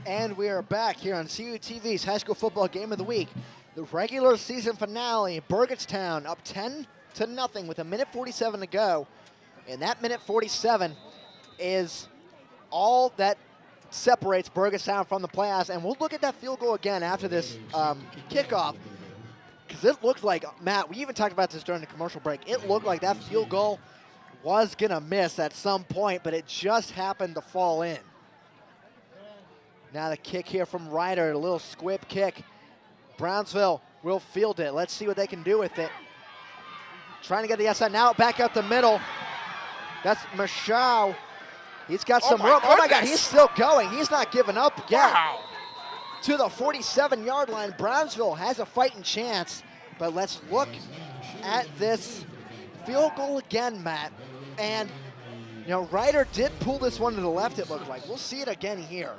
And we are back here on CUTV's High School Football Game of the Week. The regular season finale, Burgettstown up 10-0 with 1:47 to go. And that 1:47 is all that separates Burgettstown from the playoffs. And we'll look at that field goal again after this kickoff. Because it looked like, Matt, we even talked about this during the commercial break, it looked like that field goal was going to miss at some point, but it just happened to fall in. Now the kick here from Ryder, a little squib kick. Brownsville will field it. Let's see what they can do with it. Trying to get the outside, now back up the middle. That's Michaud. He's got some room. Oh my God, he's still going. He's not giving up yet.
Wow.
To the 47-yard line, Brownsville has a fighting chance. But let's look at this field goal again, Matt. And, Ryder did pull this one to the left, it looked like. We'll see it again here.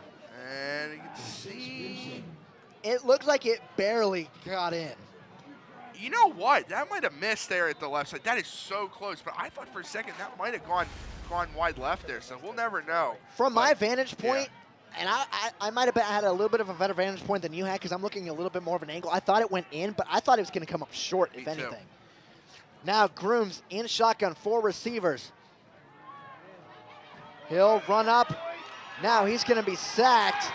And and you can see.
It looked like it barely got in.
You know what? That might have missed there at the left side. That is so close, but I thought for a second that might have gone wide left there, so we'll never know.
From my vantage point, and I might have had a little bit of a better vantage point than you had because I'm looking a little bit more of an angle. I thought it went in, but I thought it was going to come up short, if anything. Now Grooms in shotgun, 4 receivers. He'll run up. Now he's going to be sacked.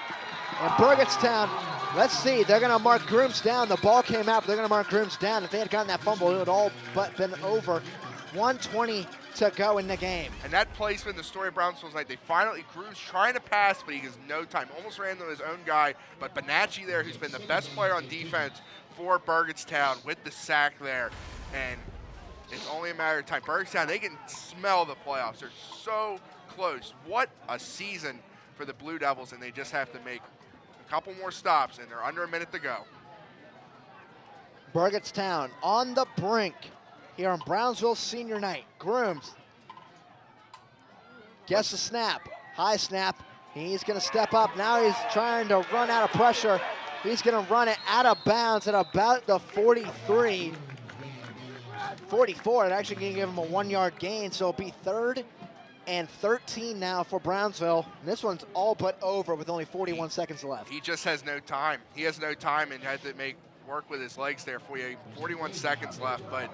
And Burgettstown, let's see, they're going to mark Grooms down. The ball came out, but they're going to mark Grooms down. If they had gotten that fumble, it would all but been over. 1:20 to go in the game.
And that placement, the story of Brownsville's night, they finally, Grooms trying to pass, but he has no time. Almost ran into his own guy, but Bonacci there, who's been the best player on defense for Burgettstown with the sack there. And it's only a matter of time. Burgettstown, they can smell the playoffs. They're so close. What a season for the Blue Devils, and they just have to make a couple more stops, and they're under a minute to go.
Burgettstown on the brink here on Brownsville senior night. Grooms gets the snap, high snap. He's going to step up. Now he's trying to run out of pressure. He's going to run it out of bounds at about the 43, 44. It's actually going to give him a 1-yard gain, so it'll be 3rd and 13 now for Brownsville. And this one's all but over with only 41 seconds left.
He just has no time. He has no time and had to work with his legs there for you. 41 seconds left, but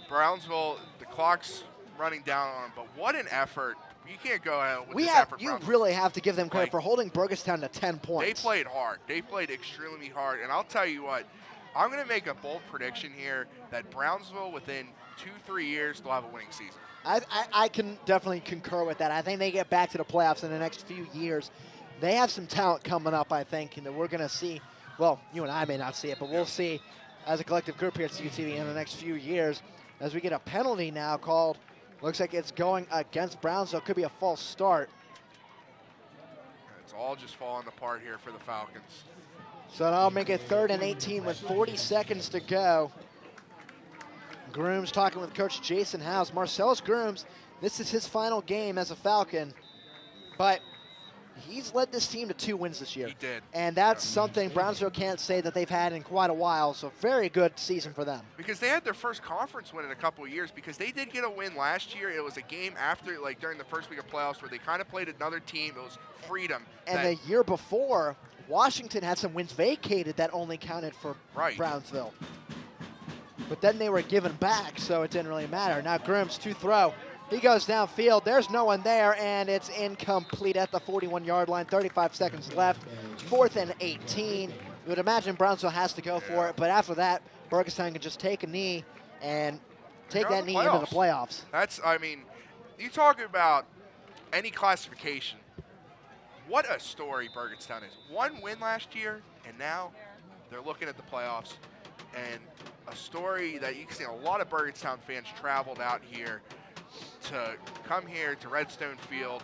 Brownsville, the clock's running down on him, but what an effort. You can't go out with this effort.
You really have to give them credit for holding Burgettstown to 10 points.
They played hard. They played extremely hard, and I'll tell you what, I'm going to make a bold prediction here that Brownsville, within 2-3 years, will have a winning season.
I can definitely concur with that. I think they get back to the playoffs in the next few years. They have some talent coming up, I think, and that we're going to see. Well, you and I may not see it, but we'll see as a collective group here at CUTV in the next few years as we get a penalty now called. Looks like it's going against Brownsville. Could be a false start.
It's all just falling apart here for the Falcons.
So that'll make it 3rd and 18 with 40 seconds to go. Grooms talking with Coach Jason House. Marcellus Grooms, this is his final game as a Falcon, but he's led this team to 2 wins this year.
He did.
And that's something Brownsville can't say that they've had in quite a while, so very good season for them.
Because they had their first conference win in a couple of years, because they did get a win last year. It was a game after, like during the first week of playoffs, where they kind of played another team. It was Freedom.
And the year before, Washington had some wins vacated that only counted for Brownsville. But then they were given back, so it didn't really matter. Now Grooms to throw. He goes downfield. There's no one there, and it's incomplete at the 41-yard line. 35 seconds left. 4th and 18. You would imagine Brownsville has to go for it, but after that, Burgettstown can just take a knee and take that knee into the playoffs.
That's, I mean, you talk about any classification. What a story Burgettstown is. 1 win last year, and now they're looking at the playoffs. And a story that you can see a lot of Burgettstown fans traveled out here to come here to Redstone Field,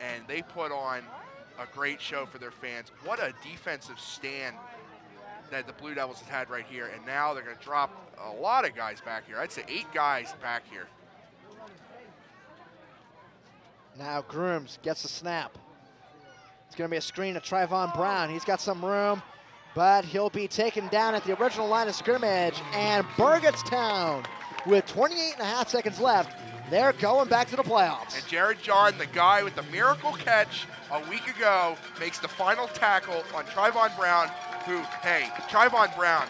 and they put on a great show for their fans. What a defensive stand that the Blue Devils have had right here, and now they're going to drop a lot of guys back here. I'd say 8 guys back here.
Now Grooms gets the snap. It's going to be a screen to Trayvon Brown. He's got some room, but he'll be taken down at the original line of scrimmage, and Burgettstown, with 28.5 seconds left, they're going back to the playoffs.
And Jared John, the guy with the miracle catch a week ago, makes the final tackle on Trayvon Brown, who, hey, Trayvon Brown,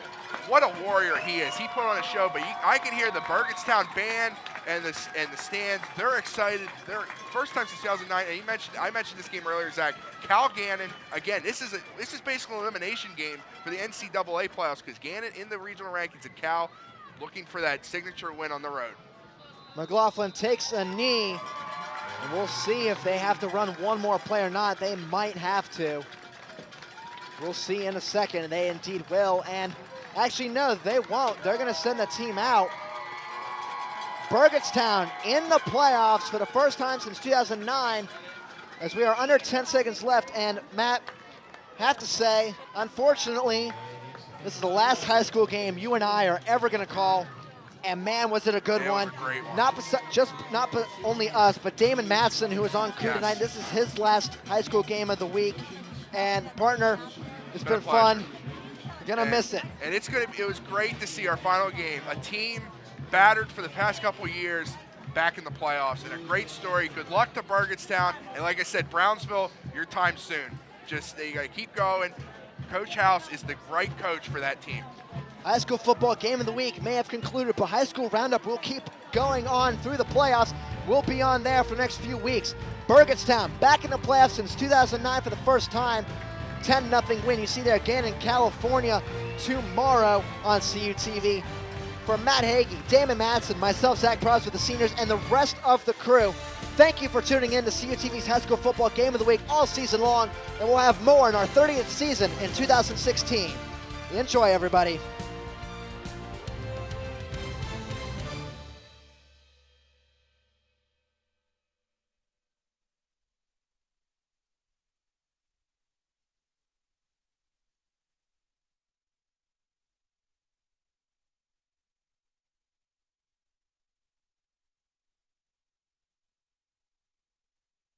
what a warrior he is. He put on a show, but I can hear the Burgettstown band and the stands. They're excited. They're first time since 2009. And I mentioned this game earlier, Zach. Cal Gannon, again, this is basically an elimination game for the NCAA playoffs, because Gannon in the regional rankings and Cal looking for that signature win on the road.
McLaughlin takes a knee, and we'll see if they have to run one more play or not. They might have to. We'll see in a second, and they indeed will. And actually, no, they won't. They're going to send the team out. Burgettstown in the playoffs for the first time since 2009, as we are under 10 seconds left. And Matt, have to say, unfortunately, this is the last high school game you and I are ever going to call. And man, was it a good one.
Great one.
Not only us, but Damon Matson, who was on crew tonight. This is his last high school game of the week. And partner, it's been
a pleasure.
fun. You're gonna miss it.
And it was great to see our final game. A team battered for the past couple of years back in the playoffs, and a great story. Good luck to BURGETTSTOWN, and like I said, Brownsville, your time soon. You gotta keep going. Coach House is the right coach for that team.
High school football game of the week may have concluded, but high school roundup will keep going on through the playoffs. We'll be on there for the next few weeks. BURGETTSTOWN back in the playoffs since 2009 for the first time. 10-0 win. You see there again in California tomorrow on CUTV. For Matt Hagee, Damon Madsen, myself, Zach Probst with the seniors, and the rest of the crew, thank you for tuning in to CUTV's High School Football Game of the Week all season long, and we'll have more in our 30th season in 2016. Enjoy, everybody.